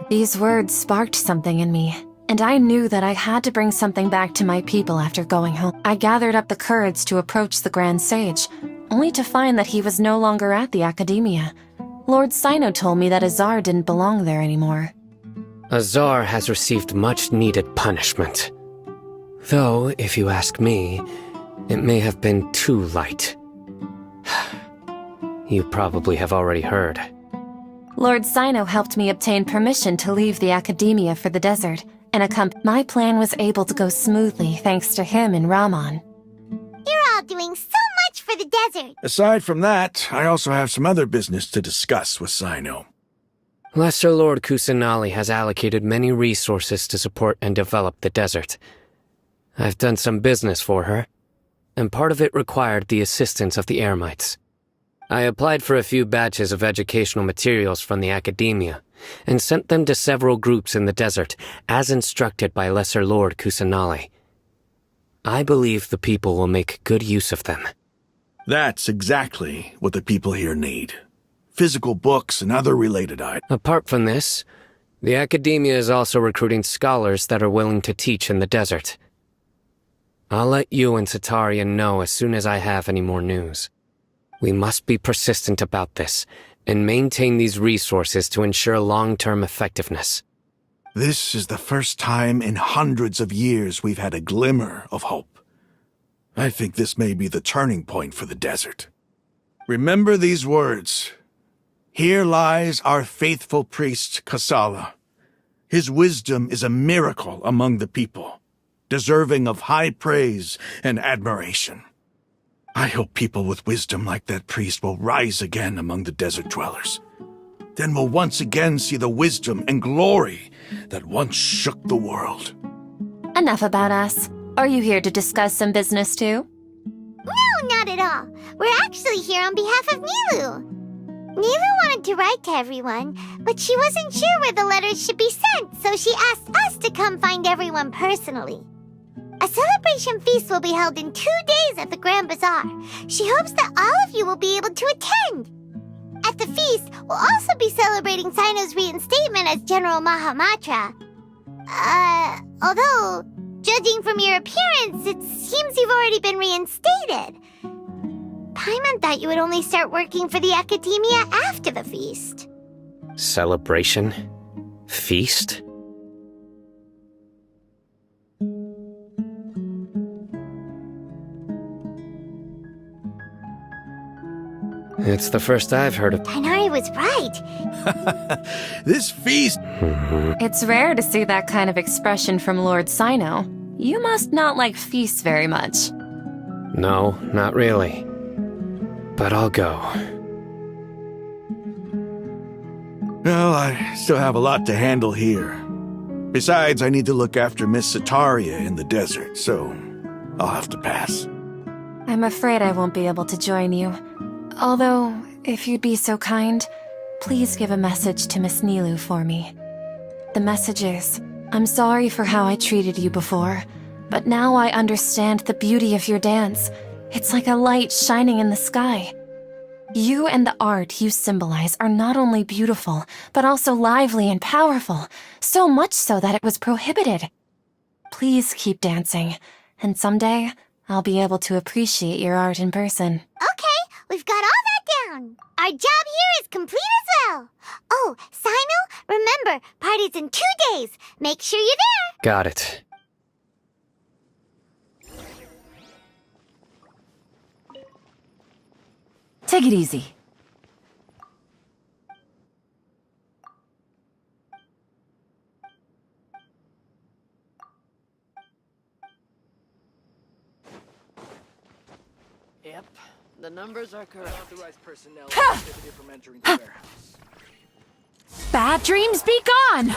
These words sparked something in me, and I knew that I had to bring something back to my people after going home. I gathered up the courage to approach the Grand Sage, only to find that he was no longer at the academia. Lord Sino told me that Azar didn't belong there anymore. Azar has received much-needed punishment. Though, if you ask me, it may have been too light. You probably have already heard. Lord Sino helped me obtain permission to leave the academia for the desert, and my plan was able to go smoothly thanks to him and Rahman. You're all doing so much for the desert. Aside from that, I also have some other business to discuss with Sino. Lesser Lord Kusanali has allocated many resources to support and develop the desert. I've done some business for her, and part of it required the assistance of the Eremites. I applied for a few batches of educational materials from the academia, and sent them to several groups in the desert, as instructed by Lesser Lord Kusanali. I believe the people will make good use of them. That's exactly what the people here need. Physical books and other related items. Apart from this, the Academia is also recruiting scholars that are willing to teach in the desert. I'll let you and Sataria know as soon as I have any more news. We must be persistent about this and maintain these resources to ensure long-term effectiveness. This is the first time in hundreds of years we've had a glimmer of hope. I think this may be the turning point for the desert. Remember these words. Here lies our faithful priest, Kasala. His wisdom is a miracle among the people, deserving of high praise and admiration. I hope people with wisdom like that priest will rise again among the desert dwellers. Then we'll once again see the wisdom and glory that once shook the world. Enough about us. Are you here to discuss some business too? No, not at all. We're actually here on behalf of Nilou. Nilou wanted to write to everyone, but she wasn't sure where the letters should be sent, so she asked us to come find everyone personally. A celebration feast will be held in 2 days at the Grand Bazaar. She hopes that all of you will be able to attend. At the feast, we'll also be celebrating Sino's reinstatement as General Mahamatra. Although, judging from your appearance, it seems you've already been reinstated. Paimon thought you would only start working for the Academia after the feast. Celebration? Feast? It's the first I've heard of. Tighnari was right. This feast... It's rare to see that kind of expression from Lord Sino. You must not like feasts very much. No, not really. But I'll go. Well, I still have a lot to handle here. Besides, I need to look after Miss Sataria in the desert, so I'll have to pass. I'm afraid I won't be able to join you. Although, if you'd be so kind, please give a message to Miss Nilou for me. The message is, I'm sorry for how I treated you before, but now I understand the beauty of your dance. It's like a light shining in the sky. You and the art you symbolize are not only beautiful, but also lively and powerful, so much so that it was prohibited. Please keep dancing, and someday I'll be able to appreciate your art in person. Okay, we've got all that down. Our job here is complete as well. Oh, Sino, remember, party's in 2 days. Make sure you're there. Got it. Take it easy. Yep, the numbers are correct. Authorized personnel prohibited from entering the warehouse. Bad dreams be gone!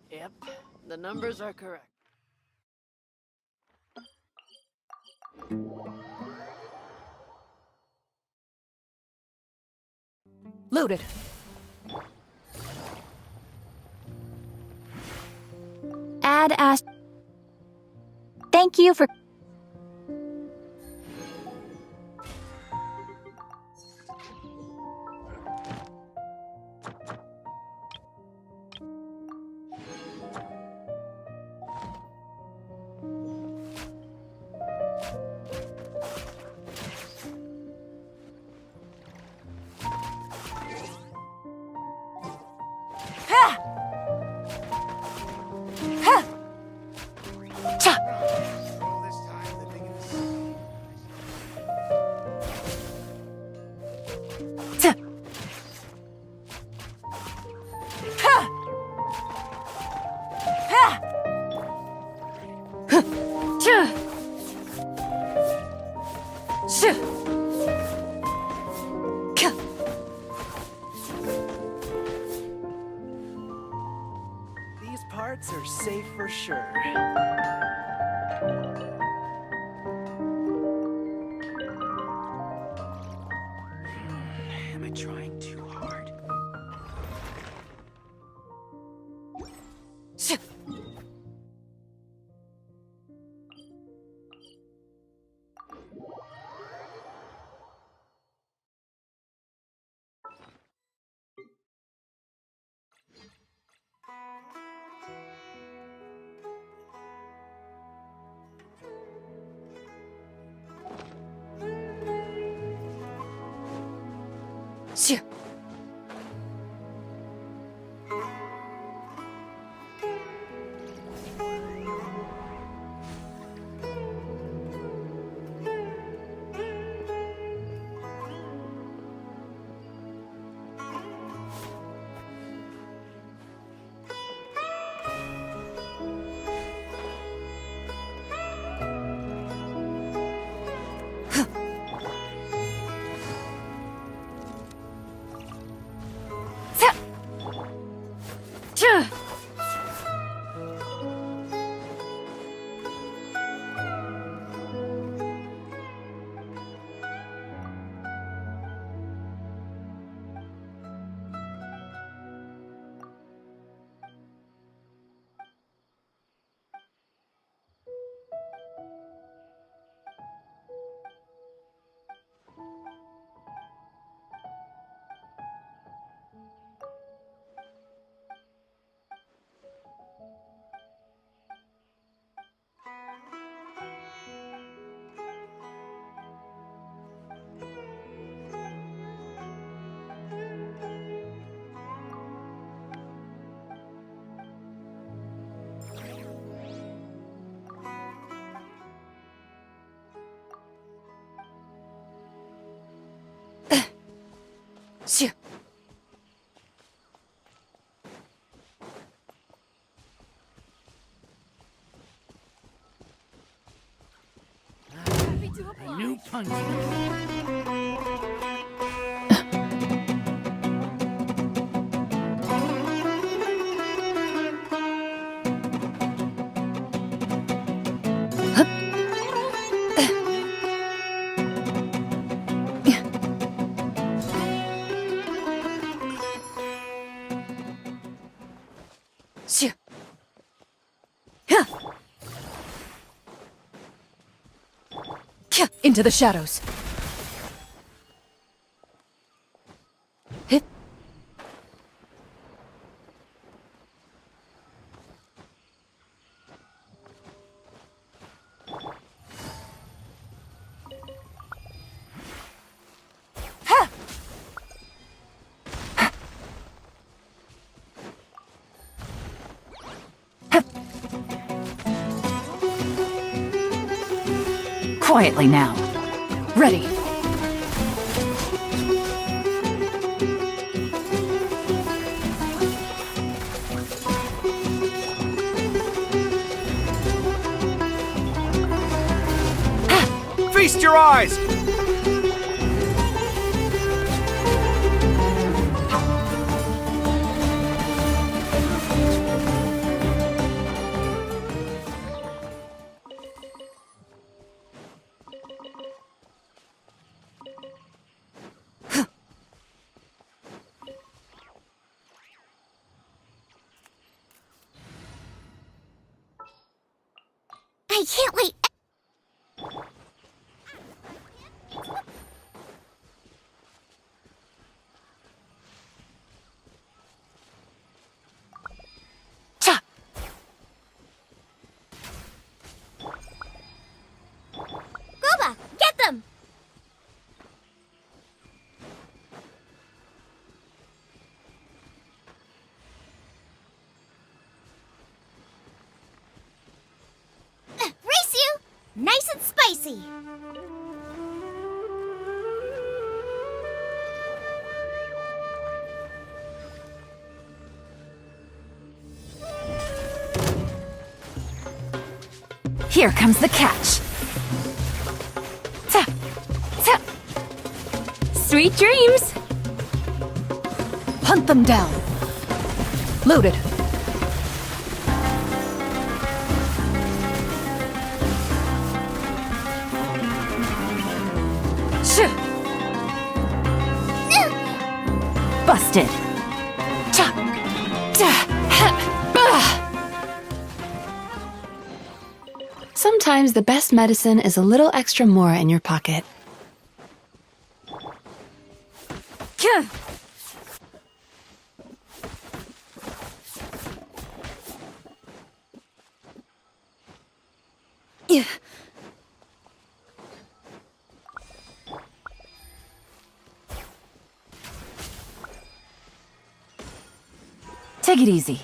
Yep, the numbers are correct. Loaded. Add Ash. Thank you for. hearts are safe for sure. Am I trying too hard? Shoo. Shoo. A new punch. Shoo. Huh. Into the shadows. Hit. Ha! Quietly now. Ready. Feast your eyes! I can't wait. Cha! Gooba, get them! Race you! Nice and spicy! Here comes the catch. Ta! Ta! Sweet dreams! Hunt them down. Loaded. Busted. Sometimes the best medicine is a little extra more in your pocket. Take it easy.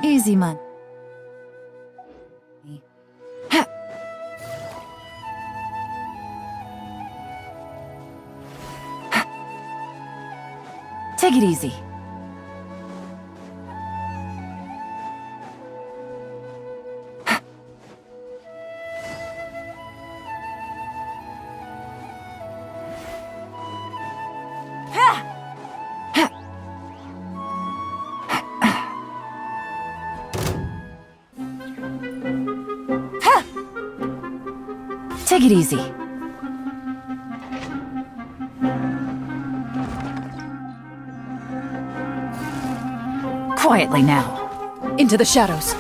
Easy, man. Take it easy. Take it easy. Quietly now. Into the shadows.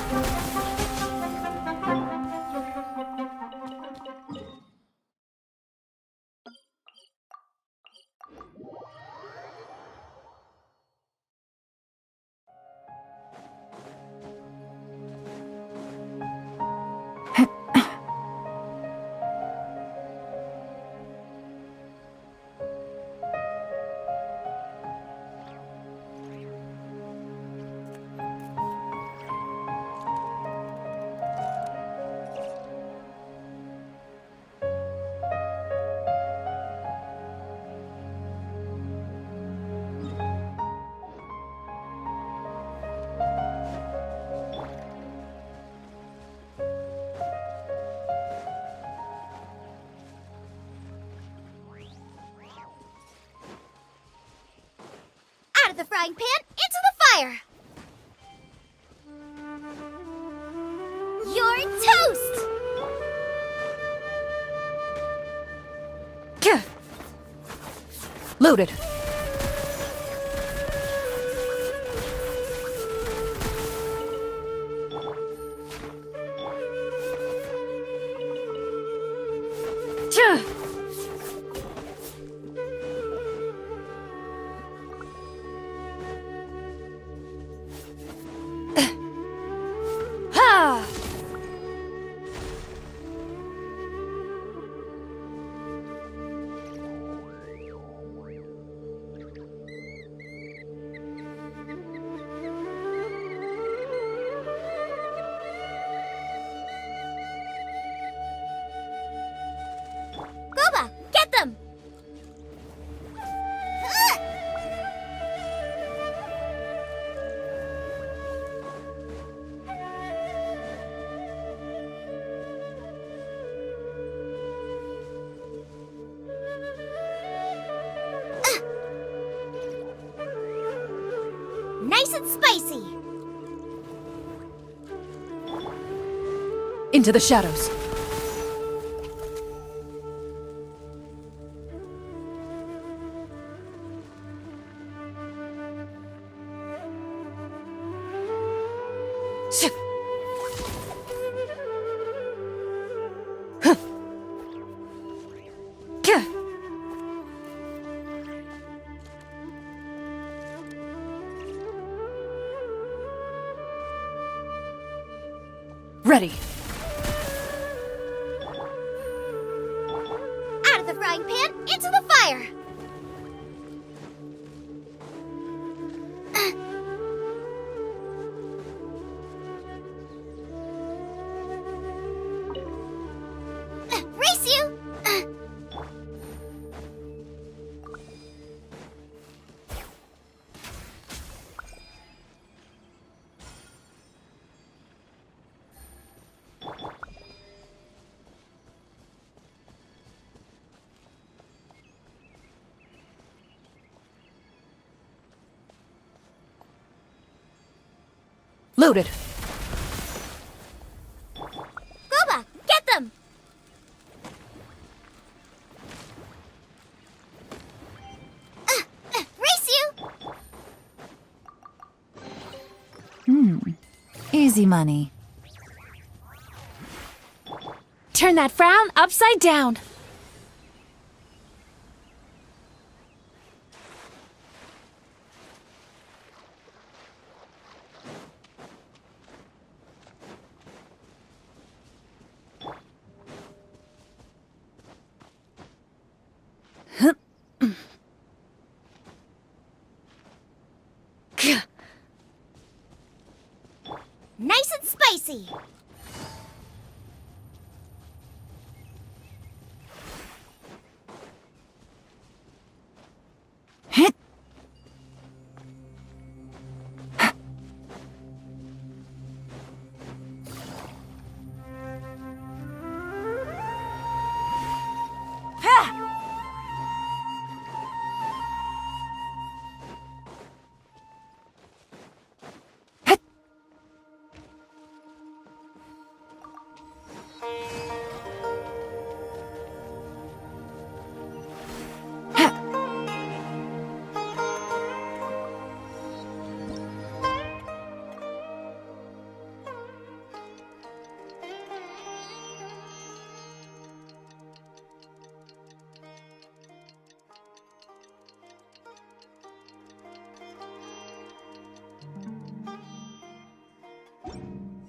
Out of the frying pan, into the fire! You're toast! Loaded. Gooba, get them! Nice and spicy! Into the shadows. Ready. Out of the frying pan, into the fire! Race you! Loaded. Gooba, get them! Race you! Easy money. Turn that frown upside down. Nice and spicy!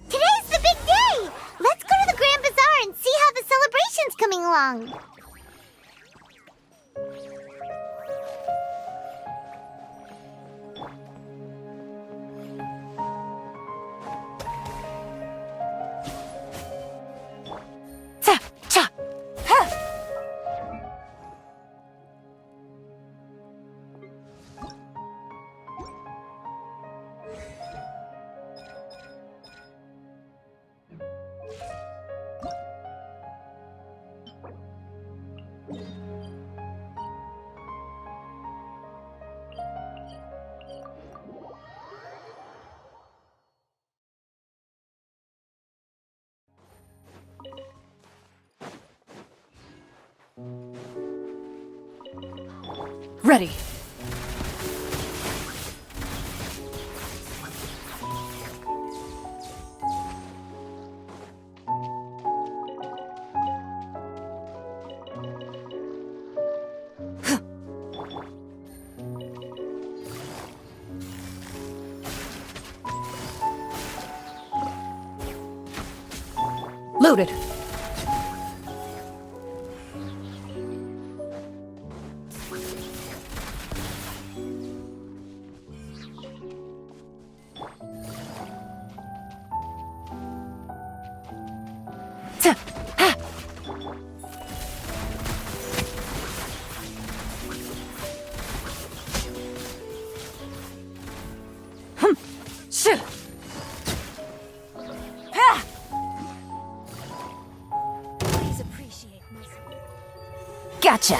Today's the big day! Let's go to the Grand Bazaar and see how the celebration's coming along. Ready. Loaded. Please appreciate my Gotcha.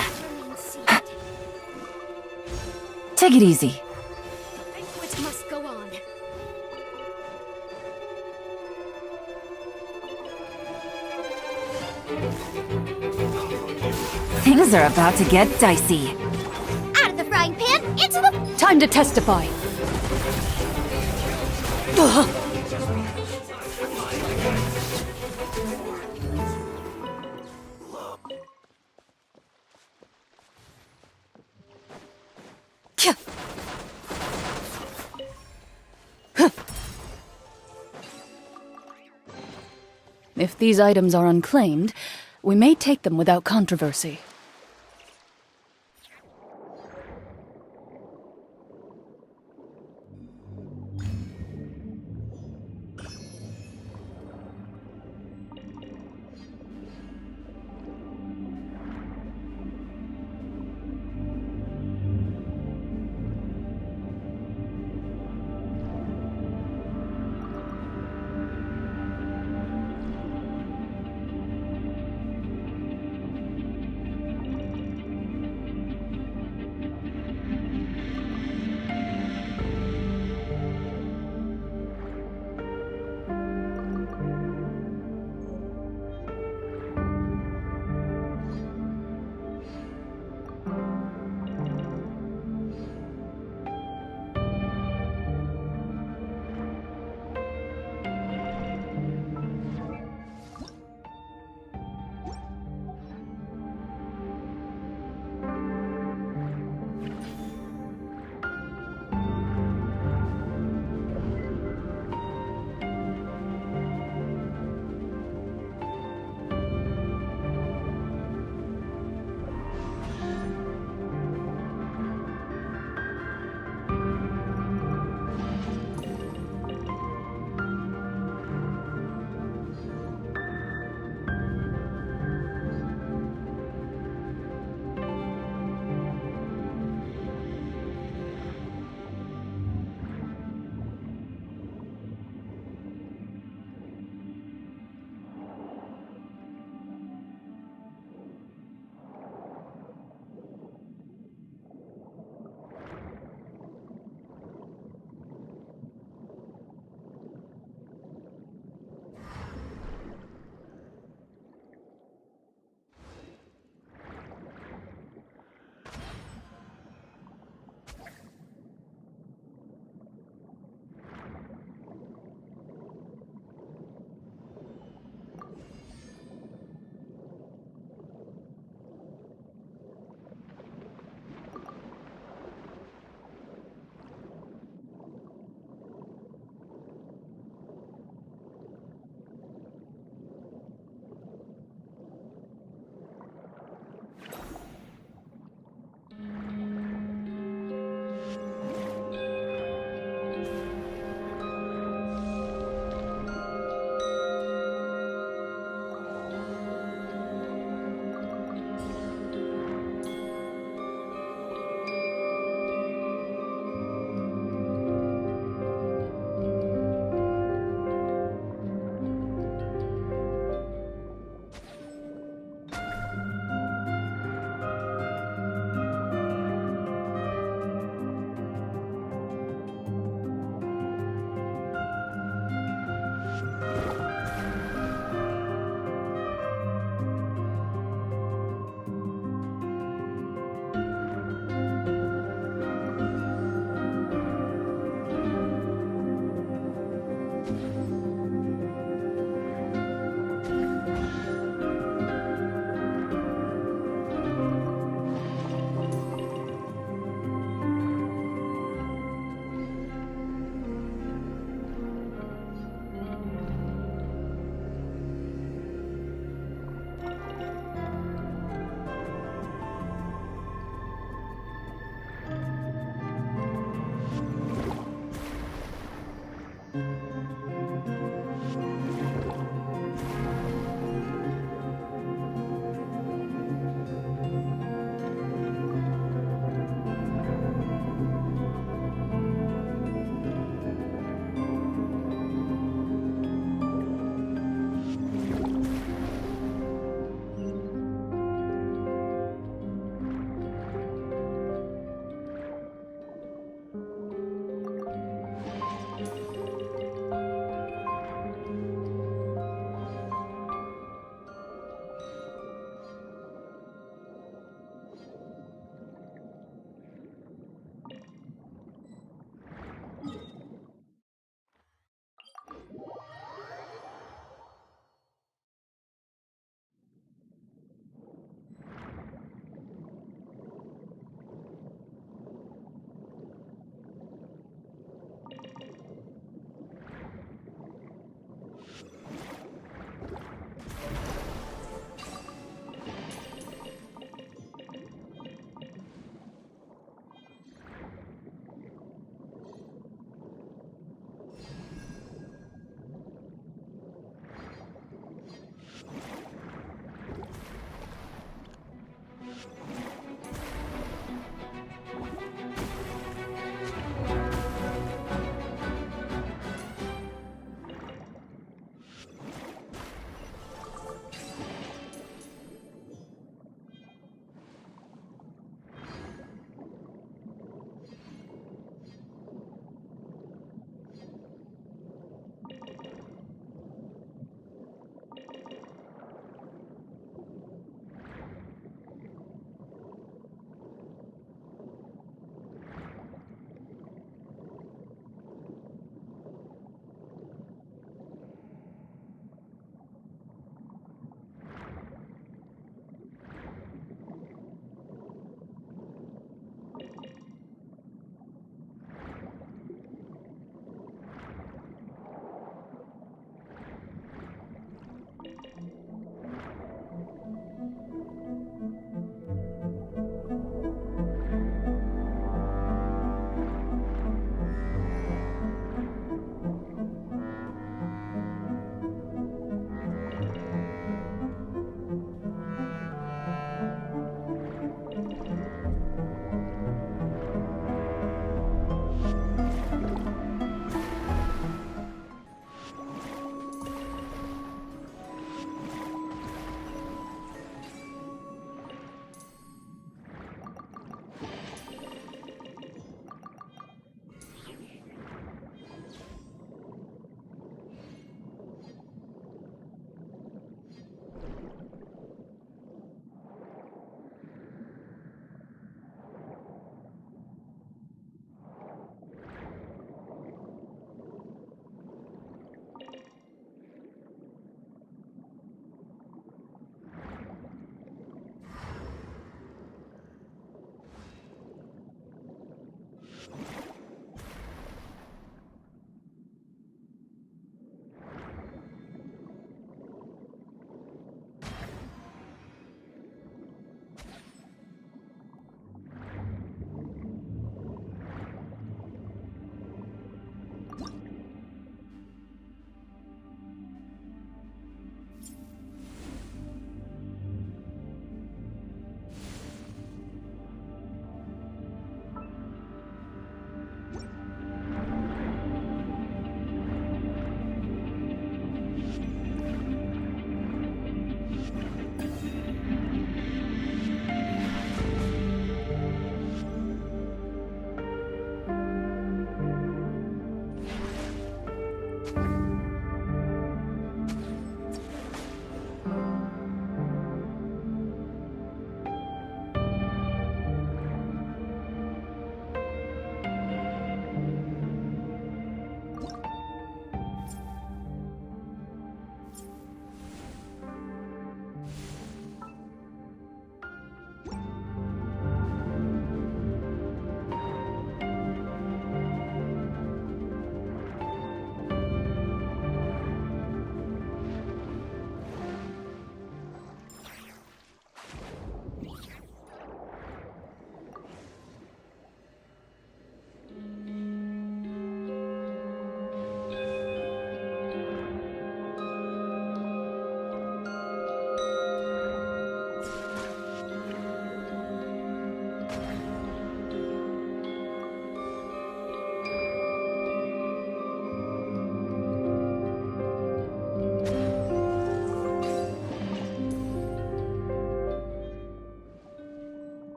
Take it easy. The banquet must go on. Things are about to get dicey. Out of the frying pan, into the... Time to testify. If these items are unclaimed, we may take them without controversy.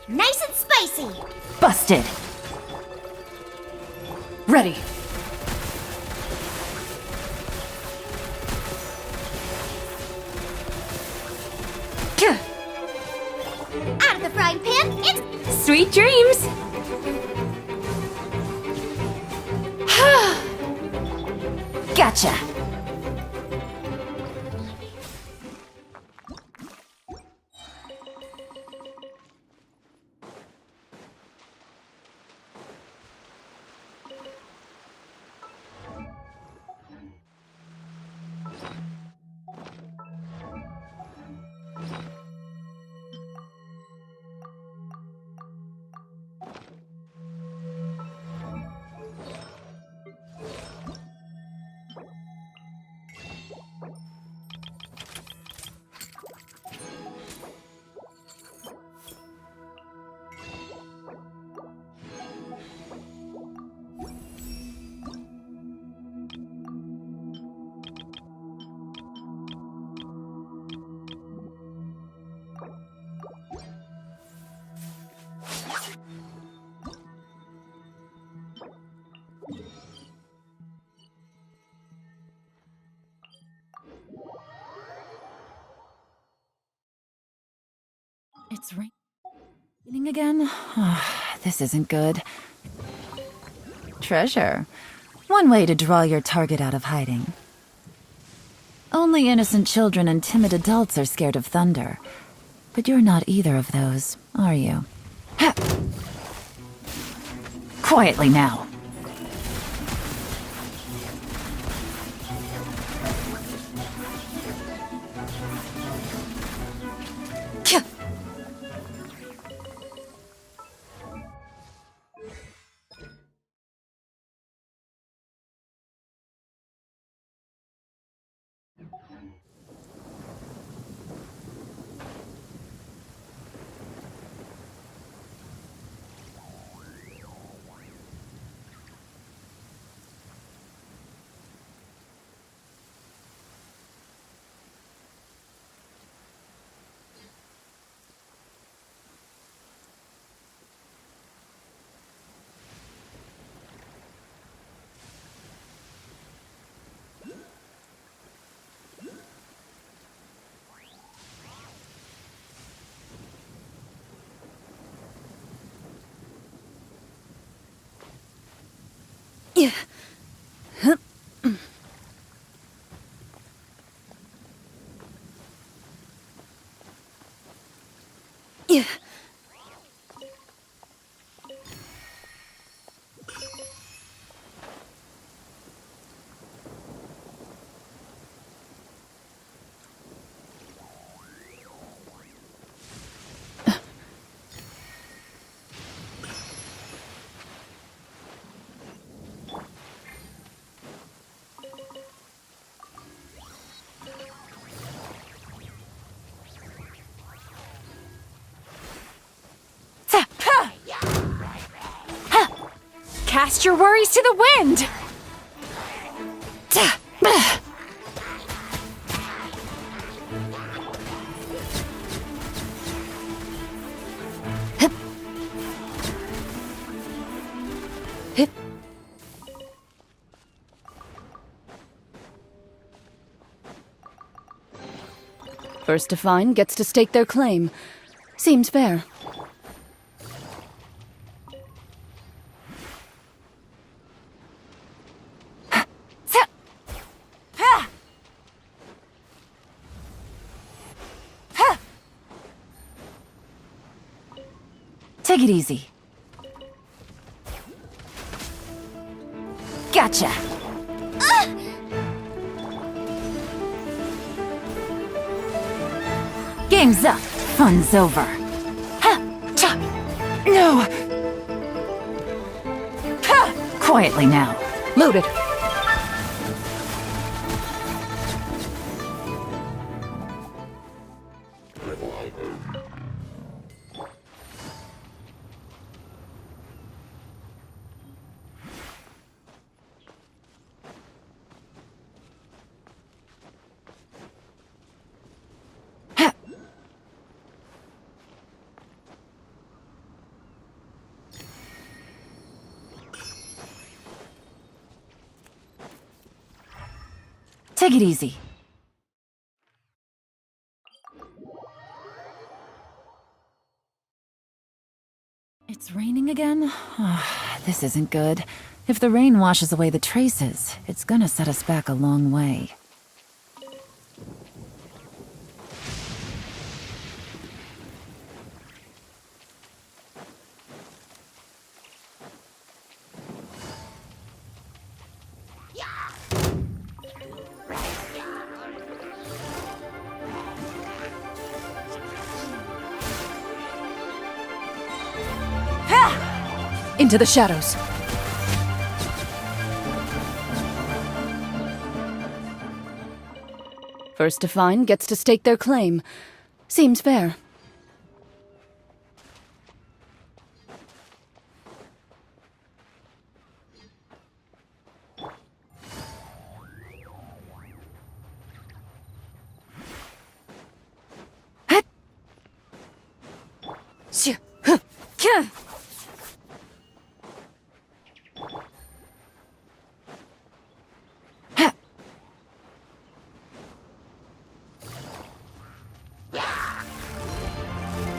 Nice and spicy! Busted! Ready. Out of the frying pan, it's Sweet dreams! Gotcha! It's raining again? This isn't good. Treasure. One way to draw your target out of hiding. Only innocent children and timid adults are scared of thunder. But you're not either of those, are you? Ha! Quietly now. Yeah. Yeah. Cast your worries to the wind! First to find gets to stake their claim. Seems fair. Take it easy. Gotcha. Game's up. Fun's over. No. Quietly now. Loaded. Take it easy. It's raining again? This isn't good. If the rain washes away the traces, it's gonna set us back a long way. Into the shadows. First to find gets to stake their claim. Seems fair.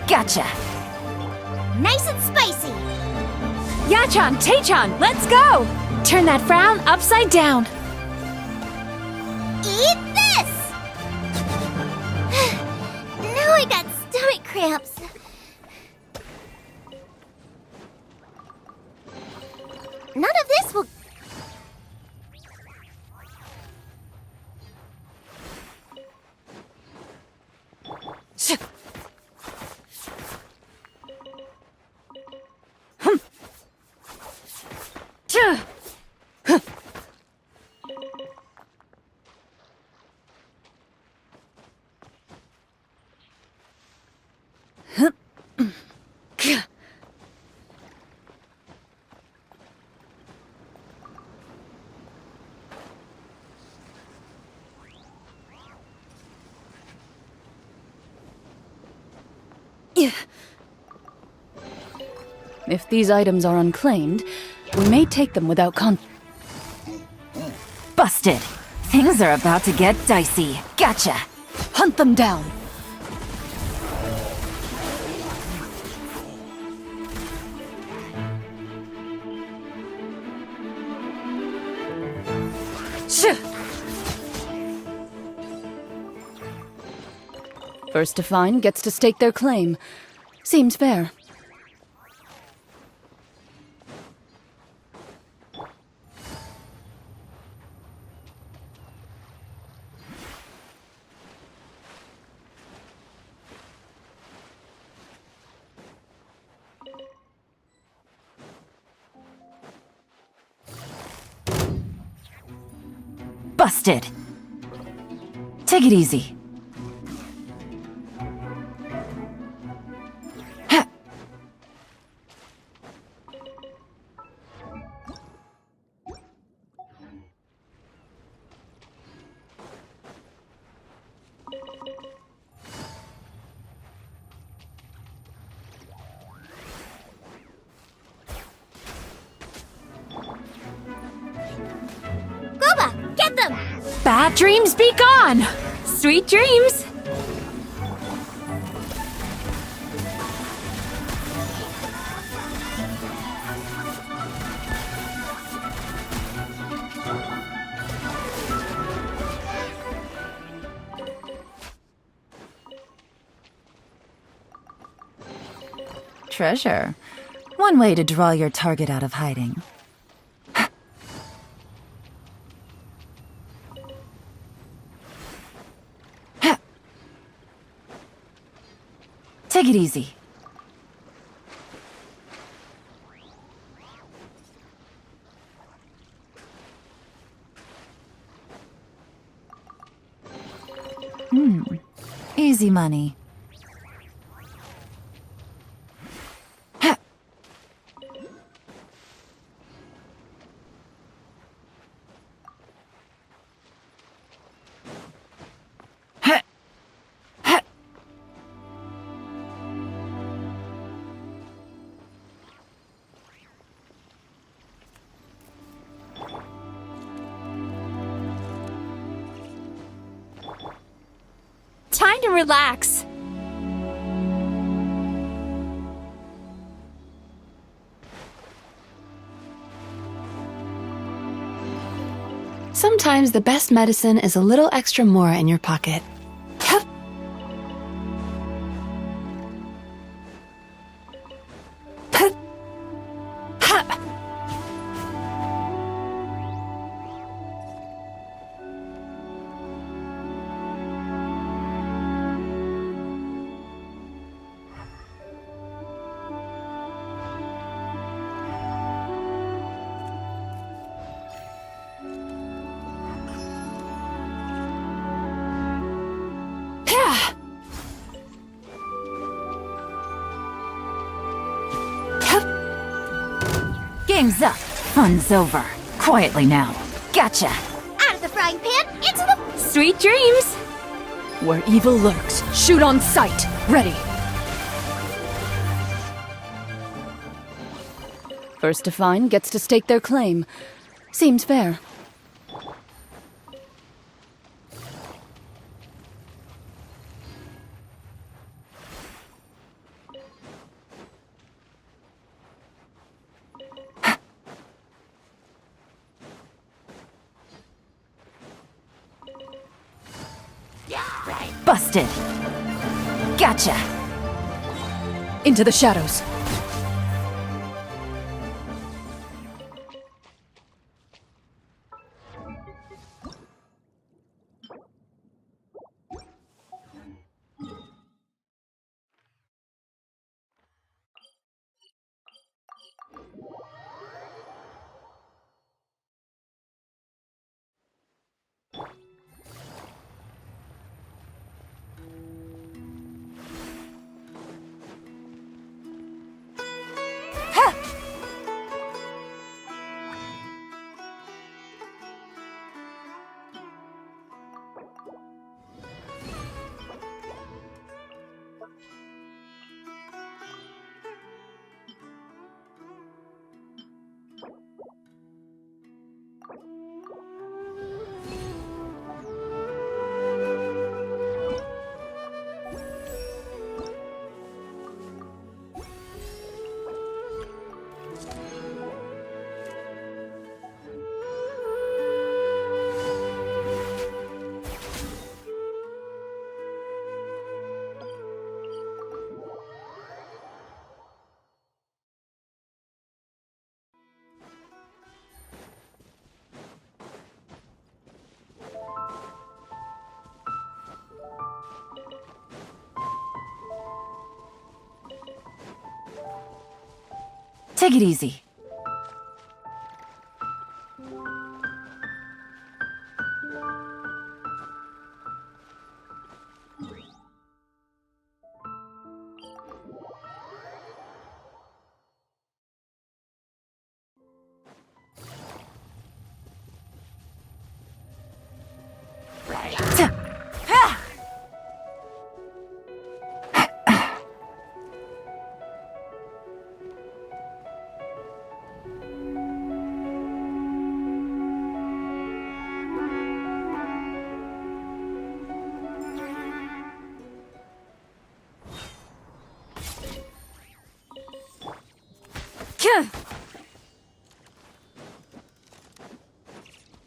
Gotcha! Nice and spicy! Yachan, Taechan, let's go! Turn that frown upside down. Eat this! Now I got stomach cramps. None of this will... If these items are unclaimed, we may take them without Busted! Things are about to get dicey. Gotcha! Hunt them down! First to find gets to stake their claim. Seems fair. Busted! Take it easy. Gooba, get them! Bad dreams be gone! Sweet dreams! Treasure. One way to draw your target out of hiding. Take it easy. Easy money. kind and relax. Sometimes the best medicine is a little extra more in your pocket. Game's up. Fun's over. Quietly now. Gotcha. Out of the frying pan, into the... Sweet dreams! Where evil lurks, shoot on sight. Ready. First to find gets to stake their claim. Seems fair. Busted. Gotcha. Into the shadows. Take it easy.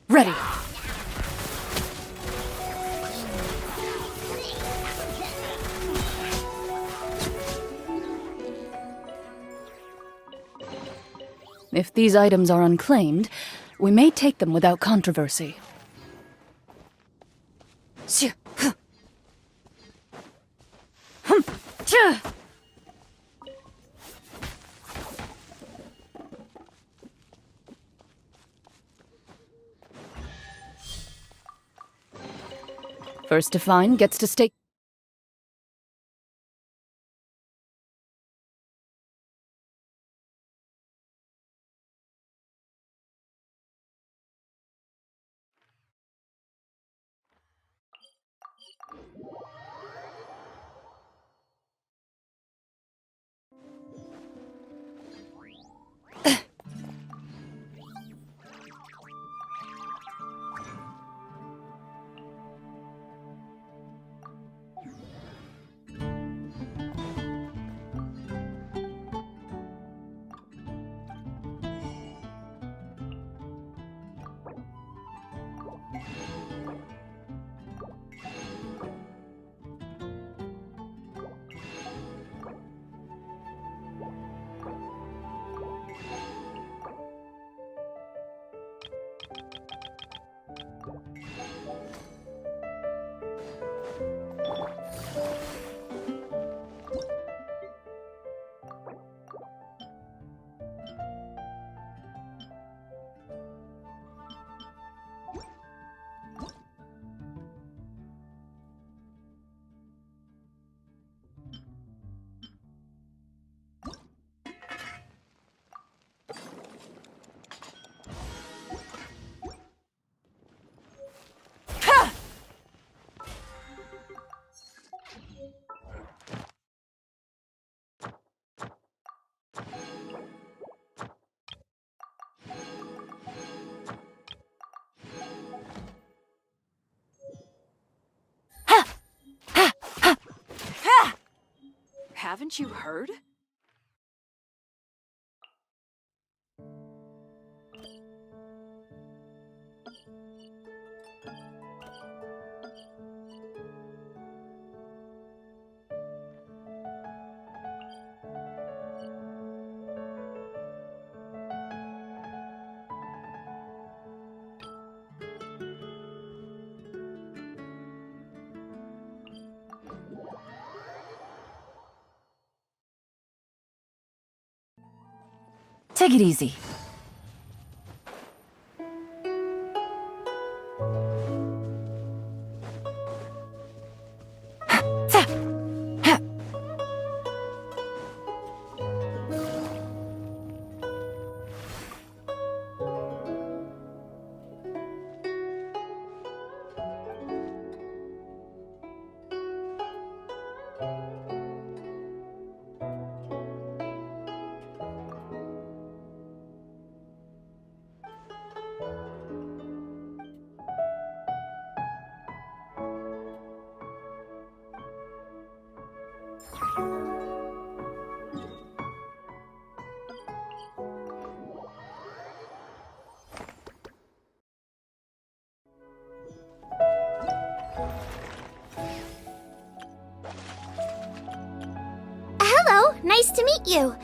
Ready. If these items are unclaimed, we may take them without controversy. First to find gets to stake. Haven't you heard? Take it easy. Hello, nice to meet you.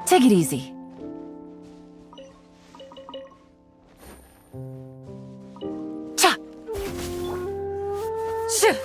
Take it easy. Cha! Shoo!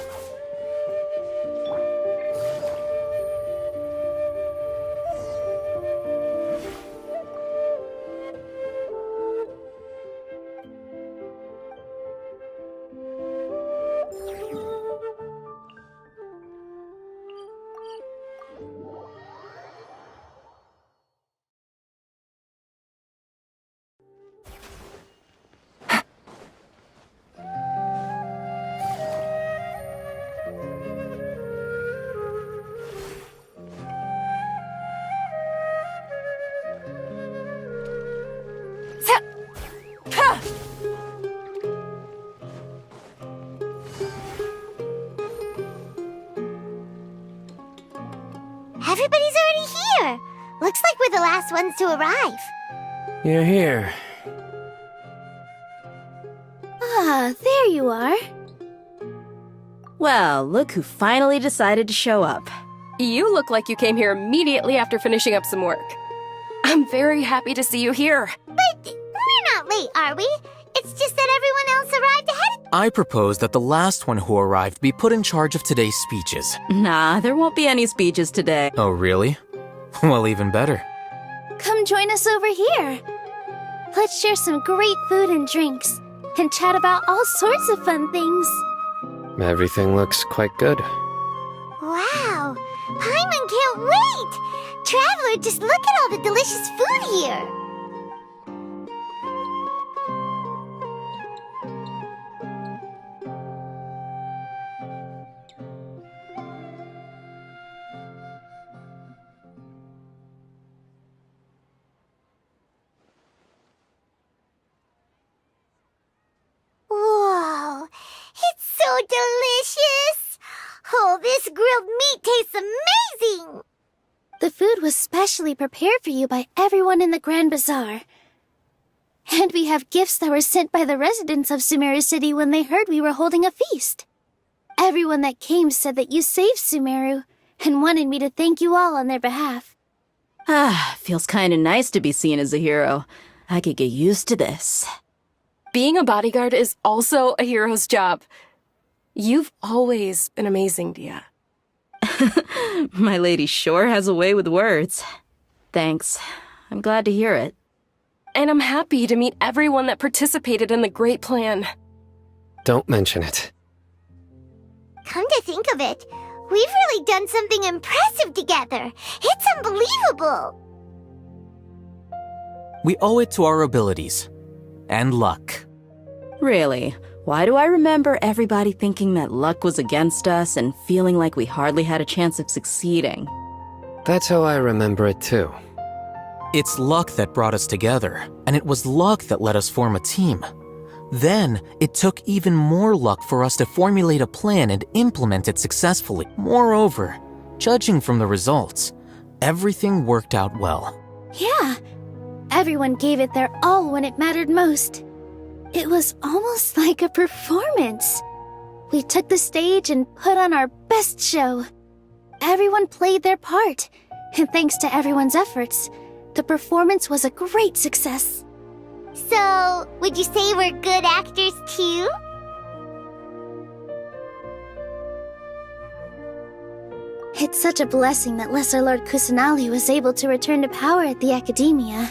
Everybody's already here. Looks like we're the last ones to arrive. You're here. Ah, there you are. Well, look who finally decided to show up. You look like you came here immediately after finishing up some work. I'm very happy to see you here. But we're not late, are we? It's just that everyone else arrived ahead of... I propose that the last one who arrived be put in charge of today's speeches. Nah, there won't be any speeches today. Oh, really? Well, even better. Come join us over here. Let's share some great food and drinks, and chat about all sorts of fun things. Everything looks quite good. Wow! Paimon can't wait! Traveler, just look at all the delicious food here! Whoa! It's so delicious! Oh, this grilled meat tastes amazing! The food was specially prepared for you by everyone in the Grand Bazaar. And we have gifts that were sent by the residents of Sumeru City when they heard we were holding a feast. Everyone that came said that you saved Sumeru and wanted me to thank you all on their behalf. Ah, feels kinda nice to be seen as a hero. I could get used to this. Being a bodyguard is also a hero's job. You've always been amazing, Dia. My lady sure has a way with words. Thanks. I'm glad to hear it. And I'm happy to meet everyone that participated in the great plan. Don't mention it. Come to think of it, we've really done something impressive together. It's unbelievable. We owe it to our abilities. And luck. Really? Why do I remember everybody thinking that luck was against us and feeling like we hardly had a chance of succeeding? That's how I remember it too. It's luck that brought us together, and it was luck that let us form a team. Then, it took even more luck for us to formulate a plan and implement it successfully. Moreover, judging from the results, everything worked out well. Yeah, everyone gave it their all when it mattered most. It was almost like a performance. We took the stage and put on our best show. Everyone played their part, and thanks to everyone's efforts, the performance was a great success. So, would you say we're good actors too? It's such a blessing that Lesser Lord Kusanali was able to return to power at the Academia.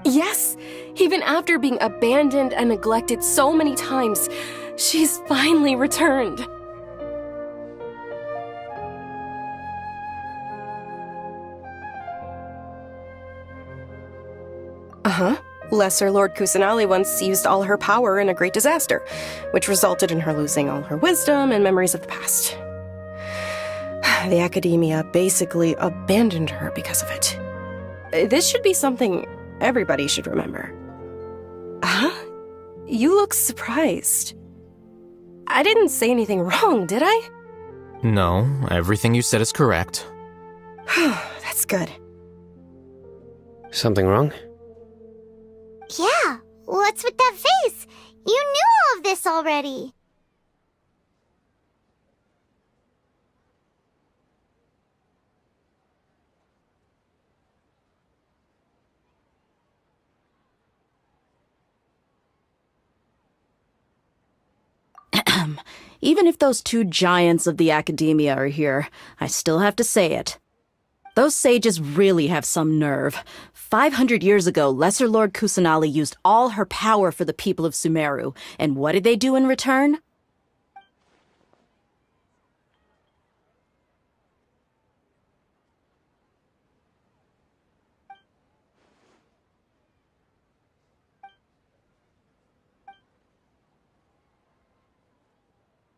Yes, even after being abandoned and neglected so many times, she's finally returned. Uh-huh. Lesser Lord Kusanali once used all her power in a great disaster, which resulted in her losing all her wisdom and memories of the past. The Academia basically abandoned her because of it. This should be something everybody should remember. Huh? You look surprised. I didn't say anything wrong, did I? No, everything you said is correct. That's good. Something wrong? Yeah, what's with that face? You knew all of this already. Even if those two giants of the Academia are here, I still have to say it. Those sages really have some nerve. 500 years ago, Lesser Lord Kusanali used all her power for the people of Sumeru, and what did they do in return?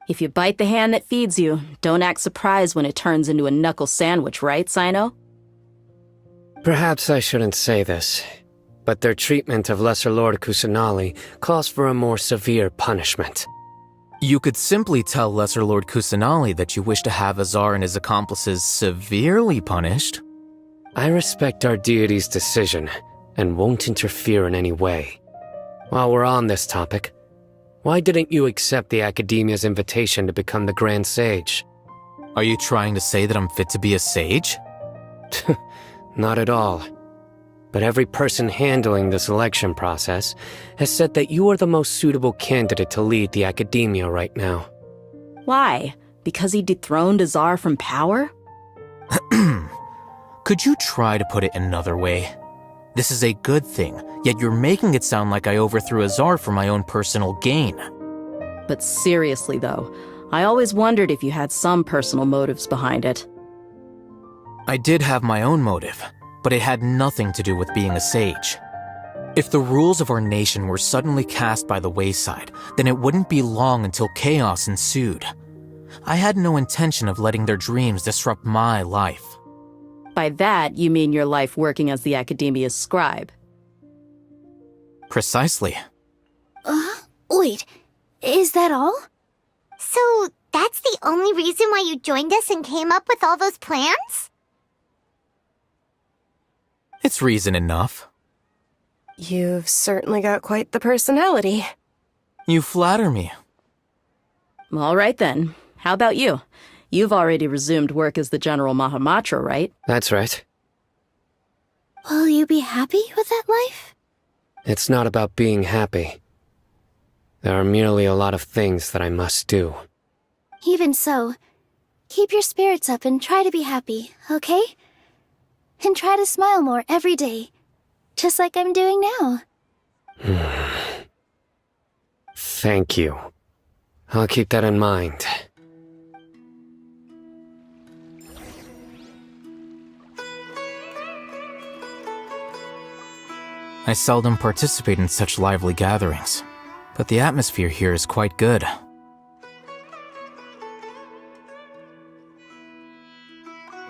If you bite the hand that feeds you, don't act surprised when it turns into a knuckle sandwich, right, Sino? Perhaps I shouldn't say this, but their treatment of Lesser Lord Kusanali calls for a more severe punishment. You could simply tell Lesser Lord Kusanali that you wish to have Azar and his accomplices severely punished. I respect our deity's decision and won't interfere in any way. While we're on this topic, why didn't you accept the Academia's invitation to become the Grand Sage? Are you trying to say that I'm fit to be a sage? Not at all. But every person handling the selection process has said that you are the most suitable candidate to lead the Academia right now. Why? Because he dethroned Azar from power? Could you try to put it another way? This is a good thing, yet you're making it sound like I overthrew Azar for my own personal gain. But seriously, though, I always wondered if you had some personal motives behind it. I did have my own motive, but it had nothing to do with being a sage. If the rules of our nation were suddenly cast by the wayside, then it wouldn't be long until chaos ensued. I had no intention of letting their dreams disrupt my life. By that, you mean your life working as the Academia's scribe. Precisely. Wait, is that all? So, that's the only reason why you joined us and came up with all those plans? It's reason enough. You've certainly got quite the personality. You flatter me. All right then. How about you? You've already resumed work as the General Mahamatra, right? That's right. Will you be happy with that life? It's not about being happy. There are merely a lot of things that I must do. Even so, keep your spirits up and try to be happy, okay? And try to smile more every day, just like I'm doing now. Thank you. I'll keep that in mind. I seldom participate in such lively gatherings, but the atmosphere here is quite good.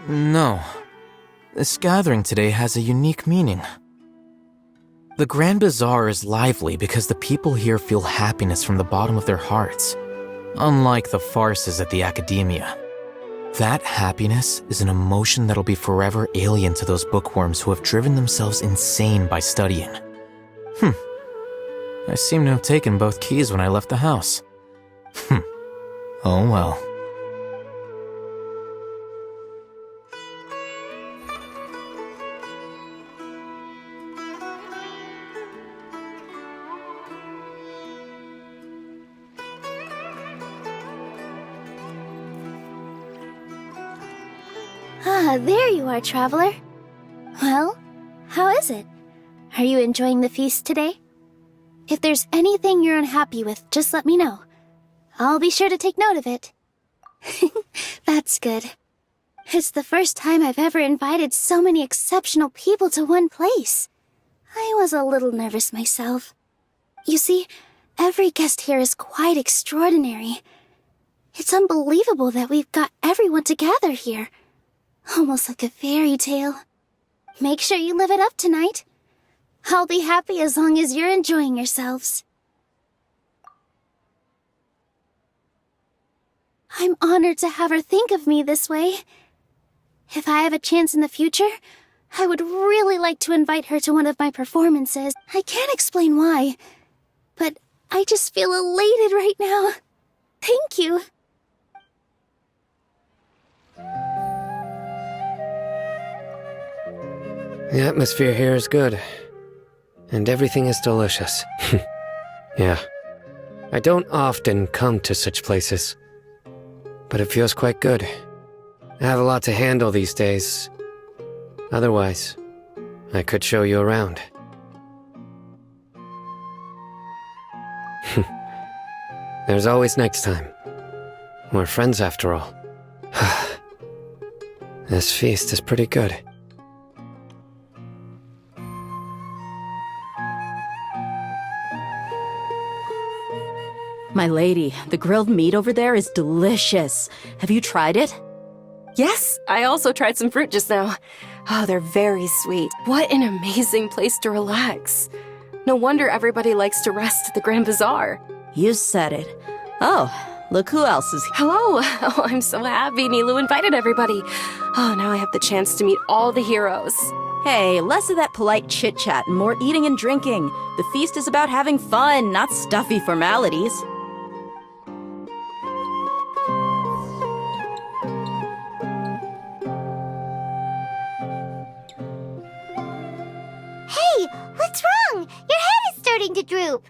No. This gathering today has a unique meaning. The Grand Bazaar is lively because the people here feel happiness from the bottom of their hearts, unlike the farces at the Academia. That happiness is an emotion that'll be forever alien to those bookworms who have driven themselves insane by studying. I seem to have taken both keys when I left the house. Oh well. Ah, there you are, traveler. Well, how is it? Are you enjoying the feast today? If there's anything you're unhappy with, just let me know. I'll be sure to take note of it. That's good. It's the first time I've ever invited so many exceptional people to one place. I was a little nervous myself. You see, every guest here is quite extraordinary. It's unbelievable that we've got everyone together here. Almost like a fairy tale. Make sure you live it up tonight. I'll be happy as long as you're enjoying yourselves. I'm honored to have her think of me this way. If I have a chance in the future, I would really like to invite her to one of my performances. I can't explain why, but I just feel elated right now. Thank you. The atmosphere here is good. And everything is delicious. Yeah. I don't often come to such places. But it feels quite good. I have a lot to handle these days. Otherwise, I could show you around. There's always next time. We're friends after all. This feast is pretty good. My lady, the grilled meat over there is delicious. Have you tried it? Yes, I also tried some fruit just now. Oh, they're very sweet. What an amazing place to relax. No wonder everybody likes to rest at the Grand Bazaar. You said it. Oh, look who else is here. Hello! Oh, I'm so happy Nilu invited everybody. Oh, now I have the chance to meet all the heroes. Hey, less of that polite chit-chat and more eating and drinking. The feast is about having fun, not stuffy formalities. Hey, what's wrong? Your head is starting to droop.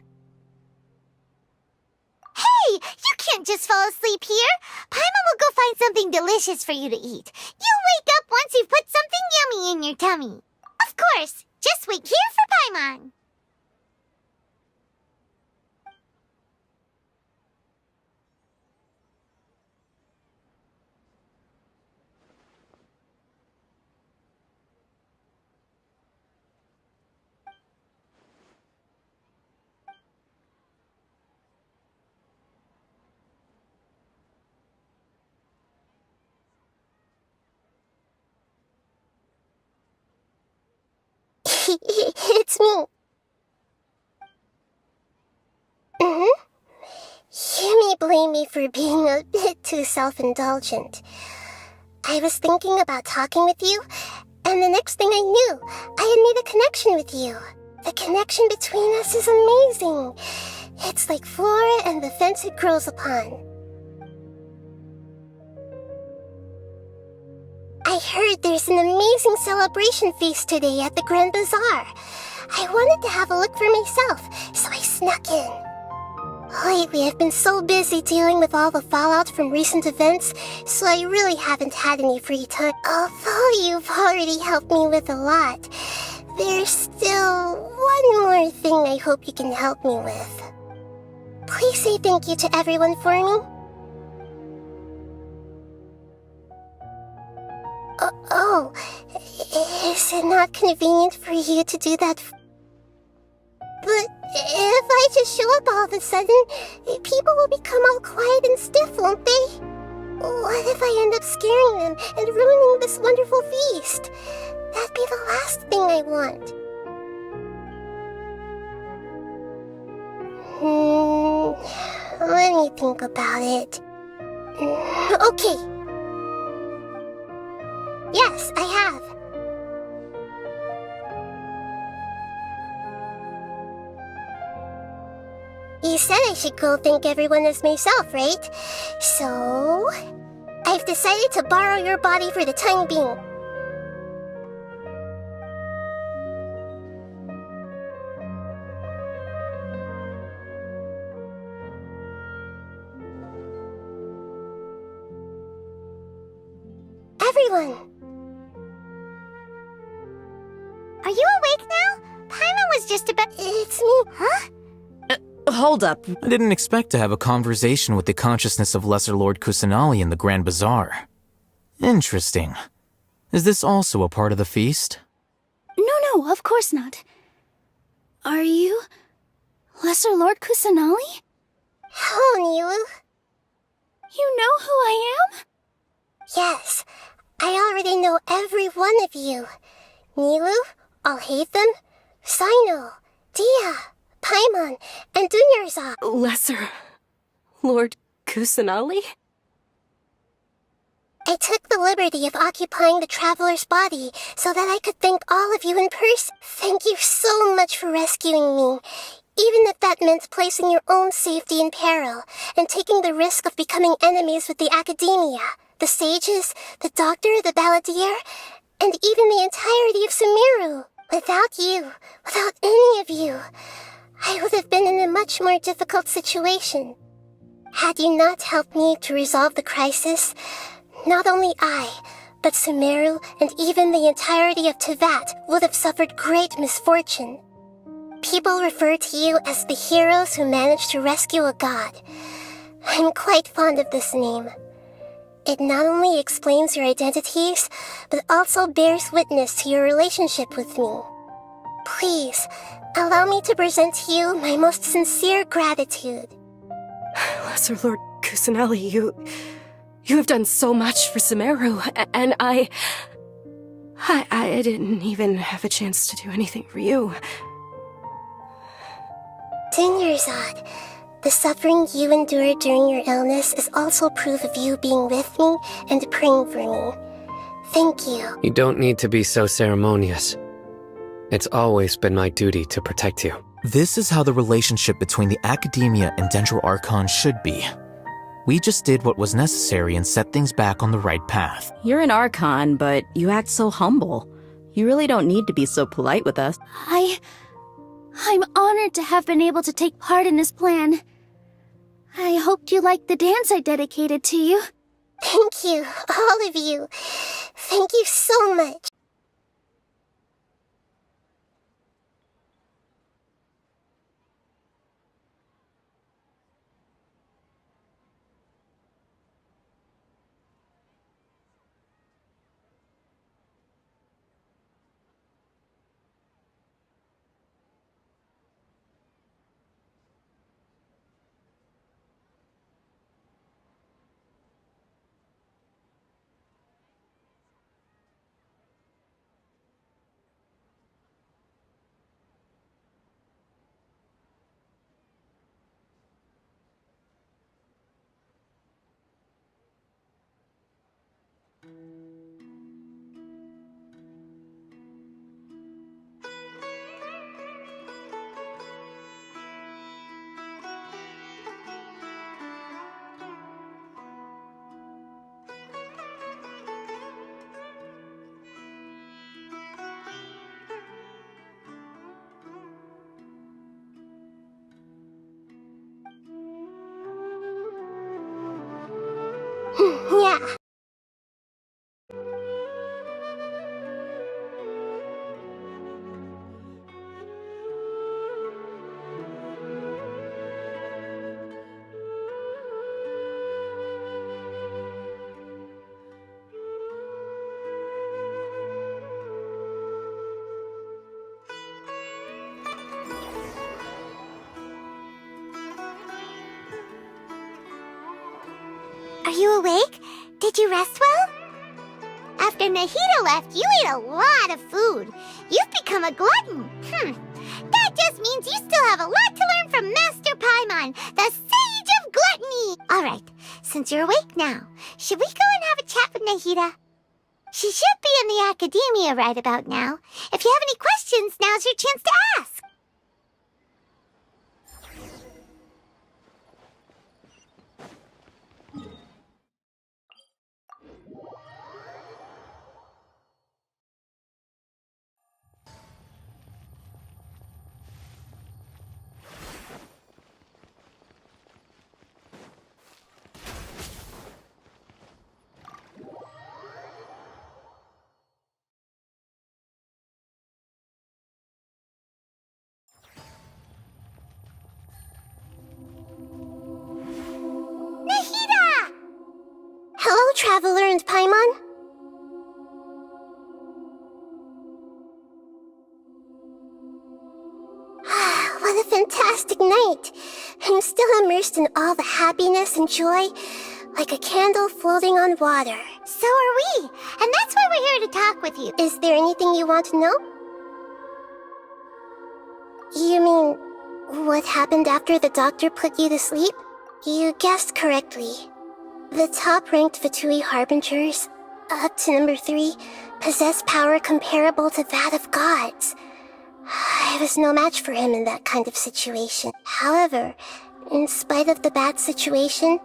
Hey, you can't just fall asleep here. Paimon will go find something delicious for you to eat. You'll wake up once you've put something yummy in your tummy. Of course, just wait here for Paimon. It's me. You may blame me for being a bit too self-indulgent. I was thinking about talking with you, and the next thing I knew, I had made a connection with you. The connection between us is amazing. It's like flora and the fence it grows upon. I heard there's an amazing celebration feast today at the Grand Bazaar. I wanted to have a look for myself, so I snuck in. Lately, I've been so busy dealing with all the fallout from recent events, so I really haven't had any free time. Although you've already helped me with a lot, there's still one more thing I hope you can help me with. Please say thank you to everyone for me. Oh, is it not convenient for you to do that? But if I just show up all of a sudden, people will become all quiet and stiff, won't they? What if I end up scaring them and ruining this wonderful feast? That'd be the last thing I want. Let me think about it. Okay. Yes, I have. You said I should go thank everyone as myself, right? So, I've decided to borrow your body for the time being. Everyone! Are you awake now? Paimon was just about— It's me. Huh? Hold up. I didn't expect to have a conversation with the consciousness of Lesser Lord Kusanali in the Grand Bazaar. Interesting. Is this also a part of the feast? No, of course not. Are you Lesser Lord Kusanali? Hello, Nilu. You know who I am? Yes, I already know every one of you. Nilu, Alhaitham, Sino, Dia, Paimon, and Dunyarzad. Lesser Lord Kusanali? I took the liberty of occupying the traveler's body so that I could thank all of you in person. Thank you so much for rescuing me, even if that meant placing your own safety in peril and taking the risk of becoming enemies with the Academia, the sages, the doctor, the balladeer, and even the entirety of Sumeru. Without you, without any of you, I would have been in a much more difficult situation. Had you not helped me to resolve the crisis, not only I, but Sumeru and even the entirety of Teyvat would have suffered great misfortune. People refer to you as the heroes who managed to rescue a god. I'm quite fond of this name. It not only explains your identities, but also bears witness to your relationship with me. Please, allow me to present to you my most sincere gratitude. Lesser Lord Kusanali, you have done so much for Sumeru, and I didn't even have a chance to do anything for you. Dunyarzad, The suffering you endured during your illness is also proof of you being with me and praying for me. Thank you. You don't need to be so ceremonious. It's always been my duty to protect you. This is how the relationship between the Academia and Dendro Archon should be. We just did what was necessary and set things back on the right path. You're an Archon, but you act so humble. You really don't need to be so polite with us. I'm honored to have been able to take part in this plan. I hoped you liked the dance I dedicated to you. Thank you, all of you. Thank you so much. Yeah. Are you awake? Did you rest well? After Nahida left, you ate a lot of food. You've become a glutton. That just means you still have a lot to learn from Master Paimon, the Sage of Gluttony. Alright, since you're awake now, should we go and have a chat with Nahida? She should be in the Academia right about now. If you have any questions, now's your chance to ask. Hello, Traveler and Paimon. What a fantastic night. I'm still immersed in all the happiness and joy, like a candle floating on water. So are we, and that's why we're here to talk with you. Is there anything you want to know? You mean, what happened after the doctor put you to sleep? You guessed correctly. The top-ranked Fatui Harbingers, up to number 3, possess power comparable to that of gods. I was no match for him in that kind of situation. However, in spite of the bad situation,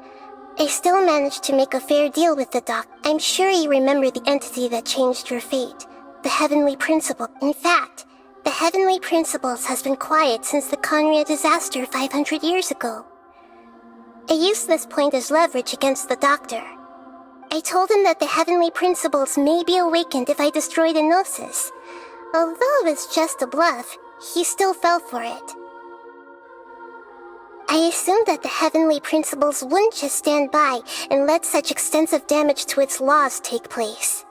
I still managed to make a fair deal with the doc. I'm sure you remember the entity that changed your fate, the Heavenly Principle. In fact, the Heavenly Principles has been quiet since the Conria disaster 500 years ago. I used this point as leverage against the doctor. I told him that the Heavenly Principles may be awakened if I destroyed Enosis. Although it's just a bluff, he still fell for it. I assumed that the Heavenly Principles wouldn't just stand by and let such extensive damage to its laws take place.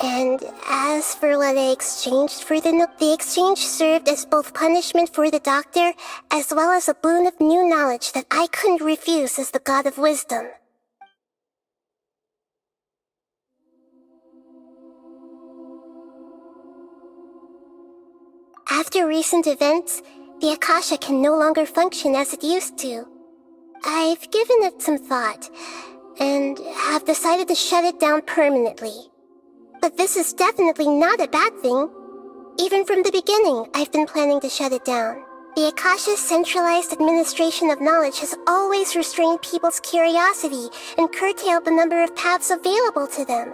And as for what I exchanged for the exchange served as both punishment for the doctor, as well as a boon of new knowledge that I couldn't refuse as the God of Wisdom. After recent events, the Akasha can no longer function as it used to. I've given it some thought, and have decided to shut it down permanently. But this is definitely not a bad thing. Even from the beginning, I've been planning to shut it down. The Akasha's centralized administration of knowledge has always restrained people's curiosity and curtailed the number of paths available to them.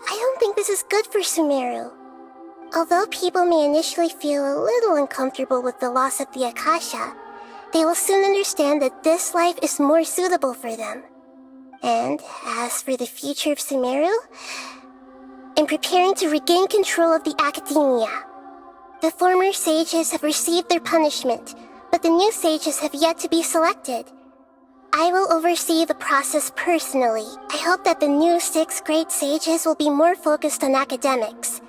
I don't think this is good for Sumeru. Although people may initially feel a little uncomfortable with the loss of the Akasha, they will soon understand that this life is more suitable for them. And as for the future of Sumeru, I'm preparing to regain control of the academia. The former sages have received their punishment, but the new sages have yet to be selected. I will oversee the process personally. I hope that the new 6 great sages will be more focused on academics.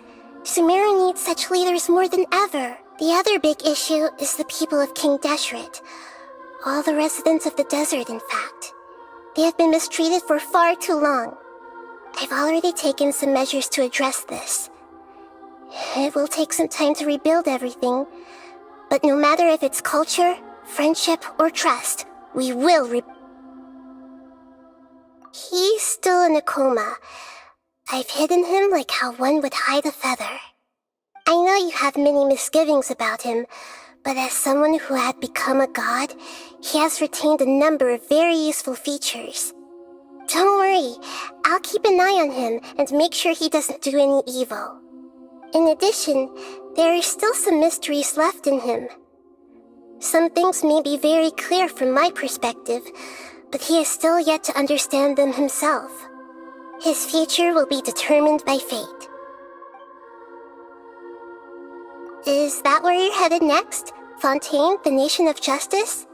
Sumeru needs such leaders more than ever. The other big issue is the people of King Deshret. All the residents of the desert, in fact. They have been mistreated for far too long. I've already taken some measures to address this. It will take some time to rebuild everything, but no matter if it's culture, friendship, or trust, we will He's still in a coma. I've hidden him like how one would hide a feather. I know you have many misgivings about him, but as someone who had become a god, he has retained a number of very useful features. Don't worry, I'll keep an eye on him and make sure he doesn't do any evil. In addition, there are still some mysteries left in him. Some things may be very clear from my perspective, but he is still yet to understand them himself. His future will be determined by fate. Is that where you're headed next? Fontaine, the Nation of Justice?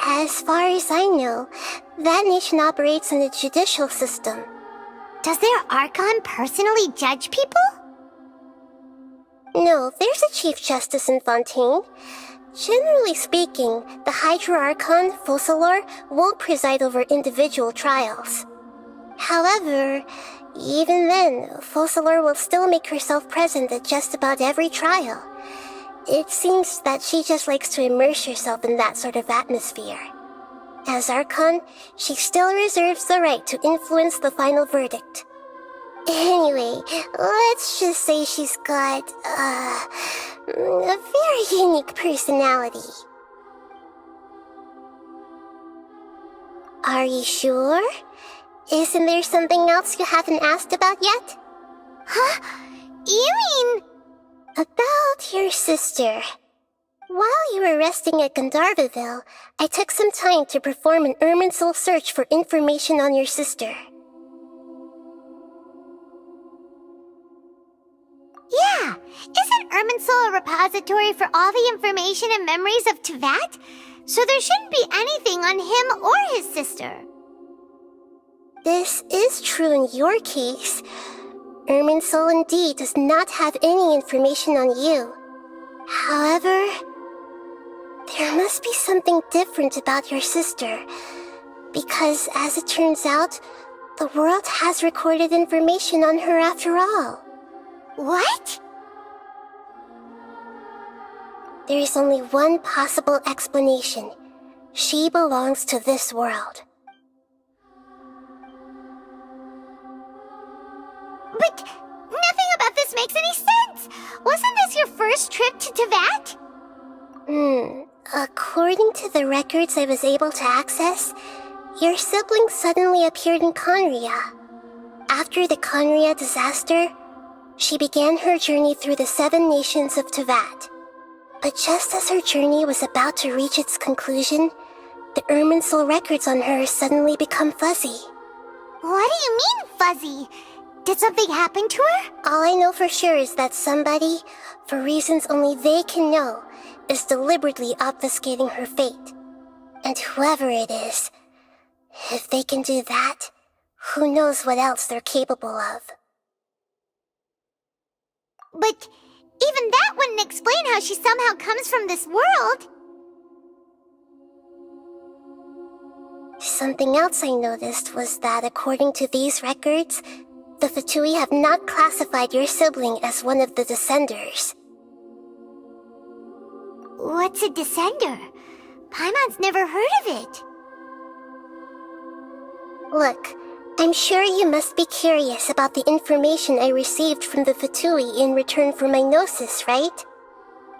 As far as I know, that nation operates in a judicial system. Does their Archon personally judge people? No, there's a Chief Justice in Fontaine. Generally speaking, the Hydra Archon, Focalor, won't preside over individual trials. However, even then, Focalor will still make herself present at just about every trial. It seems that she just likes to immerse herself in that sort of atmosphere. As Archon, she still reserves the right to influence the final verdict. Anyway, let's just say she's got, a very unique personality. Are you sure? Isn't there something else you haven't asked about yet? Huh? You mean... About your sister. While you were resting at Gandharvaville, I took some time to perform an Irminsul search for information on your sister. Yeah! Isn't Irminsul a repository for all the information and memories of Teyvat? So there shouldn't be anything on him or his sister. This is true in your case. Irminsul indeed does not have any information on you. However, there must be something different about your sister. Because, as it turns out, the world has recorded information on her after all. What? There is only one possible explanation. She belongs to this world. But nothing about this makes any sense! Wasn't this your first trip to Teyvat? According to the records I was able to access, your sibling suddenly appeared in Khaenri'ah. After the Khaenri'ah disaster, she began her journey through the 7 nations of Teyvat. But just as her journey was about to reach its conclusion, the Irminsul records on her suddenly become fuzzy. What do you mean, fuzzy? Did something happen to her? All I know for sure is that somebody, for reasons only they can know, is deliberately obfuscating her fate. And whoever it is, if they can do that, who knows what else they're capable of. But even that wouldn't explain how she somehow comes from this world. Something else I noticed was that according to these records, the Fatui have not classified your sibling as one of the Descenders. What's a Descender? Paimon's never heard of it. Look, I'm sure you must be curious about the information I received from the Fatui in return for my gnosis, right?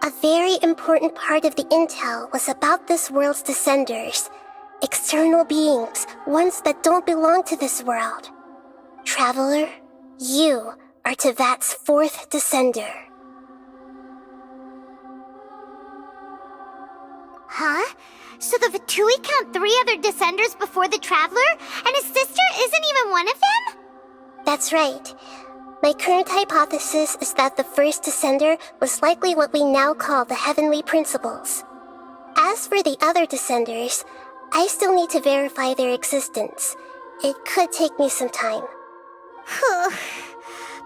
A very important part of the intel was about this world's descenders. External beings, ones that don't belong to this world. Traveler, you are Tevat's fourth descender. Huh? So the Fatui count 3 other descenders before the Traveler, and his sister isn't even one of them? That's right. My current hypothesis is that the first descender was likely what we now call the Heavenly Principles. As for the other descenders, I still need to verify their existence. It could take me some time.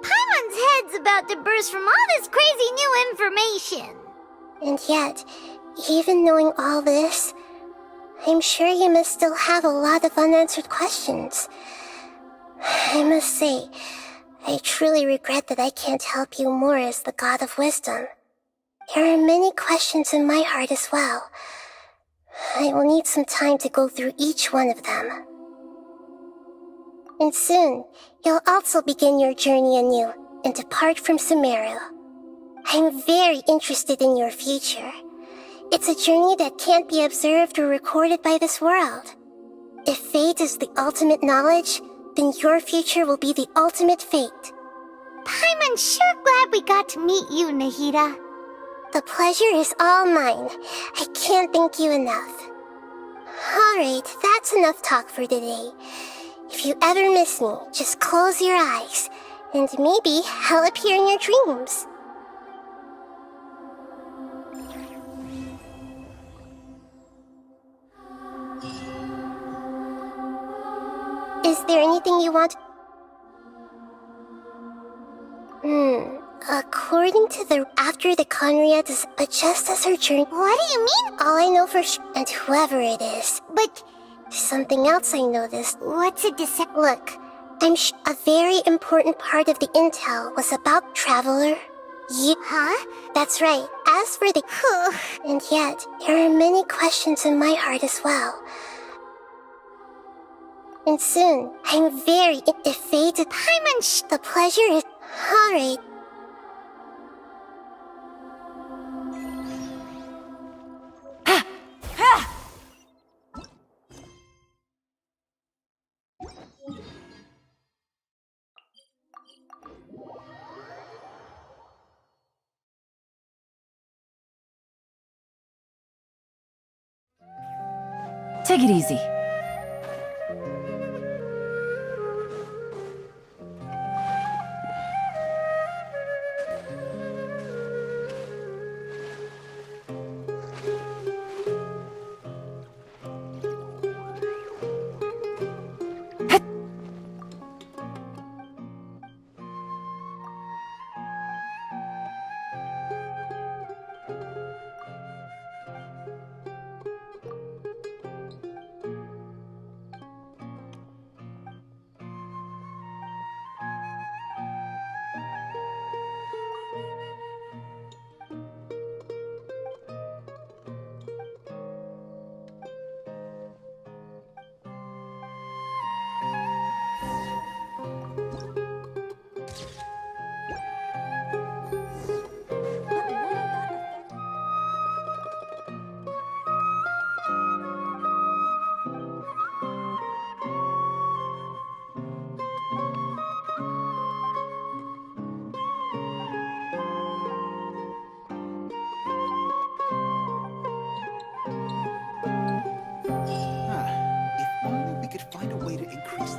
Paimon's head's about to burst from all this crazy new information. And yet, even knowing all this, I'm sure you must still have a lot of unanswered questions. I must say, I truly regret that I can't help you more as the God of Wisdom. There are many questions in my heart as well. I will need some time to go through each one of them. And soon, you'll also begin your journey anew and depart from Sumeru. I'm very interested in your future. It's a journey that can't be observed or recorded by this world. If fate is the ultimate knowledge, then your future will be the ultimate fate. Paimon's sure glad we got to meet you, Nahida. The pleasure is all mine. I can't thank you enough. Alright, that's enough talk for today. If you ever miss me, just close your eyes, and maybe I'll appear in your dreams. Is there anything you want? According to after the Conria does adjust as her journey. What do you mean? All I know for and whoever it is. But something else I noticed. What's a Look, I'm a very important part of the intel was about Traveler. Huh? That's right. As for the and yet, there are many questions in my heart as well. And soon, I'm very defeated. Paimon, the pleasure is alright. Take it easy. If only we could find a way to increase.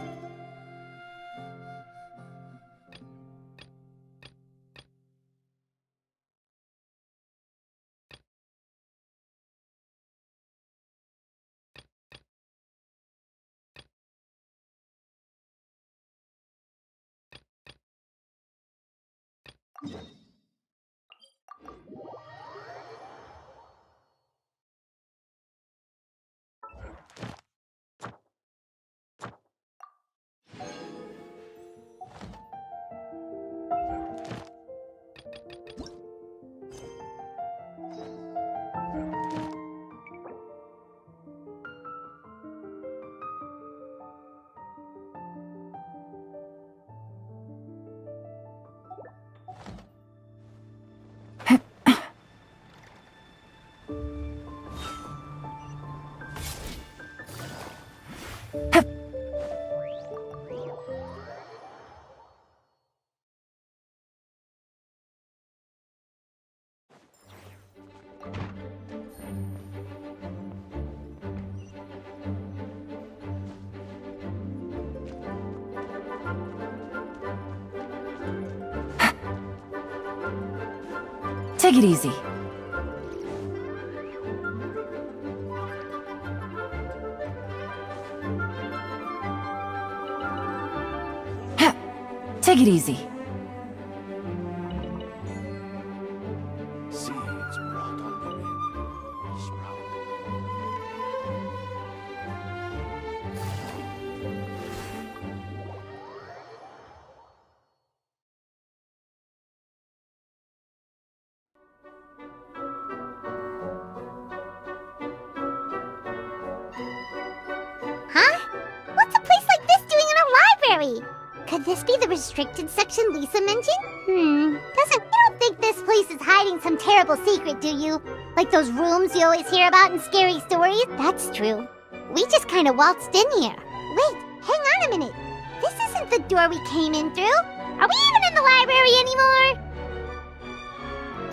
Take it easy. Take it easy. Seeds brought on the wind, sprout. Huh? What's a place like this doing in a library? Could this be the restricted section Lisa mentioned? You don't think this place is hiding some terrible secret, do you? Like those rooms you always hear about in scary stories? That's true. We just kind of waltzed in here. Wait, hang on a minute. This isn't the door we came in through. Are we even in the library anymore?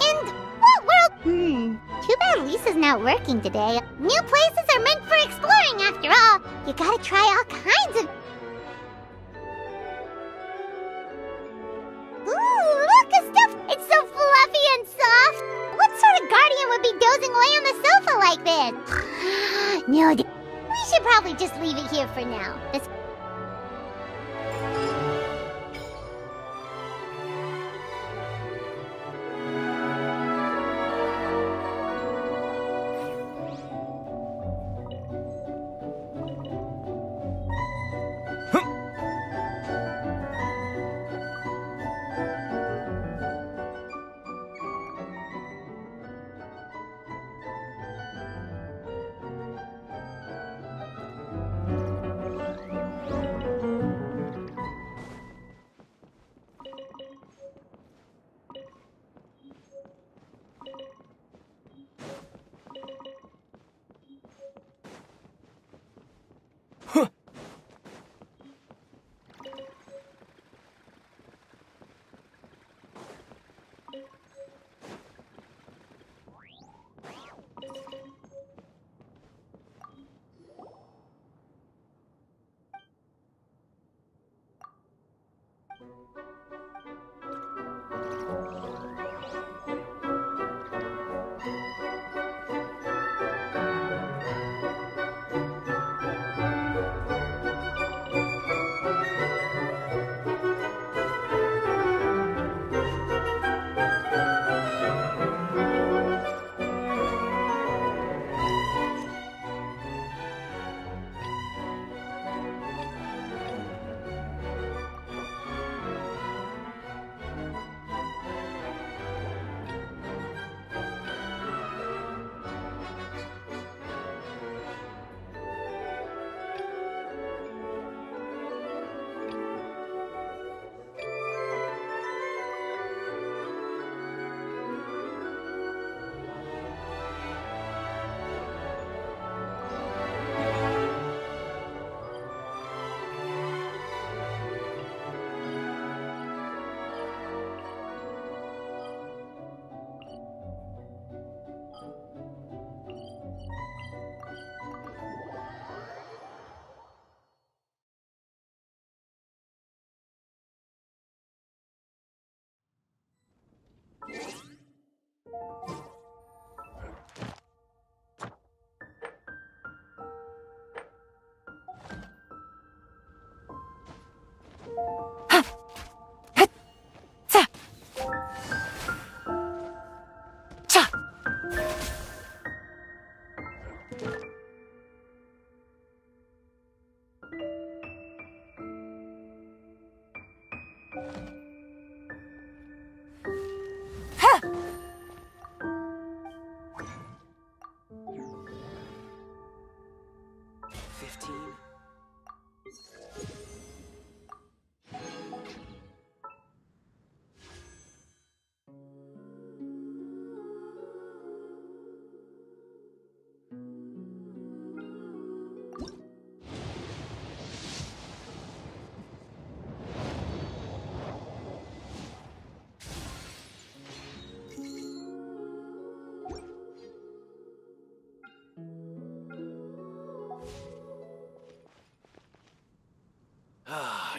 And what world? Too bad Lisa's not working today. New places are meant for exploring after all. You gotta try all kinds of... Ooh, look, a stuff! It's so fluffy and soft! What sort of guardian would be dozing away on the sofa like this? No, we should probably just leave it here for now.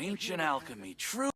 Ancient alchemy, true.